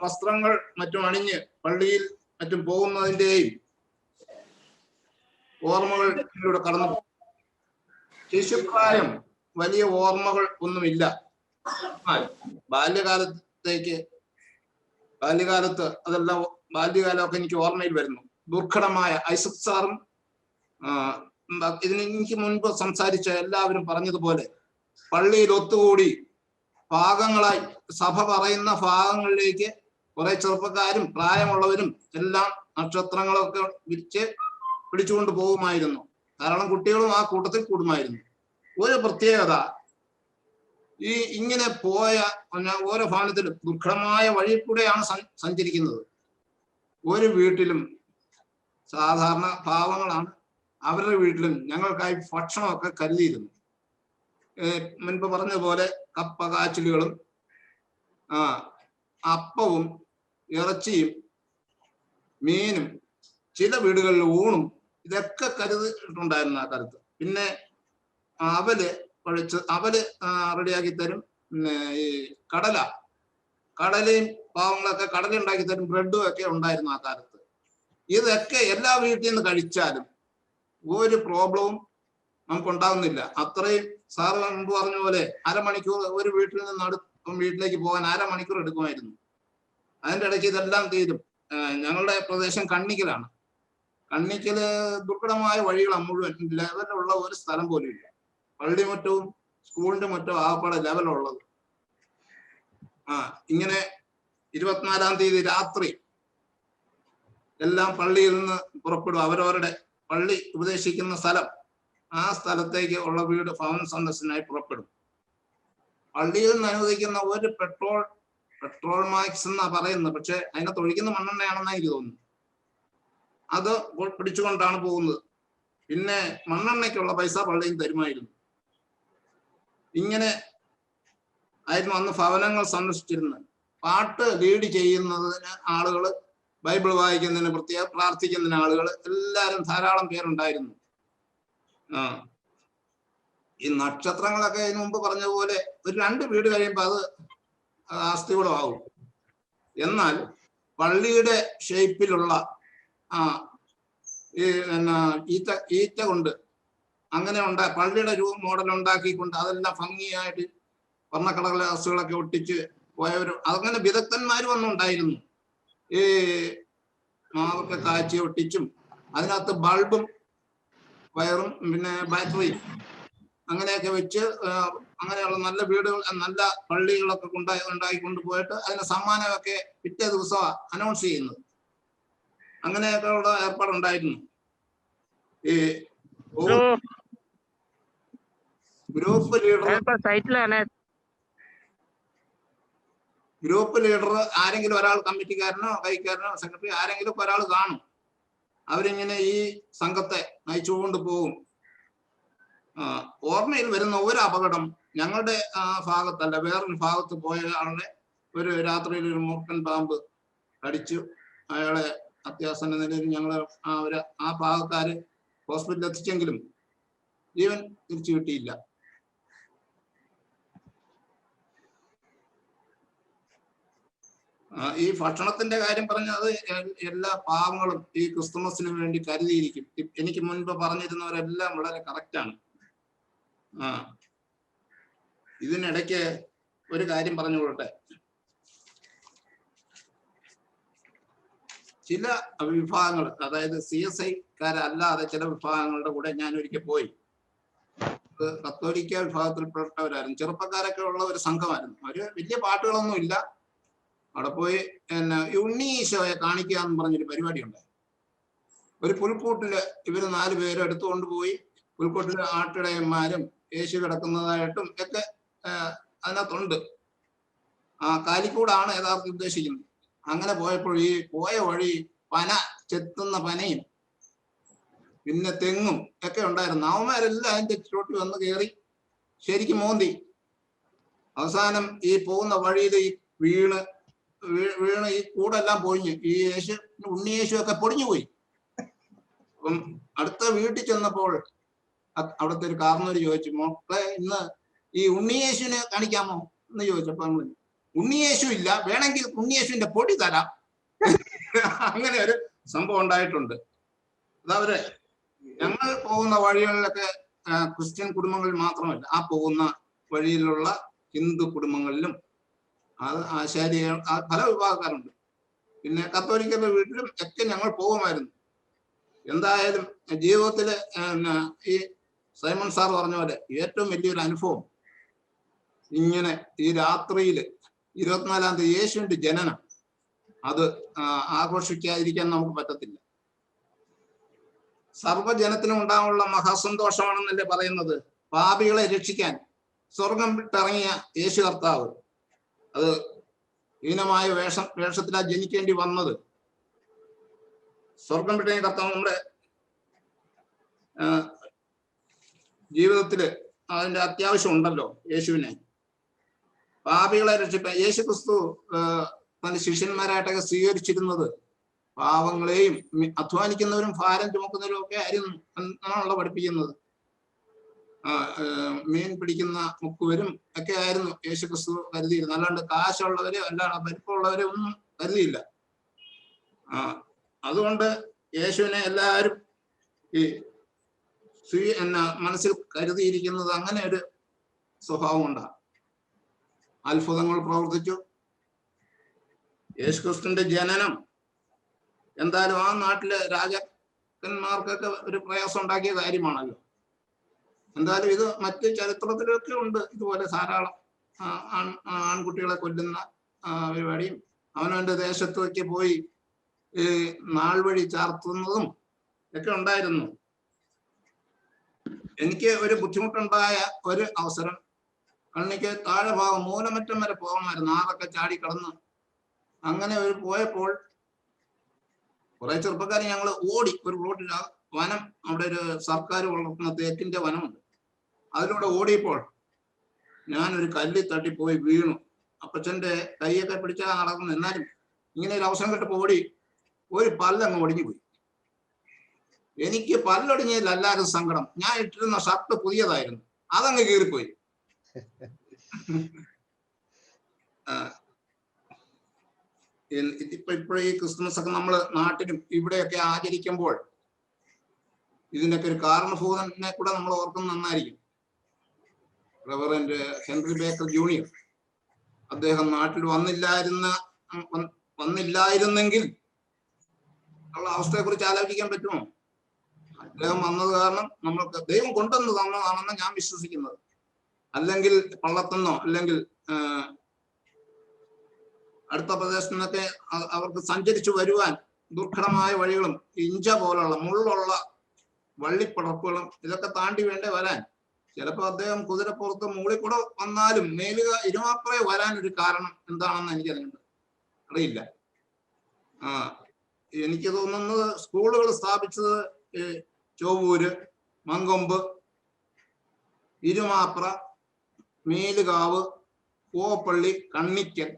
Speaker 6: വസ്ത്രങ്ങൾ മറ്റും അണിഞ്ഞ് പള്ളിയിൽ മറ്റും പോകുന്നതിന്റെയും ഓർമ്മകൾ ഇതിലൂടെ കടന്നു. ശിശുപ്രായം വലിയ ഓർമ്മകൾ ഒന്നുമില്ല. ബാല്യകാലത്ത് അതെല്ലാം ബാല്യകാലമൊക്കെ എനിക്ക് ഓർമ്മയിൽ വരുന്നു. ദുർഘടമായ ഐസക് സാറും ഇതിന് എനിക്ക് മുൻപ് സംസാരിച്ച എല്ലാവരും പറഞ്ഞതുപോലെ പള്ളിയിൽ ഒത്തുകൂടി ഭാഗങ്ങളായി സഭ പറയുന്ന ഭാഗങ്ങളിലേക്ക് കുറെ ചെറുപ്പക്കാരും പ്രായമുള്ളവരും എല്ലാം നക്ഷത്രങ്ങളൊക്കെ പിടിച്ചുകൊണ്ട് പോകുമായിരുന്നു. ധാരാളം കുട്ടികളും ആ കൂട്ടത്തിൽ കൂടുമായിരുന്നു. ഒരു പ്രത്യേകത, ഇങ്ങനെ പോയ ഓരോ ഭാഗത്തിലും ദുർഘടമായ വഴി കൂടെയാണ് സഞ്ചരിക്കുന്നത്. ഒരു വീട്ടിലും സാധാരണ പാവങ്ങളാണ്, അവരുടെ വീട്ടിലും ഞങ്ങൾക്കായി ഭക്ഷണമൊക്കെ കരുതിയിരുന്നു. മുൻപ് പറഞ്ഞതുപോലെ കപ്പ കാച്ചിലുകളും അപ്പവും ഇറച്ചിയും മീനും ചില വീടുകളിൽ ഊണും ഇതൊക്കെ കരുതിയിട്ടുണ്ടായിരുന്നു ആ കാലത്ത്. പിന്നെ അവല് റെഡിയാക്കി തരും. ഈ കടലയും പാവങ്ങളൊക്കെ കടല ഉണ്ടാക്കി തരും. ബ്രെഡും ഒക്കെ ഉണ്ടായിരുന്നു ആ കാലത്ത്. ഇതൊക്കെ എല്ലാ വീട്ടിൽ നിന്ന് കഴിച്ചാലും ഒരു പ്രോബ്ലവും നമുക്കുണ്ടാകുന്നില്ല. അത്രയും സാറ് മുമ്പ് പറഞ്ഞ പോലെ അരമണിക്കൂർ ഒരു വീട്ടിൽ നിന്ന് വീട്ടിലേക്ക് പോകാൻ അരമണിക്കൂർ എടുക്കുമായിരുന്നു. അതിൻ്റെ ഇടയ്ക്ക് ഇതെല്ലാം തീരും. ഞങ്ങളുടെ പ്രദേശം കണ്ണിക്കലാണ്. കണ്ണിക്കല് ദുർഘടമായ വഴികളാണ് മുഴുവൻ. ലെവലുള്ള ഒരു സ്ഥലം പോലും ഇല്ല. പള്ളിമുറ്റവും സ്കൂളിന്റെ മുറ്റവും ആകപ്പാടെ ലെവലുള്ളത്. ഇങ്ങനെ 24-ാം തീയതി രാത്രി എല്ലാം പള്ളിയിൽ നിന്ന് പുറപ്പെടും. അവരവരുടെ പള്ളി ഉപദേശിക്കുന്ന സ്ഥലം, ആ സ്ഥലത്തേക്ക് ഉള്ള വീട് ഭവന സന്ദർശനായി പുറപ്പെടും. പള്ളിയിൽ നിന്ന് അനുവദിക്കുന്ന ഒരു പെട്രോൾ മാക്സ് എന്നാ പറയുന്നത്, പക്ഷെ അതിനകത്ത് ഒഴിക്കുന്ന മണ്ണെണ്ണയാണെന്ന് എനിക്ക് തോന്നുന്നു. അത് പിടിച്ചുകൊണ്ടാണ് പോകുന്നത്. പിന്നെ മണ്ണെണ്ണയ്ക്കുള്ള പൈസ പള്ളിയിൽ തരുമായിരുന്നു. ഇങ്ങനെ ആയിരുന്നു അന്ന് ഭവനങ്ങൾ സന്ദർശിച്ചിരുന്നത്. പാട്ട് ലീഡ് ചെയ്യുന്നതിന് ആളുകൾ, ബൈബിൾ വായിക്കുന്നതിന് പ്രത്യേകം, പ്രാർത്ഥിക്കുന്നതിന് ആളുകൾ, എല്ലാവരും ധാരാളം പേരുണ്ടായിരുന്നു. ഈ നക്ഷത്രങ്ങളൊക്കെ ഇതിനു മുമ്പ് പറഞ്ഞ പോലെ ഒരു 2 വീട് കഴിയുമ്പോൾ അത് ആസ്തികൂടമാകും. എന്നാൽ പള്ളിയുടെ ഷേപ്പിലുള്ള ഈറ്റ കൊണ്ട് അങ്ങനെ പള്ളിയുടെ മോഡൽ ഉണ്ടാക്കിക്കൊണ്ട് അതെല്ലാം ഭംഗിയായിട്ട് വർണ്ണക്കടലാസുകളൊക്കെ ഒട്ടിച്ച് പോയവർ, അങ്ങനെ വിദഗ്ധന്മാരും ഒന്നും ഉണ്ടായിരുന്നു. ഈ മാവൊക്കെ കാച്ചി ഒട്ടിച്ചും അതിനകത്ത് ബൾബും വയറും പിന്നെ ബാറ്ററിയും അങ്ങനെയൊക്കെ വെച്ച് അങ്ങനെയുള്ള നല്ല വീടുകൾ, നല്ല പള്ളികളൊക്കെ ഉണ്ടാക്കിക്കൊണ്ട് പോയിട്ട് അതിന് സമ്മാനമൊക്കെ പിറ്റേ ദിവസമാണ് അനൗൺസ് ചെയ്യുന്നത്. അങ്ങനെയൊക്കെ ഉള്ള ഏർപ്പാടുണ്ടായിരുന്നു. ഈ ഗ്രൂപ്പ് ലീഡർ ആരെങ്കിലും ഒരാൾ, കമ്മിറ്റിക്കാരനോ കൈക്കാരനോ സെക്രട്ടറി ആരെങ്കിലും ഒരാൾ കാണും. അവരിങ്ങനെ ഈ സംഘത്തെ നയിച്ചുകൊണ്ട് പോകും. ഓർമ്മയിൽ വരുന്ന ഒരു അപകടം ഞങ്ങളുടെ ഭാഗത്തല്ല, വേറൊരു ഭാഗത്ത് പോയ ആളുടെ ഒരു രാത്രിയിൽ ഒരു മൂർഖൻ പാമ്പ് കടിച്ചു. അയാളെ അത്യാസന്ന നിലയിൽ ഞങ്ങൾ ആ ഭാഗക്കാര് ഹോസ്പിറ്റലിൽ എത്തിച്ചെങ്കിലും ജീവൻ തിരിച്ചു കിട്ടിയില്ല. ഈ ഭക്ഷണത്തിന്റെ കാര്യം പറഞ്ഞത് എല്ലാ പാവങ്ങളും ഈ ക്രിസ്തുമസിന് വേണ്ടി കരുതിയിരിക്കും. എനിക്ക് മുൻപ് പറഞ്ഞിരുന്നവരെല്ലാം വളരെ കറക്റ്റാണ്. ഇതിനിടയ്ക്ക് ഒരു കാര്യം പറഞ്ഞുകൊള്ളട്ടെ. ചില വിഭാഗങ്ങൾ, അതായത് CSIക്കാരല്ലാതെ ചില വിഭാഗങ്ങളുടെ കൂടെ ഞാൻ ഒരിക്കൽ പോയി. കത്തോലിക്ക വിഭാഗത്തിൽപ്പെട്ടവരായിരുന്നു, ചെറുപ്പക്കാരൊക്കെ ഉള്ള ഒരു സംഘമായിരുന്നു. അവര് വലിയ പാട്ടുകളൊന്നും ഇല്ല. അവിടെ പോയി ഉണ്ണീശോയെ കാണിക്കുക എന്ന് പറഞ്ഞൊരു പരിപാടി ഉണ്ടായി. ഒരു പുൽക്കൂട്ടില് ഇവര് 4 പേരും എടുത്തുകൊണ്ട് പോയി. പുൽക്കൂട്ടില് ആട്ടിടയന്മാരും യേശു കിടക്കുന്നതായിട്ടും ഒക്കെ അതിനകത്തുണ്ട്. കാലിക്കൂടാണ് യഥാർത്ഥം ഉദ്ദേശിക്കുന്നത്. അങ്ങനെ പോയപ്പോൾ ഈ പോയ വഴി ചെത്തുന്ന പനയും പിന്നെ തെങ്ങും ഒക്കെ ഉണ്ടായിരുന്നു. അവന്മാരെല്ലാം അതിന്റെ ചുവട്ടി വന്ന് കയറി ശരിക്കും മോന്തി. അവസാനം ഈ പോകുന്ന വഴിയിൽ ഈ വീണ് ഈ കൂടെല്ലാം പൊഴിഞ്ഞു. ഈ ഉണ്ണിയേശു ഒക്കെ പൊടിഞ്ഞു പോയി. അപ്പം അടുത്ത വീട്ടിൽ ചെന്നപ്പോൾ അവിടുത്തെ ഒരു കാർന്നോര് ചോദിച്ചു, മോളെ ഇന്ന് ഈ ഉണ്ണിയേശുവിനെ കാണിക്കാമോ എന്ന് ചോദിച്ചപ്പോ ഉണ്ണിയേശു ഇല്ല, വേണമെങ്കിൽ ഉണ്ണിയേശുവിന്റെ പൊടി തരാം. അങ്ങനെ ഒരു സംഭവം ഉണ്ടായിട്ടുണ്ട്. അതവര് ഞങ്ങൾ പോകുന്ന വഴികളിലൊക്കെ ക്രിസ്ത്യൻ കുടുംബങ്ങളിൽ മാത്രമല്ല, ആ പോകുന്ന വഴിയിലുള്ള ഹിന്ദു കുടുംബങ്ങളിലും ആശാരി പല വിഭാഗക്കാരുണ്ട്. പിന്നെ കത്തോലിക്കരുടെ വീട്ടിലും ഒക്കെ ഞങ്ങൾ പോകുമായിരുന്നു. എന്തായാലും ജീവിതത്തില് ഈ സൈമൺ സാർ പറഞ്ഞ പോലെ ഏറ്റവും വലിയൊരു അനുഭവം ഇങ്ങനെ ഈ രാത്രിയില് 24-ാം തീയതി യേശുവിന്റെ ജനനം, അത് ആഘോഷിക്കാതിരിക്കാൻ നമുക്ക് പറ്റത്തില്ല. സർവ്വജനത്തിനും ഉണ്ടാകാനുള്ള മഹാസന്തോഷമാണെന്നല്ലേ പറയുന്നത്. പാപികളെ രക്ഷിക്കാൻ സ്വർഗം വിട്ടിറങ്ങിയ യേശു കർത്താവ്, അത് ഹീനമായ വേഷത്തിലാ ജനിക്കേണ്ടി വന്നത്. സ്വർഗം വിട്ടിറങ്ങിയ കർത്താവ് നമ്മുടെ ജീവിതത്തില് അതിന്റെ അത്യാവശ്യം ഉണ്ടല്ലോ. യേശുവിനെ പാപികളെ രക്ഷിക്കാൻ യേശു ക്രിസ്തു തന്റെ ശിഷ്യന്മാരായിട്ടൊക്കെ സ്വീകരിച്ചിരുന്നത് പാവങ്ങളെയും അധ്വാനിക്കുന്നവരും ഭാരം ചുമക്കുന്നവരും ഒക്കെ ആയിരുന്നു എന്നാണല്ലോ പഠിപ്പിക്കുന്നത്. മീൻ പിടിക്കുന്ന മുക്കുവരും ഒക്കെ ആയിരുന്നു യേശു ക്രിസ്തു കരുതിയിരുന്നത്. അല്ലാണ്ട് കാശുള്ളവരെ അല്ലാണ്ട് വലിപ്പമുള്ളവരെ ഒന്നും കരുതിയില്ല. അതുകൊണ്ട് യേശുവിനെ എല്ലാവരും ഈ മനസ്സിൽ കരുതിയിരിക്കുന്നത് അങ്ങനെ ഒരു സ്വഭാവം ഉണ്ടാകും. അത്ഭുതങ്ങൾ പ്രവർത്തിച്ചു. യേശുക്രിസ്തുവിന്റെ ജനനം എന്തായാലും ആ നാട്ടിലെ രാജാക്കന്മാർക്കൊക്കെ ഒരു പ്രയാസം ഉണ്ടാക്കിയ കാര്യമാണല്ലോ. എന്തായാലും ഇത് മറ്റ് ചരിത്രത്തിലൊക്കെ ഉണ്ട് ഇതുപോലെ ധാരാളം ആൺകുട്ടികളെ കൊല്ലുന്ന പരിപാടിയും അവനവന്റെ ദേശത്തേക്ക് പോയി ഈ നാൾ വഴി ചാർത്തുന്നതും ഒക്കെ ഉണ്ടായിരുന്നു. എനിക്ക് ഒരു ബുദ്ധിമുട്ടുണ്ടായ ഒരു അവസരം, കണ്ണിക്ക് താഴെ ഭാഗം മൂലമറ്റം വരെ പോകണമായിരുന്നു, ആറൊക്കെ ചാടി കടന്ന്. അങ്ങനെ ഒരു പോയപ്പോൾ കുറെ ചെറുപ്പക്കാർ ഞങ്ങൾ ഓടി ഒരു റോഡിൽ, വനം, അവിടെ ഒരു സർക്കാർ വളർത്തുന്ന തേക്കിന്റെ വനമുണ്ട്, അതിലൂടെ ഓടിയപ്പോൾ ഞാനൊരു കല്ലിൽ തട്ടിപ്പോയി വീണു. അപ്പച്ചന്റെ കൈയൊക്കെ പിടിച്ചാൽ നടക്കുന്നു. എന്നാലും ഇങ്ങനെ ഒരു അവസരം കിട്ടപ്പോൾ ഓടി, ഒരു പല്ലങ്ങ് ഒടിഞ്ഞു പോയി. എനിക്ക് പല്ലൊടിഞ്ഞതിൽ എല്ലാവരും സങ്കടം. ഞാൻ ഇട്ടിരുന്ന ഷർട്ട് പുതിയതായിരുന്നു, അതങ്ങ് കീറിപ്പോയി. ഇപ്പൊ ഈ ക്രിസ്മസ് ഒക്കെ നമ്മള് നാട്ടിലും ഇവിടെയൊക്കെ ആചരിക്കുമ്പോൾ ഇതിനൊക്കെ ഒരു കാരണഭൂതനെ കൂടെ നമ്മൾ ഓർക്കുന്നത് നന്നായിരിക്കും. റവറന്റ് ഹെൻറി ബേക്കർ ജൂനിയർ, അദ്ദേഹം നാട്ടിൽ വന്നില്ലായിരുന്നെങ്കിൽ ഉള്ള അവസ്ഥയെ കുറിച്ച് ആലോചിക്കാൻ പറ്റുമോ? അദ്ദേഹം വന്നത് കാരണം നമ്മൾക്ക് ദൈവം കൊണ്ടുവന്ന് തന്നതാണെന്ന് ഞാൻ വിശ്വസിക്കുന്നത്. അല്ലെങ്കിൽ പള്ളത്തെന്നോ അല്ലെങ്കിൽ അടുത്ത പ്രദേശത്തു നിന്നൊക്കെ അവർക്ക് സഞ്ചരിച്ചു വരുവാൻ ദുർഘടമായ വഴികളും ഇഞ്ച പോലുള്ള മുള്ളുള്ള വള്ളിപ്പടപ്പുകളും ഇതൊക്കെ താണ്ടി വേണ്ടേ വരാൻ. ചിലപ്പോൾ അദ്ദേഹം കുതിരപ്പുറത്ത് മുകളിൽ കൂടെ വന്നാലും മേലുക ഇരുമാപ്പുറേ വരാൻ ഒരു കാരണം എന്താണെന്ന് അറിയില്ല. എനിക്ക് തോന്നുന്നത് സ്കൂളുകൾ സ്ഥാപിച്ചത് ചോവൂര്, മങ്കൊമ്പ്, ഇരുമാപ്ര, മേലുകാവ്, പൂവപ്പള്ളി, കണ്ണിക്കൽ,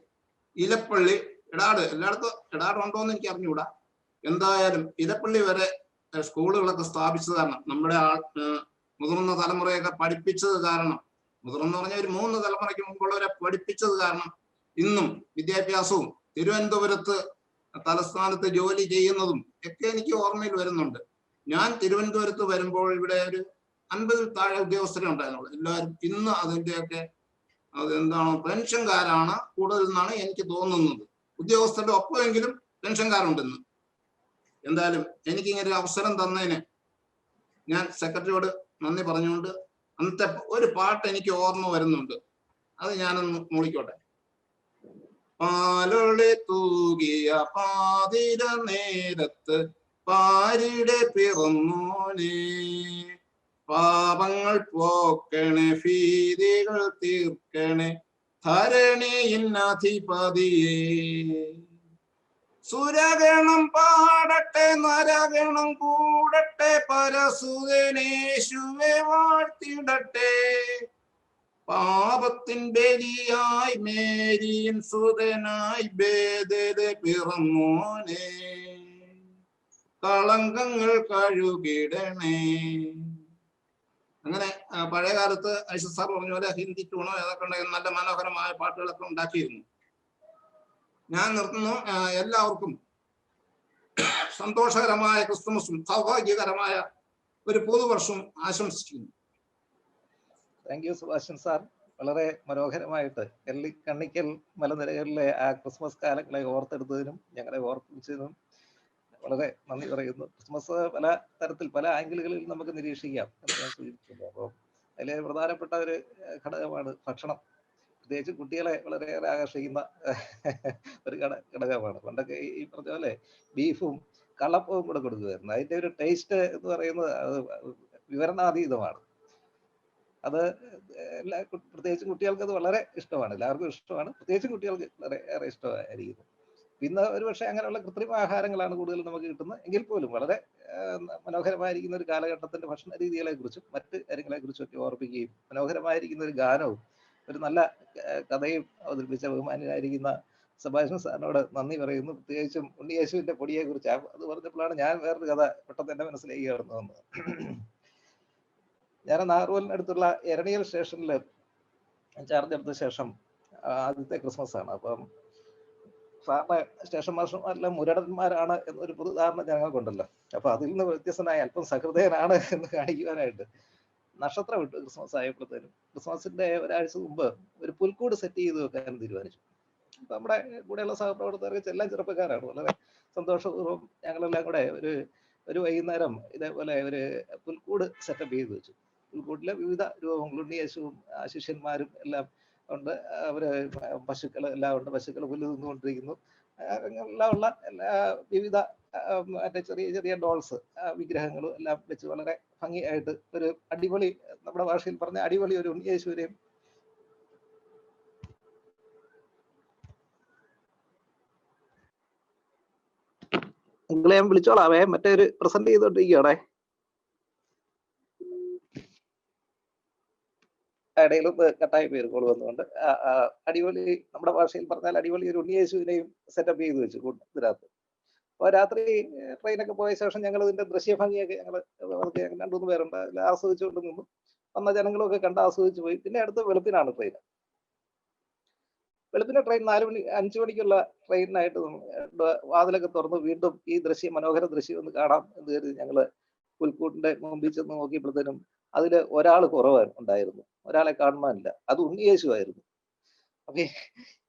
Speaker 6: ഇലപ്പള്ളി, എടാട്, എല്ലായിടത്തും എടാട് ഉണ്ടോന്ന് എനിക്ക് അറിഞ്ഞുകൂടാ. എന്തായാലും ഇലപ്പള്ളി വരെ സ്കൂളുകളൊക്കെ സ്ഥാപിച്ചത് കാരണം, നമ്മുടെ മുതിർന്ന തലമുറയൊക്കെ പഠിപ്പിച്ചത് കാരണം, മുതിർന്ന പറഞ്ഞ ഒരു 3 തലമുറയ്ക്ക് മുമ്പുള്ളവരെ പഠിപ്പിച്ചത് കാരണം ഇന്നും വിദ്യാഭ്യാസവും തിരുവനന്തപുരത്ത് തലസ്ഥാനത്ത് ജോലി ചെയ്യുന്നതും ഒക്കെ എനിക്ക് ഓർമ്മയിൽ വരുന്നുണ്ട്. ഞാൻ തിരുവനന്തപുരത്ത് വരുമ്പോൾ ഇവിടെ ഒരു 50-ൽ താഴെ ഉദ്യോഗസ്ഥരെ ഉണ്ടായിരുന്നുള്ളൂ. എല്ലാവരും ഇന്ന് അതിൻ്റെയൊക്കെ അതെന്താണ് പെൻഷൻകാരാണ് കൂടുതൽ എന്നാണ് എനിക്ക് തോന്നുന്നത്. ഉദ്യോഗസ്ഥരുടെ ഒപ്പമെങ്കിലും പെൻഷൻകാരുണ്ടെന്ന്. എന്തായാലും എനിക്കിങ്ങനെ ഒരു അവസരം തന്നതിന് ഞാൻ സെക്രട്ടറിയോട് നന്ദി പറഞ്ഞുകൊണ്ട് അന്നത്തെ ഒരു പാട്ട് എനിക്ക് ഓർമ്മ വരുന്നുണ്ട്, അത് ഞാനൊന്ന് മൂളിക്കോട്ടെ. പാലൊളി തൂകിയ പാതിര നേരത്ത് പാരിടെ പിറന്നോനെ, പാപങ്ങൾ പോക്കണേ ഭീതികൾ തീർക്കണേ ധരണിയിന്നധിപതിയേ. സുരഗണം പാടട്ടെ നരഗണം കൂടട്ടെ പരസുതനേശുവെ വാഴ്ത്തിടട്ടെ. പാപത്തിൻ ബലിയായി മേരിയൻ സുതനായി ബേദലെ പിറന്നോനെ, കളങ്കങ്ങൾ കഴുകിടണേ. അങ്ങനെ പഴയ കാലത്ത് ഐഷ സാർ പറഞ്ഞ പോലെ ഹിന്ദി ടൂണോ ഏതൊക്കെ ഉണ്ടെങ്കിൽ നല്ല മനോഹരമായ പാട്ടുകളൊക്കെ ഉണ്ടാക്കിയിരുന്നു. ഞാൻ നിർത്തുന്നു. എല്ലാവർക്കും സന്തോഷകരമായ ക്രിസ്തുമസും സൗഭാഗ്യകരമായ ഒരു പുതുവർഷവും ആശംസിക്കുന്നു.
Speaker 2: Thank you Subhashan sir. വളരെ മനോഹരമായിട്ട് കണ്ണിക്കൽ മലനിരകളിലെ ആ ക്രിസ്മസ് കാലങ്ങളെ ഓർത്തെടുത്തതിനും ഞങ്ങളെ ഓർപ്പിച്ചതിനും വളരെ നന്ദി പറയുന്നു. ക്രിസ്മസ് പല തരത്തിൽ പല ആംഗിളുകളിൽ നമുക്ക് നിരീക്ഷിക്കാം എന്ന് ഞാൻ സൂചിപ്പിക്കുന്നു. അപ്പോൾ അതിലെ പ്രധാനപ്പെട്ട ഒരു ഘടകമാണ് ഭക്ഷണം. പ്രത്യേകിച്ച് കുട്ടികളെ വളരെയേറെ ആകർഷിക്കുന്ന ഒരു ഘടകമാണ്. പണ്ടൊക്കെ ഈ പറഞ്ഞ പോലെ ബീഫും കള്ളപ്പവും കൂടെ കൊടുക്കുമായിരുന്നു. അതിൻ്റെ ഒരു ടേസ്റ്റ് എന്ന് പറയുന്നത് അത് വിവരണാതീതമാണ്. അത് പ്രത്യേകിച്ച് കുട്ടികൾക്ക് അത് വളരെ ഇഷ്ടമാണ്, എല്ലാവർക്കും ഇഷ്ടമാണ്, പ്രത്യേകിച്ച് കുട്ടികൾക്ക് വളരെ ഏറെ ഇഷ്ടമായിരിക്കുന്നു. ഇന്ന് ഒരുപക്ഷെ അങ്ങനെയുള്ള കൃത്രിമ ആഹാരങ്ങളാണ് കൂടുതൽ നമുക്ക് കിട്ടുന്നത്. എങ്കിൽ പോലും വളരെ മനോഹരമായിരിക്കുന്ന ഒരു കാലഘട്ടത്തിന്റെ ഭക്ഷണ രീതികളെ കുറിച്ചും മറ്റ് കാര്യങ്ങളെ കുറിച്ചും ഒക്കെ ഓർപ്പിക്കുകയും മനോഹരമായിരിക്കുന്ന ഒരു ഗാനവും ഒരു നല്ല കഥയും അവതരിപ്പിച്ച ബഹുമാനായിരിക്കുന്ന സുഭാഷൻ സാറിനോട് നന്ദി പറയുന്നു. പ്രത്യേകിച്ചും ഉണ്ണിയേശുവിന്റെ പൊടിയെ കുറിച്ച് അത് പറഞ്ഞപ്പോഴാണ് ഞാൻ വേറൊരു കഥ പെട്ടെന്ന് എന്റെ മനസ്സിലേക്ക് കടന്നു വന്നത്. ഞാൻ നാഗർകോവിലിനടുത്തുള്ള എരണിയൽ സ്റ്റേഷനിൽ ചാർജ് എടുത്ത ശേഷം ആദ്യത്തെ ക്രിസ്മസ് ആണ്. അപ്പം സാറിന് സ്റ്റേഷൻ മാസ്റ്റർമാരെല്ലാം മുരടന്മാരാണ് എന്നൊരു പൊതുധാരണ ഞങ്ങൾക്കുണ്ടല്ലോ. അപ്പൊ അതിൽ നിന്ന് വ്യത്യസ്തനായ അല്പം സഹൃദയനാണ് എന്ന് കാണിക്കുവാനായിട്ട് നക്ഷത്രം ഇട്ടു. ക്രിസ്മസ് ആയപ്പോഴത്തേനും ക്രിസ്മസിന്റെ ഒരാഴ്ച മുമ്പ് ഒരു പുൽക്കൂട് സെറ്റ് ചെയ്ത് വെക്കാൻ തീരുമാനിച്ചു. അപ്പൊ നമ്മുടെ കൂടെയുള്ള സഹപ്രവർത്തകർക്ക് എല്ലാം ചെറുപ്പക്കാരാണ്. വളരെ സന്തോഷപൂർവ്വം ഞങ്ങളെല്ലാം കൂടെ ഒരു വൈകുന്നേരം ഇതേപോലെ ഒരു പുൽക്കൂട് സെറ്റപ്പ് ചെയ്ത് വെച്ചു. പുൽക്കൂട്ടിലെ വിവിധ രൂപങ്ങൾ, ഉണ്ണിയേശുവും ശിഷ്യന്മാരും എല്ലാം ഉണ്ട്. അവര് പശുക്കൾ എല്ലാം ഉണ്ട്. പശുക്കൾ പുല്ല് തിന്നുകൊണ്ടിരിക്കുന്നു. എല്ലാം ഉള്ള വിവിധ മറ്റേ ചെറിയ ചെറിയ ഡോൾസ് വിഗ്രഹങ്ങളും എല്ലാം വെച്ച് വളരെ ഭംഗിയായിട്ട് ഒരു അടിപൊളി, നമ്മുടെ ഭാഷയിൽ പറഞ്ഞ അടിപൊളി ഒരു ഉണ്ണിയേശുവിനെയും നിങ്ങളെ ഞാൻ വിളിച്ചോളാവേ, മറ്റേ ഒരു പ്രസന്റ് ചെയ്തോണ്ടിരിക്കുകയാണേ. ഇടയിലും കട്ടായി പേര് കോൾ വന്നുകൊണ്ട് അടിപൊളി, നമ്മുടെ ഭാഷയിൽ പറഞ്ഞാൽ അടിപൊളി ഒരു ഉണ്ണിയേശുവിനെയും സെറ്റപ്പ് ചെയ്ത് വെച്ചു ഇതിനകത്ത്. അപ്പോൾ രാത്രി ട്രെയിനൊക്കെ പോയ ശേഷം ഞങ്ങൾ ഇതിന്റെ ദൃശ്യഭംഗിയൊക്കെ ഞങ്ങൾ 2-3 പേരുണ്ട് അതിൽ ആസ്വദിച്ചുകൊണ്ട് നിന്നു. വന്ന ജനങ്ങളൊക്കെ കണ്ട് ആസ്വദിച്ചു പോയി. പിന്നെ അടുത്ത വെളുപ്പിനാണ് ട്രെയിൻ. വെളുപ്പിനെ ട്രെയിൻ 5 മണിക്കുള്ള ട്രെയിനിനായിട്ട് വാതിലൊക്കെ തുറന്ന് വീണ്ടും ഈ മനോഹര ദൃശ്യം ഒന്ന് കാണാം എന്ന് കരുതി ഞങ്ങൾ പുൽക്കൂട്ടിന്റെ മുമ്പിൽ ചെന്ന് നോക്കിയപ്പോഴത്തേനും അതിൽ ഒരാൾ കുറവാണ് ഉണ്ടായിരുന്നു, ഒരാളെ കാണുവാനില്ല. അത് ഉണ്ണിയേശുവായിരുന്നു.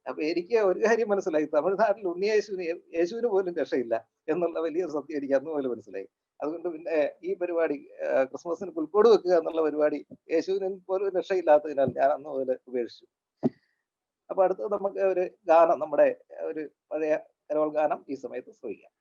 Speaker 2: അപ്പൊ എനിക്ക് ഒരു കാര്യം മനസ്സിലായി, തമിഴ്നാട്ടിൽ യേശുവിന് പോലും രക്ഷയില്ല എന്നുള്ള വലിയൊരു സത്യം എനിക്ക് അന്ന് പോലെ മനസ്സിലായി. അതുകൊണ്ട് പിന്നെ ഈ പരിപാടി ക്രിസ്മസിന് പുൽക്കോട് വെക്കുക എന്നുള്ള പരിപാടി യേശുവിന് പോലും രക്ഷയില്ലാത്തതിനാൽ ഞാൻ അന്ന് പോലെ ഉപേക്ഷിച്ചു. അപ്പൊ അടുത്തത് നമുക്ക് ഒരു ഗാനം, നമ്മുടെ ഒരു പഴയ കരോൾ ഗാനം ഈ സമയത്ത് ശ്രമിക്കാം.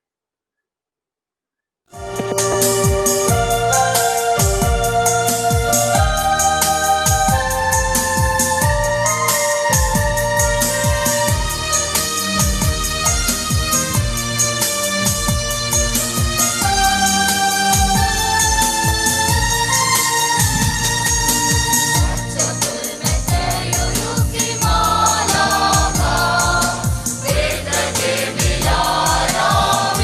Speaker 7: Milano,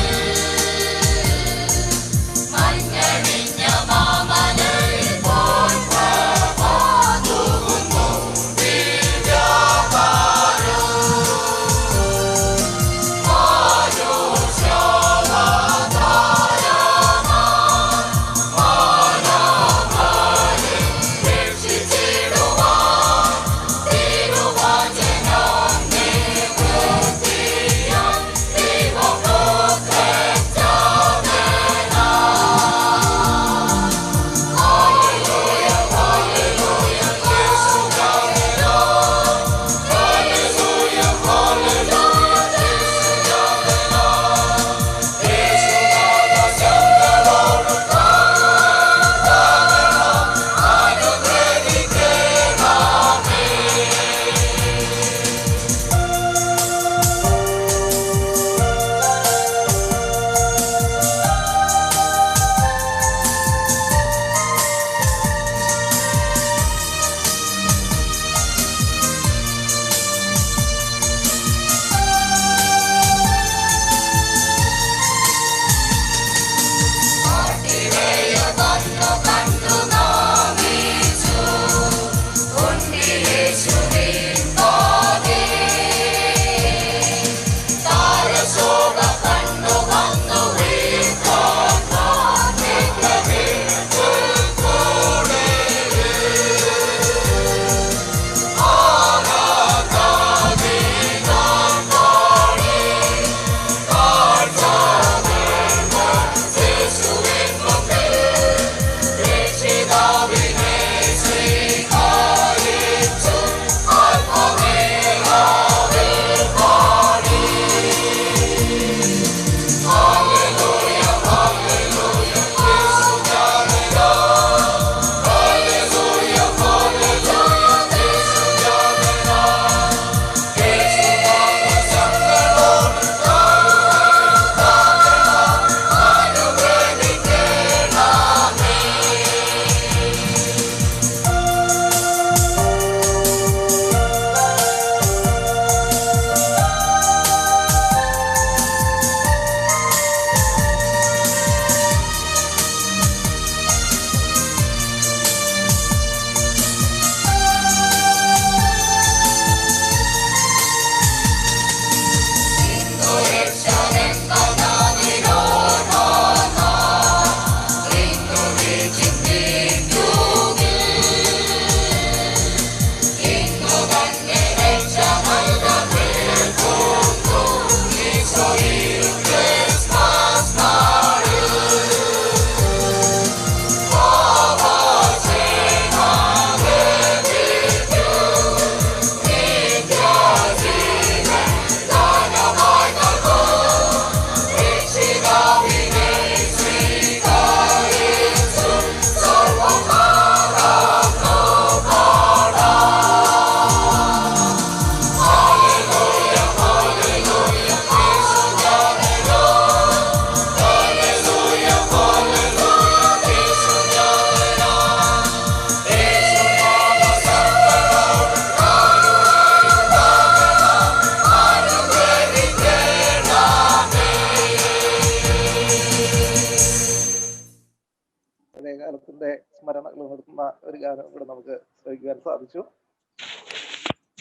Speaker 2: പഴയ കാലത്തിന്റെ സ്മരണകൾ നടത്തുന്ന ഒരു ഗാനം ഇവിടെ നമുക്ക് ശ്രമിക്കുവാൻ സാധിച്ചു.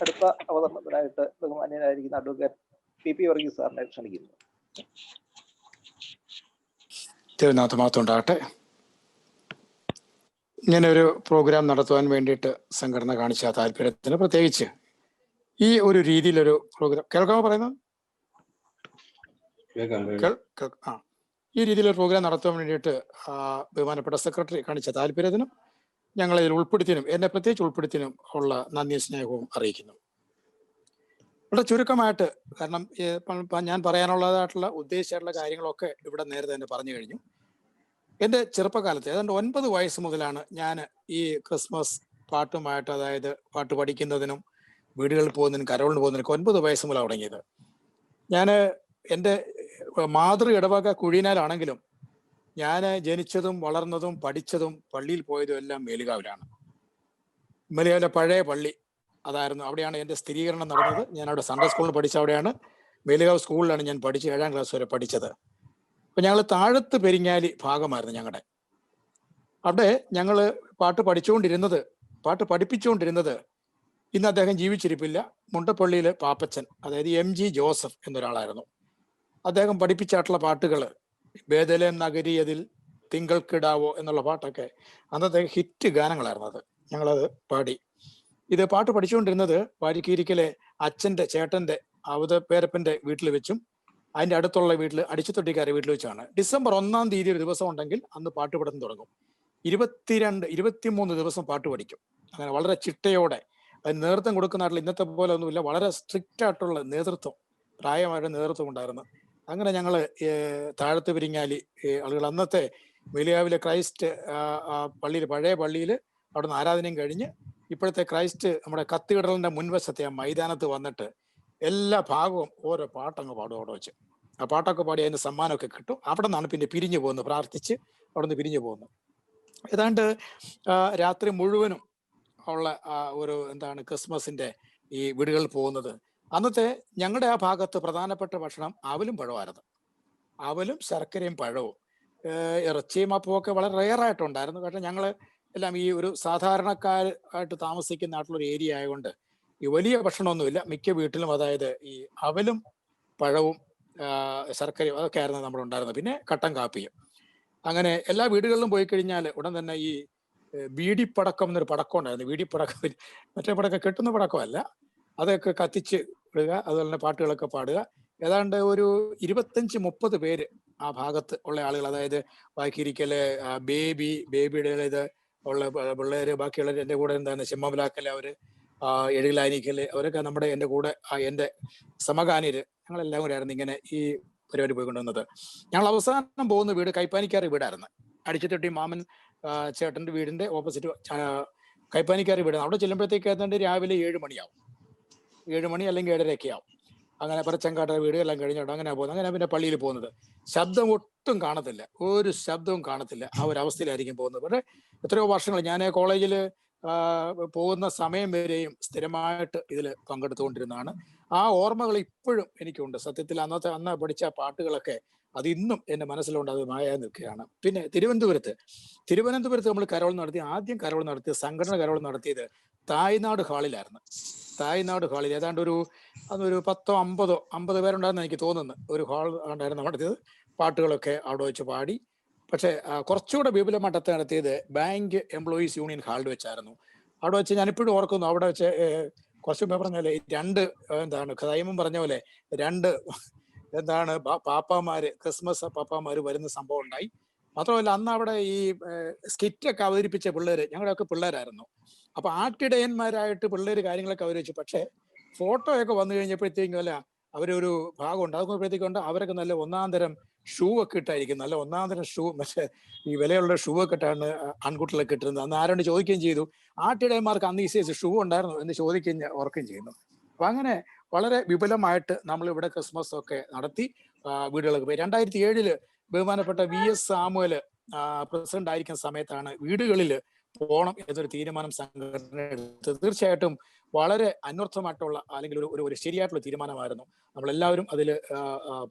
Speaker 2: അടുത്ത അവതരണത്തിനായിട്ട് ബഹുമാന്യനായിരിക്കുന്ന അഡ്വക്കേറ്റ് പി വർഗീസ് സാറിനെ ക്ഷണിക്കുന്നു.
Speaker 7: തിരുനാഥ് മാത്രമുണ്ടാകട്ടെ. ഇങ്ങനെ ഒരു പ്രോഗ്രാം നടത്തുവാൻ വേണ്ടിയിട്ട് സംഘടന കാണിച്ച താല്പര്യത്തിന്, പ്രത്യേകിച്ച് ഈ ഒരു രീതിയിലൊരു പ്രോഗ്രാം കേൾക്കാമോ പറയുന്നത്? ഈ രീതിയിലൊരു പ്രോഗ്രാം നടത്താൻ വേണ്ടിയിട്ട് ബഹുമാനപ്പെട്ട സെക്രട്ടറി കാണിച്ച താല്പര്യത്തിനും ഞങ്ങളതിൽ ഉൾപ്പെടുത്തിനും, എന്നെ പ്രത്യേകിച്ച് ഉൾപ്പെടുത്തിനും ഉള്ള നന്ദി സ്നേഹവും അറിയിക്കുന്നു. വളരെ ചുരുക്കമായിട്ട്, കാരണം ഞാൻ പറയാനുള്ളതായിട്ടുള്ള ഉദ്ദേശിച്ചിട്ടുള്ള കാര്യങ്ങളൊക്കെ ഇവിടെ നേരത്തെ തന്നെ പറഞ്ഞു കഴിഞ്ഞു. എൻ്റെ ചെറുപ്പകാലത്ത് ഏതാണ്ട് 9 വയസ്സ് മുതലാണ് ഞാൻ ഈ ക്രിസ്മസ് പാട്ടുമായിട്ട്, അതായത് പാട്ട് പഠിക്കുന്നതിനും വീടുകളിൽ പോകുന്നതിനും കരോളിന് പോകുന്നതിനൊക്കെ 9 വയസ്സ് മുതലാണ് തുടങ്ങിയത്. ഞാൻ എൻ്റെ മാതൃ ഇടവക കുഴിനാലാണെങ്കിലും ഞാൻ ജനിച്ചതും വളർന്നതും പഠിച്ചതും പള്ളിയിൽ പോയതും എല്ലാം മേലുകാവിലാണ്. മേലുകാവിലെ പഴയ പള്ളി അതായിരുന്നു, അവിടെയാണ് എൻ്റെ സ്ഥിരീകരണം നടന്നത്. ഞാൻ അവിടെ സൺഡേ സ്കൂളിൽ പഠിച്ച അവിടെയാണ്. മേലുകാവ് സ്കൂളിലാണ് ഞാൻ പഠിച്ച് 7ാം ക്ലാസ് വരെ പഠിച്ചത്. അപ്പൊ ഞങ്ങൾ താഴത്ത് പെരിങ്ങാലി ഭാഗമായിരുന്നു ഞങ്ങളുടെ. അവിടെ ഞങ്ങൾ പാട്ട് പഠിപ്പിച്ചുകൊണ്ടിരുന്നത് ഇന്ന് അദ്ദേഹം ജീവിച്ചിരിപ്പില്ല, മുണ്ടപ്പള്ളിയിലെ പാപ്പച്ചൻ, അതായത് MG ജോസഫ് എന്നൊരാളായിരുന്നു. അദ്ദേഹം പഠിപ്പിച്ചായിട്ടുള്ള പാട്ടുകൾ ബേദലേം നഗരിയതിൽ തിങ്കൾക്കിടാവോ എന്നുള്ള പാട്ടൊക്കെ അന്നത്തെ ഹിറ്റ് ഗാനങ്ങളായിരുന്നു. അത് ഞങ്ങളത് പാടി. ഇത് പാട്ട് പഠിച്ചുകൊണ്ടിരുന്നത് വാരിക്കീരിക്കലെ അച്ഛൻ്റെ ചേട്ടൻ്റെ പേരപ്പൻ്റെ വീട്ടിൽ വെച്ചും അതിൻ്റെ അടുത്തുള്ള വീട്ടിൽ അടിച്ചുതൊട്ടിക്കാരെ വീട്ടിൽ വെച്ചാണ്. ഡിസംബർ 1-ാം തീയതി ഒരു ദിവസം ഉണ്ടെങ്കിൽ അന്ന് പാട്ട് പഠിത്തം തുടങ്ങും. 23 ദിവസം പാട്ട് പഠിക്കും. അങ്ങനെ വളരെ ചിട്ടയോടെ. അതിന് നേതൃത്വം കൊടുക്കുന്നതായിട്ടുള്ള ഇന്നത്തെ പോലെ ഒന്നുമില്ല, വളരെ സ്ട്രിക്റ്റ് ആയിട്ടുള്ള നേതൃത്വം, പ്രായമായിട്ട് നേതൃത്വം ഉണ്ടായിരുന്നു. അങ്ങനെ ഞങ്ങൾ താഴത്ത് പെരിങ്ങാലി ആളുകൾ അന്നത്തെ മേലുകാവിലെ ക്രൈസ്റ്റ് പള്ളിയിൽ, പഴയ പള്ളിയിൽ അവിടെ നിന്ന് ആരാധനയും കഴിഞ്ഞ് ഇപ്പോഴത്തെ ക്രൈസ്റ്റ് നമ്മുടെ കത്തീഡ്രലിന്റെ മുൻവശത്തെ ആ മൈതാനത്ത് വന്നിട്ട് എല്ലാ ഭാഗവും ഓരോ പാട്ടങ്ങ് പാടും. അവിടെ വെച്ച് ആ പാട്ടൊക്കെ പാടി അതിന് സമ്മാനമൊക്കെ കിട്ടും. അവിടെ നിന്നാണ് പിന്നെ പിരിഞ്ഞു പോകുന്നത്, പ്രാർത്ഥിച്ച് അവിടെ നിന്ന് പിരിഞ്ഞു പോകുന്നത്. ഏതാണ്ട് രാത്രി മുഴുവനും ഉള്ള ഒരു ക്രിസ്മസിന്റെ ഈ വീടുകളിൽ പോകുന്നത്. അന്നത്തെ ഞങ്ങളുടെ ആ ഭാഗത്ത് പ്രധാനപ്പെട്ട ഭക്ഷണം അവലും പഴമായിരുന്നു. അവലും ശർക്കരയും പഴവും, ഇറച്ചിയും അപ്പമൊക്കെ വളരെ റെയറായിട്ടുണ്ടായിരുന്നു. കാരണം ഞങ്ങൾ എല്ലാം ഈ ഒരു സാധാരണക്കാരായിട്ട് താമസിക്കുന്ന നാട്ടിലൊരു ഏരിയ ആയതുകൊണ്ട് ഈ വലിയ ഭക്ഷണമൊന്നുമില്ല മിക്ക വീട്ടിലും. അതായത് ഈ അവലും പഴവും ശർക്കരയും അതൊക്കെ ആയിരുന്നു നമ്മളുണ്ടായിരുന്നത്. പിന്നെ കട്ടൻ കാപ്പിയും. അങ്ങനെ എല്ലാ വീടുകളിലും പോയി കഴിഞ്ഞാൽ ഉടൻ തന്നെ ഈ ബീഡിപ്പടക്കം എന്നൊരു പടക്കം ഉണ്ടായിരുന്നു. ബീഡിപ്പടക്കം മറ്റേ പടക്കം കെട്ടുന്ന പടക്കമല്ല, അതൊക്കെ കത്തിച്ച് ഇടുക, അതുപോലെ തന്നെ പാട്ടുകളൊക്കെ പാടുക. ഏതാണ്ട് ഒരു 25-30 പേര് ആ ഭാഗത്ത് ഉള്ള ആളുകൾ, അതായത് വാക്കിരിക്കല് ബേബിയുടെ ഇത് ഉള്ള പിള്ളേര്, ബാക്കിയുള്ളവർ എൻ്റെ കൂടെ ചെമ്മബലാക്കല്, അവര് എഴുകലാനിക്കല്, അവരൊക്കെ എൻ്റെ കൂടെ എൻ്റെ സമകാനീര്, ഞങ്ങളെല്ലാം കൂടെ ആയിരുന്നു ഇങ്ങനെ ഈ പരിപാടി പോയിക്കൊണ്ടുവന്നത്. ഞങ്ങൾ അവസാനം പോകുന്ന വീട് കൈപ്പാനിക്കാർ വീടായിരുന്നു. അടിച്ചുതൊട്ടി മാമൻ ചേട്ടൻ്റെ വീടിന്റെ ഓപ്പോസിറ്റ് കൈപ്പാനിക്കാർ വീടാണ്. അവിടെ ചെല്ലുമ്പോഴത്തേക്ക് ഏതാണ്ട് രാവിലെ 7 മണിയാവും, 7 മണി അല്ലെങ്കിൽ 7:30 ആവും. അങ്ങനെ പറച്ചങ്കാട്ട വീട് എല്ലാം കഴിഞ്ഞോട്ട് അങ്ങനെ പോകുന്നത്. അങ്ങനെ പിന്നെ പള്ളിയിൽ പോകുന്നത്. ശബ്ദം ഒട്ടും കാണത്തില്ല, ഒരു ശബ്ദവും കാണത്തില്ല. ആ ഒരു അവസ്ഥയിലായിരിക്കും പോകുന്നത്. പക്ഷേ എത്രയോ വർഷങ്ങൾ ഞാൻ കോളേജിൽ പോകുന്ന സമയം വരെയും സ്ഥിരമായിട്ട് ഇതിൽ പങ്കെടുത്തുകൊണ്ടിരുന്നതാണ്. ആ ഓർമ്മകൾ ഇപ്പോഴും എനിക്കുണ്ട്. സത്യത്തിൽ അന്ന് പഠിച്ച പാട്ടുകളൊക്കെ അത് ഇന്നും എൻ്റെ മനസ്സിലുണ്ട്, അത് മായായി നിൽക്കുകയാണ്. പിന്നെ തിരുവനന്തപുരത്ത് നമ്മൾ കരോൾ നടത്തി, ആദ്യം കരോൾ നടത്തിയത്, സംഘടന കരോൾ നടത്തിയത് തായ്നാട് ഹാളിലായിരുന്നു. തായ്നാട് ഹാളിൽ ഏതാണ്ട് അതൊരു 10-50 പേരുണ്ടായിരുന്നു എനിക്ക് തോന്നുന്നു. ഒരു ഹാൾ ഉണ്ടായിരുന്നു നടത്തിയത്. പാട്ടുകളൊക്കെ അവിടെ വെച്ച് പാടി. പക്ഷെ കുറച്ചുകൂടെ വിപുലമായിട്ട് നടത്തിയത് ബാങ്ക് എംപ്ലോയീസ് യൂണിയൻ ഹാളിൽ വെച്ചായിരുന്നു. അവിടെ വെച്ച് ഞാനിപ്പോഴും ഓർക്കുന്നു, അവിടെ വെച്ച് കുറച്ച് മുമ്പ് പറഞ്ഞ പോലെ 2 കൈമം പറഞ്ഞ പോലെ 2 പാപ്പാമാര്, ക്രിസ്മസ് പാപ്പാമാര് വരുന്ന സംഭവം ഉണ്ടായി. മാത്രമല്ല അന്ന് അവിടെ ഈ സ്കിറ്റൊക്കെ അവതരിപ്പിച്ച പിള്ളേര് ഞങ്ങളുടെയൊക്കെ പിള്ളേരായിരുന്നു. അപ്പൊ ആട്ടിടയന്മാരായിട്ട് പിള്ളേര് കാര്യങ്ങളൊക്കെ അവതരിച്ചു. പക്ഷെ ഫോട്ടോ ഒക്കെ വന്നു കഴിഞ്ഞപ്പോഴത്തേക്കും അല്ല, അവരൊരു ഭാഗം ഉണ്ടാകുമ്പോഴത്തേക്കുണ്ട് അവരൊക്കെ നല്ല ഒന്നാന്തരം ഷൂ ഒക്കെ ഇട്ടായിരിക്കും, നല്ല ഒന്നാന്തരം ഷൂ, മറ്റേ ഈ വിലയുള്ള ഷൂ ഒക്കെ ഇട്ടാണ് ആൺകുട്ടികളൊക്കെ ഇട്ടിരുന്നത്. അന്ന് ആരോട് ചോദിക്കുകയും ചെയ്തു, ആട്ടിടയന്മാർക്ക് അന്ന് ഈ സൈസ് ഷൂ ഉണ്ടായിരുന്നു എന്ന് ചോദിക്കുകയും ഓർക്കുകയും ചെയ്യുന്നു. അപ്പൊ അങ്ങനെ വളരെ വിപുലമായിട്ട് നമ്മളിവിടെ ക്രിസ്മസ് ഒക്കെ നടത്തി വീടുകളൊക്കെ പോയി. 2007 ബഹുമാനപ്പെട്ട VS സാമുവല് പ്രസിഡന്റ് ആയിരിക്കുന്ന സമയത്താണ് വീടുകളിൽ പോകണം എന്നൊരു തീരുമാനം സംഘടന എടുത്തത്. തീർച്ചയായിട്ടും വളരെ അന്വർത്ഥമായിട്ടുള്ള അല്ലെങ്കിൽ ഒരു ശരിയായിട്ടുള്ള തീരുമാനമായിരുന്നു. നമ്മളെല്ലാവരും അതിൽ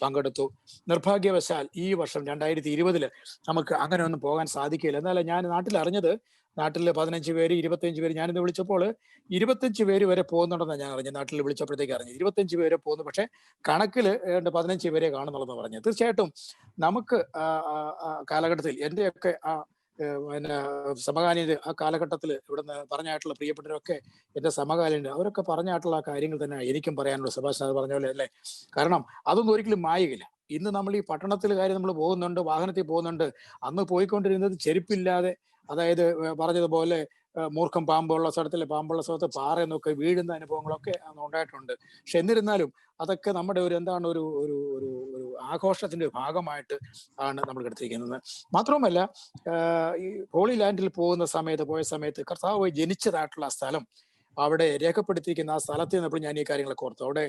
Speaker 7: പങ്കെടുത്തു. നിർഭാഗ്യവശാൽ ഈ വർഷം 2020 നമുക്ക് അങ്ങനെ ഒന്നും പോകാൻ സാധിക്കില്ല. എന്നാൽ ഞാൻ നാട്ടിൽ അറിഞ്ഞത്, നാട്ടിൽ 15 പേര് 25 പേര്, ഞാനിന്ന് വിളിച്ചപ്പോൾ 25 പേര് വരെ പോകുന്നുണ്ടെന്നാണ് ഞാൻ അറിഞ്ഞത്. നാട്ടിൽ വിളിച്ചപ്പോഴത്തേക്ക് അറിഞ്ഞത് 25 പേരെ പോകുന്നു. പക്ഷെ കണക്കിൽ 15 പേരെ കാണുന്നുള്ളതെന്ന് പറഞ്ഞത്. തീർച്ചയായിട്ടും നമുക്ക് കാലഘട്ടത്തിൽ എന്റെയൊക്കെ പിന്നെ സമകാലീന ആ കാലഘട്ടത്തിൽ ഇവിടുന്ന് പറഞ്ഞായിട്ടുള്ള പ്രിയപ്പെട്ടവരൊക്കെ എന്റെ സമകാലീന അവരൊക്കെ പറഞ്ഞായിട്ടുള്ള ആ കാര്യങ്ങൾ തന്നെ എനിക്കും പറയാനുള്ള. സുഭാഷ് അത് പറഞ്ഞ പോലെ അല്ലേ? കാരണം അതൊന്നും ഒരിക്കലും മായുകയില്ല. ഇന്ന് നമ്മൾ ഈ പട്ടണത്തിൽ കാര്യം നമ്മൾ പോകുന്നുണ്ട്, വാഹനത്തിൽ പോകുന്നുണ്ട്. അന്ന് പോയിക്കൊണ്ടിരുന്നത് ചെരുപ്പില്ലാതെ, അതായത് പറഞ്ഞതുപോലെ മൂർഖം പാമ്പുള്ള സ്ഥലത്ത് പാറയെന്നൊക്കെ വീഴുന്ന അനുഭവങ്ങളൊക്കെ ഉണ്ടായിട്ടുണ്ട്. പക്ഷെ എന്നിരുന്നാലും അതൊക്കെ നമ്മുടെ എന്താണ് ഒരു ആഘോഷത്തിന്റെ ഭാഗമായിട്ട് ആണ് നമ്മൾ എടുത്തിരിക്കുന്നത്. മാത്രവുമല്ല, ഈ ഹോളി ലാൻഡിൽ പോയ സമയത്ത് കർത്താവ് ജനിച്ചതായിട്ടുള്ള സ്ഥലം അവിടെ രേഖപ്പെടുത്തിയിരിക്കുന്ന ആ സ്ഥലത്ത് നിന്നപ്പോൾ ഞാൻ ഈ കാര്യങ്ങളൊക്കെ ഓർത്തു. അവിടെ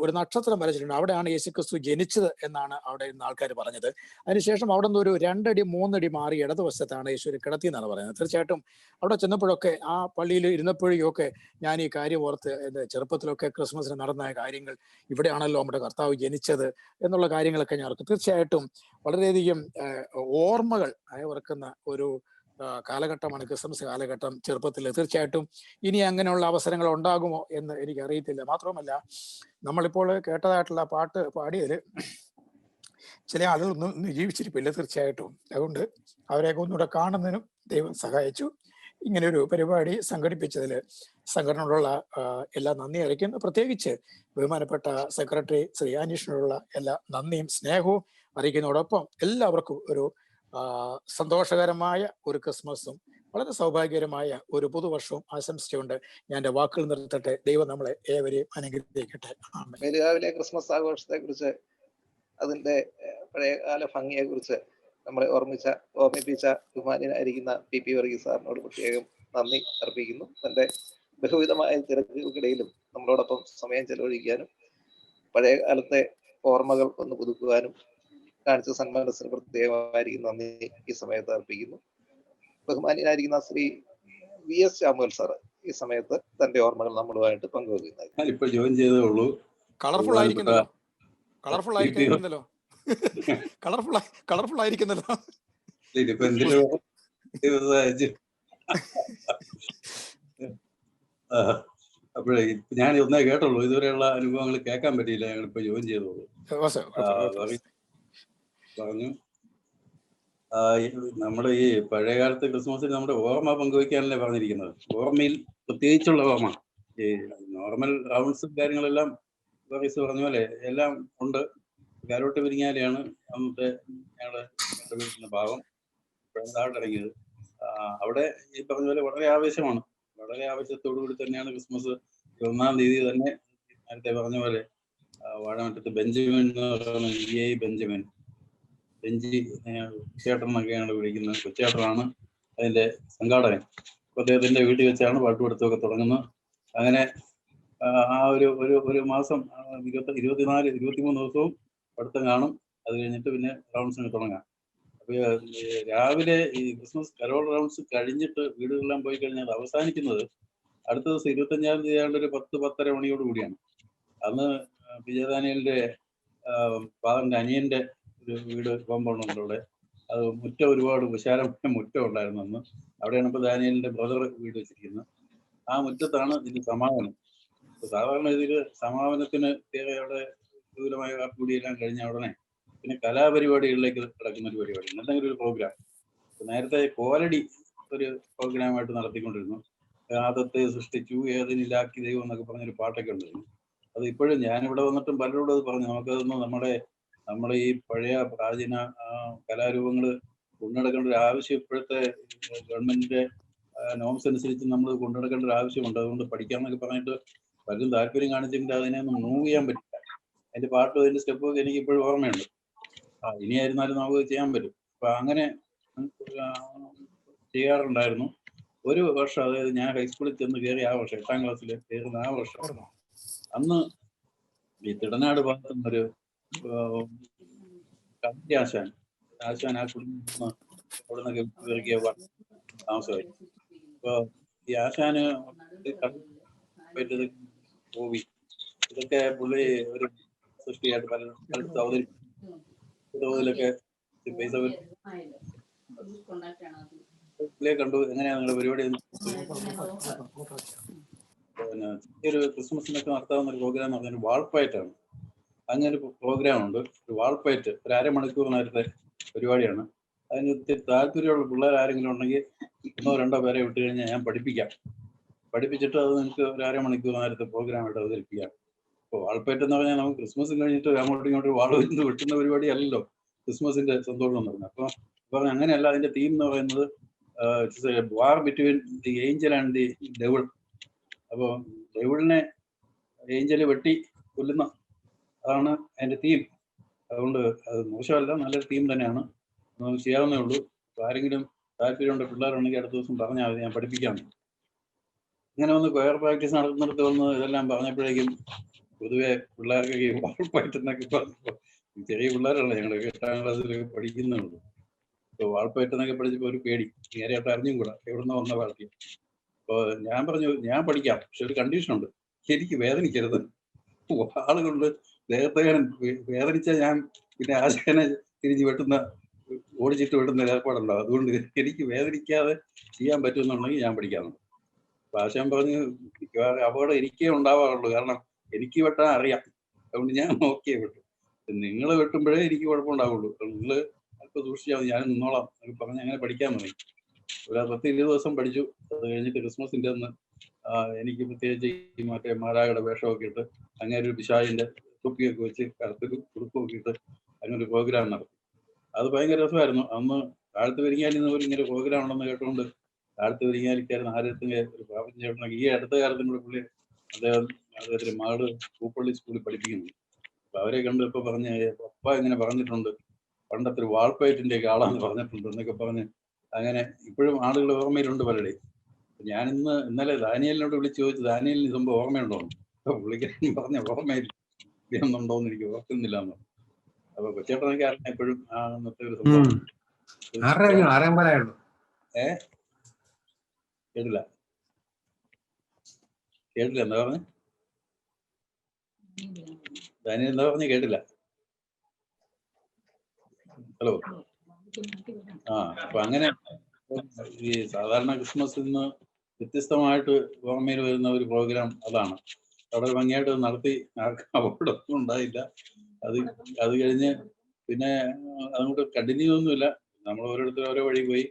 Speaker 7: ഒരു നക്ഷത്രം വരച്ചിട്ടുണ്ട്. അവിടെയാണ് യേശുക്രിസ്തു ജനിച്ചത് എന്നാണ് അവിടെ ഇന്ന് ആൾക്കാർ പറഞ്ഞത്. അതിനുശേഷം അവിടെ നിന്ന് ഒരു 2 അടി 3 അടി മാറി ഇടതുവശത്താണ് യേശു കിടത്തി എന്നാണ് പറയുന്നത്. തീർച്ചയായിട്ടും അവിടെ ചെന്നപ്പോഴൊക്കെ ആ പള്ളിയിൽ ഇരുന്നപ്പോഴൊക്കെ ഞാൻ ഈ കാര്യം ഓർത്ത്, എൻ്റെ ചെറുപ്പത്തിലൊക്കെ ക്രിസ്മസിന് നടന്ന കാര്യങ്ങൾ, ഇവിടെയാണല്ലോ നമ്മുടെ കർത്താവ് ജനിച്ചത് എന്നുള്ള കാര്യങ്ങളൊക്കെ ഞാൻ ഓർക്കും. തീർച്ചയായിട്ടും വളരെയധികം ഓർമ്മകൾ അയവിറക്കുന്ന ഒരു കാലഘട്ടമാണ് ക്രിസ്മസ് കാലഘട്ടം ചെറുപ്പത്തിൽ. തീർച്ചയായിട്ടും ഇനി അങ്ങനെയുള്ള അവസരങ്ങൾ ഉണ്ടാകുമോ എന്ന് എനിക്ക് അറിയത്തില്ല. മാത്രമല്ല, നമ്മളിപ്പോൾ കേട്ടതായിട്ടുള്ള പാട്ട് പാടിയതിൽ ചില ആളുകളൊന്നും ജീവിച്ചിരിപ്പില്ല തീർച്ചയായിട്ടും. അതുകൊണ്ട് അവരെയൊക്കെ ഒന്നുകൂടെ കാണുന്നതിനും ദൈവം സഹായിച്ചു. ഇങ്ങനെയൊരു പരിപാടി സംഘടിപ്പിച്ചതിൽ സംഘടനയോടുള്ള എല്ലാ നന്ദി അറിയിക്കുന്നു. പ്രത്യേകിച്ച് ബഹുമാനപ്പെട്ട സെക്രട്ടറി ശ്രീ അനീഷിനോടുള്ള എല്ലാ നന്ദിയും സ്നേഹവും അറിയിക്കുന്നതോടൊപ്പം എല്ലാവർക്കും ഒരു സന്തോഷകരമായ ഒരു ക്രിസ്മസും വളരെ സൗഭാഗ്യകരമായ ഒരു പുതുവർഷവും ആശംസിച്ചുകൊണ്ട് ഞാൻ എൻ്റെ വാക്കുകൾ നിർത്തട്ടെ. ദൈവം നമ്മളെ ഏവരെയും അനുഗ്രഹിക്കട്ടെ.
Speaker 2: മേലുകാവിലെ ക്രിസ്മസ് ആഘോഷത്തെ കുറിച്ച്, അതിന്റെ പഴയകാല ഭംഗിയെ കുറിച്ച് നമ്മളെ ഓർമ്മിപ്പിച്ച ബഹുമാന്യനായിരിക്കുന്ന പി വർഗീസ് സാറിനോട് പ്രത്യേകം നന്ദി അർപ്പിക്കുന്നു. തന്റെ ബഹുവിധമായ തിരക്കുകൾക്കിടയിലും നമ്മളോടൊപ്പം സമയം ചെലവഴിക്കാനും പഴയ കാലത്തെ ഓർമ്മകൾ ഒന്ന് പുതുക്കുവാനും കാണിച്ച സന്മാനത്തിന് പ്രത്യേകമായിരിക്കുന്ന നന്ദി ഈ സമയത്ത് അർപ്പിക്കുന്നു. ബഹുമാന്യനായിരിക്കുന്ന ശ്രീ VS ശാമുവൽ സാറ് ഈ സമയത്ത് തന്റെ ഓർമ്മകൾ നമ്മളുമായിട്ട് പങ്കുവെക്കുന്നത്.
Speaker 8: ഞാനിപ്പോ ജോയിൻ ചെയ്തേ ഉള്ളൂ.
Speaker 7: കളർഫുൾ ആയിരിക്കുന്നല്ലോ.
Speaker 8: ഇതിപ്പോ എന്തിനും അപ്പോഴേ ഞാൻ ഒന്നേ കേട്ടുള്ളൂ, ഇതുവരെയുള്ള അനുഭവങ്ങൾ കേൾക്കാൻ പറ്റിയില്ല. ഞങ്ങളിപ്പോ ജോയിൻ ചെയ്തോളൂ. പറഞ്ഞു നമ്മുടെ ഈ പഴയകാലത്ത് ക്രിസ്മസിന് നമ്മുടെ ഓർമ്മ പങ്കുവയ്ക്കാനല്ലേ പറഞ്ഞിരിക്കുന്നത്. ഓർമ്മയിൽ പ്രത്യേകിച്ചുള്ള ഓർമ്മ, ഈ നോർമൽ റൗണ്ട്സും കാര്യങ്ങളെല്ലാം വർഗീസ് പറഞ്ഞ പോലെ എല്ലാം ഉണ്ട്. കാരോട്ട് വിരിങ്ങാലെയാണ് അന്നത്തെ ഞങ്ങളുടെ വീട്ടിന്റെ ഭാഗം താഴത്തിറങ്ങിയത്. അവിടെ ഈ പറഞ്ഞ പോലെ വളരെ ആവേശമാണ്. വളരെ ആവേശത്തോടു കൂടി തന്നെയാണ് ക്രിസ്മസ് 1-ാം തീയതി തന്നെ. നേരത്തെ പറഞ്ഞ പോലെ വാഴമറ്റത്ത് ബെഞ്ചമിൻ എന്ന് പറയുന്ന ബെഞ്ചമിൻ ബെഞ്ചി ചേട്ടൻ എന്നൊക്കെയാണ് വിളിക്കുന്നത്. കൊച്ചേട്ടനാണ് അതിന്റെ സംഘാടകൻ. അപ്പോൾ അദ്ദേഹത്തിന്റെ വീട്ടിൽ വെച്ചാണ് പാട്ടുപടുത്തമൊക്കെ തുടങ്ങുന്നത്. അങ്ങനെ ആ ഒരു മാസം 23 ദിവസവും പഠിത്തം കാണും. അത് കഴിഞ്ഞിട്ട് പിന്നെ റൗണ്ട്സിന് തുടങ്ങാം. അപ്പൊ രാവിലെ ഈ ക്രിസ്മസ് കരോൾ റൗണ്ട്സ് കഴിഞ്ഞിട്ട് വീടുകളെല്ലാം പോയി കഴിഞ്ഞാൽ അവസാനിക്കുന്നത് അടുത്ത ദിവസം 25-ാം തീയതി ഒരു 10-10:30 മണിയോട് കൂടിയാണ്. അന്ന് വിജയദാനിയലിന്റെ ഫാദറിന്റെ അനിയന്റെ ഒരു വീട് കോമ്പൗണ്ടുണ്ട് അവിടെ. അത് മുറ്റം ഒരുപാട് വിശാലമായ മുറ്റം ഉണ്ടായിരുന്നു അന്ന്. അവിടെയാണ് ഇപ്പോൾ ദാനിയലിന്റെ ബ്രദർ വീട് വെച്ചിരിക്കുന്നത്. ആ മുറ്റത്താണ് ഇതിന്റെ സമാപനം. സാധാരണ ഇതില് സമാപനത്തിന് അവിടെ വിപുലമായ കാപ്പികുടിയെല്ലാം കഴിഞ്ഞ ഉടനെ പിന്നെ കലാപരിപാടികളിലേക്ക് കിടക്കുന്ന ഒരു പരിപാടി, എന്തെങ്കിലും ഒരു പ്രോഗ്രാം. നേരത്തെ കോലടി ഒരു പ്രോഗ്രാമായിട്ട് നടത്തിക്കൊണ്ടിരുന്നു. ആദത്തെ സൃഷ്ടിച്ചു ഏതിനിലാക്കി ദൈവം എന്നൊക്കെ പറഞ്ഞൊരു പാട്ടൊക്കെ ഉണ്ടായിരുന്നു. അത് ഇപ്പോഴും ഞാനിവിടെ വന്നിട്ടും പലരോടും അത് പറഞ്ഞു, നമുക്കതൊന്നും നമ്മുടെ ഈ പഴയ പ്രാചീന കലാരൂപങ്ങൾ കൊണ്ടുനടക്കേണ്ട ഒരു ആവശ്യം ഇപ്പോഴത്തെ ഗവൺമെന്റിന്റെ നോംസ് അനുസരിച്ച് നമ്മൾ കൊണ്ടുനടക്കേണ്ട ഒരു ആവശ്യമുണ്ട്. അതുകൊണ്ട് പഠിക്കാമെന്നൊക്കെ പറഞ്ഞിട്ട് പലരും താല്പര്യം കാണിച്ചെങ്കിൽ അതിനെ ഒന്ന് മൂവ് ചെയ്യാൻ പറ്റില്ല. അതിന്റെ പാട്ടും അതിന്റെ സ്റ്റെപ്പും ഒക്കെ എനിക്ക് ഇപ്പോഴും ഓർമ്മയുണ്ട്. ഇനിയായിരുന്നാലും നമുക്ക് ചെയ്യാൻ പറ്റും. അപ്പൊ അങ്ങനെ ചെയ്യാറുണ്ടായിരുന്നു. ഒരു വർഷം, അതായത് ഞാൻ ഹൈസ്കൂളിൽ ചെന്ന് കയറി ആ വർഷം, 8-ാം ക്ലാസ്സിൽ കയറുന്ന ആ വർഷം, അന്ന് ഈ തിടനാട് ഭാഗത്തുനിന്നൊരു ആശാൻ ആ കുടുംബം അവിടെ നിന്നൊക്കെ താമസമായി. അപ്പൊ ഈ ആശാന് വാൾപ്പേറ്റത് മൂവി, ഇതൊക്കെ പുള്ളി ഒരു സൃഷ്ടിയായിട്ട് പലയിടത്ത് അവതരിപ്പിച്ചതിലൊക്കെ പൈസ പുള്ളിയെ കണ്ടു. എങ്ങനെയാണ് നിങ്ങളുടെ പരിപാടി? പിന്നെ ഒരു ക്രിസ്മസിനൊക്കെ നടത്താവുന്ന ഒരു പ്രോഗ്രാം എന്ന് പറഞ്ഞാൽ വാൾപ്പയറ്റാണ്. അങ്ങനെ ഒരു പ്രോഗ്രാം ഉണ്ട്, ഒരു വാൾപ്പയറ്റ്, ഒരു 1/2 മണിക്കൂർ നേരത്തെ പരിപാടിയാണ്. അതിന് ഒത്തിരി താല്പര്യമുള്ള പിള്ളേർ ആരെങ്കിലും ഉണ്ടെങ്കിൽ 1 2 പേരെ വിട്ട് കഴിഞ്ഞാൽ ഞാൻ പഠിപ്പിച്ചിട്ട് അത് നിങ്ങൾക്ക് ഒരു 1/2 മണിക്കൂർ നേരത്തെ പ്രോഗ്രാമായിട്ട് അവതരിപ്പിക്കാം. ഇപ്പോൾ വാൾപ്പയറ്റ് എന്ന് പറഞ്ഞാൽ നമുക്ക് ക്രിസ്മസ് കഴിഞ്ഞിട്ട് അങ്ങോട്ടും ഇങ്ങോട്ടും വാൾ വെച്ച് വെട്ടുന്ന പരിപാടി അല്ലല്ലോ ക്രിസ്മസിന്റെ സന്തോഷം എന്ന് പറഞ്ഞത്. അപ്പോൾ പറഞ്ഞ അങ്ങനെയല്ല. അതിന്റെ തീം എന്ന് പറയുന്നത് വാർ between the Angel and the devil. അപ്പോൾ ഡെവിളിനെ ഏഞ്ചല് വെട്ടി കൊല്ലുന്ന അതാണ് അതിന്റെ തീം. അതുകൊണ്ട് അത് മോശമല്ല, നല്ലൊരു തീം തന്നെയാണ്, നമുക്ക് ചെയ്യാവുന്നേ ഉള്ളൂ. ആരെങ്കിലും താല്പര്യമുണ്ട് പിള്ളേരുണ്ടെങ്കിൽ അടുത്ത ദിവസം പറഞ്ഞാൽ മതി, ഞാൻ പഠിപ്പിക്കാം. ഇങ്ങനെ ഒന്ന് കൊയർ പ്രാക്ടീസ് നടത്തുന്നിടത്ത് വന്ന് ഇതെല്ലാം പറഞ്ഞപ്പോഴേക്കും പൊതുവെ പിള്ളേർക്ക് വാൾപ്പയറ്റെന്നൊക്കെ പറഞ്ഞപ്പോൾ, ചെറിയ പിള്ളേരല്ല, ഞങ്ങൾ 8ാം ക്ലാസ്സിൽ പഠിക്കുന്നുള്ളൂ. ഇപ്പോൾ വാൾപ്പയറ്റെന്നൊക്കെ പഠിച്ചപ്പോൾ ഒരു പേടി, നേരെയായിട്ട് അറിഞ്ഞും കൂടാ എവിടുന്ന് വന്ന പാർട്ടി. അപ്പോൾ ഞാൻ പറഞ്ഞു ഞാൻ പഠിക്കാം, പക്ഷെ ഒരു കണ്ടീഷനുണ്ട്, എനിക്ക് വേദനിക്കരുത്. ആളുകളുടെ ദേഹത്തേനും വേദനിച്ചാൽ ഞാൻ പിന്നെ ആശാനെ തിരിഞ്ഞ് ഓടിച്ചിട്ട് വെട്ടുന്ന ഏർപ്പാടുണ്ടാവും. അതുകൊണ്ട് എനിക്ക് വേദനിക്കാതെ ചെയ്യാൻ പറ്റുമെന്നുണ്ടെങ്കിൽ ഞാൻ പഠിക്കാറുണ്ട്. അപ്പോൾ ആശാൻ പറഞ്ഞ് അപകടം എനിക്കേ ഉണ്ടാവാറുള്ളൂ, കാരണം എനിക്ക് വെട്ടാൻ അറിയാം, അതുകൊണ്ട് ഞാൻ നോക്കിയേ വെട്ടും. നിങ്ങൾ വെട്ടുമ്പോഴേ എനിക്ക് കുഴപ്പമുണ്ടാവുള്ളൂ, നിങ്ങൾ അല്പം സൂക്ഷിച്ചാൽ മതി, ഞാൻ നിന്നോളാം എന്നൊക്കെ പറഞ്ഞ് അങ്ങനെ പഠിക്കാൻ തുടങ്ങി. ഒരു 10-20 ദിവസം പഠിച്ചു. അത് കഴിഞ്ഞിട്ട് ക്രിസ്മസിൻ്റെ അന്ന് എനിക്ക് പ്രത്യേകിച്ച് ഈ മറ്റേ മാരായുടെ വേഷമൊക്കെ ഇട്ട് അങ്ങനെ ഒരു പിശാചിന്റെ തൊപ്പിയൊക്കെ വെച്ച് കറുത്തൊരു കുടുപ്പൊക്കെ ഇട്ട് അങ്ങനെ ഒരു പ്രോഗ്രാം നടത്തി. അത് ഭയങ്കര രസമായിരുന്നു. അന്ന് താഴത്ത് വരിങ്ങാലിൽ നിന്ന് ഇങ്ങനെ ഒരു പ്രോഗ്രാം ഉണ്ടെന്ന് കേട്ടുകൊണ്ട് താഴത്ത് വരിങ്ങാലിക്കാരൻ ആരത്തിന്റെ ഒരു പാപം ചേട്ടനൊക്കെ ഈ അടുത്ത കാലത്തിനുള്ള പുള്ളി അദ്ദേഹത്തിന്റെ മകള് പൂപ്പള്ളി സ്കൂളിൽ പഠിപ്പിക്കുന്നുണ്ട്. അപ്പൊ അവരെ കണ്ട് ഇപ്പൊ പറഞ്ഞ് പപ്പ ഇങ്ങനെ പറഞ്ഞിട്ടുണ്ട്, പണ്ടത്തെ ഒരു വാൾപ്പയറ്റിന്റെ ഒക്കെ ആളാന്ന് പറഞ്ഞിട്ടുണ്ട് എന്നൊക്കെ പറഞ്ഞ് അങ്ങനെ ഇപ്പോഴും ആളുകൾ ഓർമ്മയിലുണ്ട് പലരുടെയും. ഇന്നലെ ദാനിയലിനോട് വിളിച്ച് ചോദിച്ചു, ദാനിയലിന് സംഭവം ഓർമ്മയുണ്ടോ? പുള്ളിക്കാരൻ പറഞ്ഞ ഓർമ്മയിലുണ്ടോന്ന് എനിക്ക് ഓർക്കുന്നില്ല എന്ന്. അപ്പൊ കൊച്ചേട്ടനൊക്കെ അറിയാം എപ്പോഴും അന്നത്തെ ഒരു സംഭവം. കേട്ടില്ല എന്താ പറഞ്ഞ ദാനിയൽ എന്താ പറഞ്ഞ കേട്ടില്ല. ഹലോ. അപ്പൊ അങ്ങനെ ഈ സാധാരണ ക്രിസ്മസിൽ നിന്ന് വ്യത്യസ്തമായിട്ട് ഓർമ്മയിൽ വരുന്ന ഒരു പ്രോഗ്രാം അതാണ്. വളരെ ഭംഗിയായിട്ട് നടത്തി, ആർക്കും അപകടമൊന്നും ഉണ്ടായില്ല. അത് കഴിഞ്ഞ് പിന്നെ അതുകൊണ്ട് കണ്ടിന്യൂ ഒന്നുമില്ല, നമ്മൾ ഓരോരുത്തരും ഓരോ വഴി പോയി.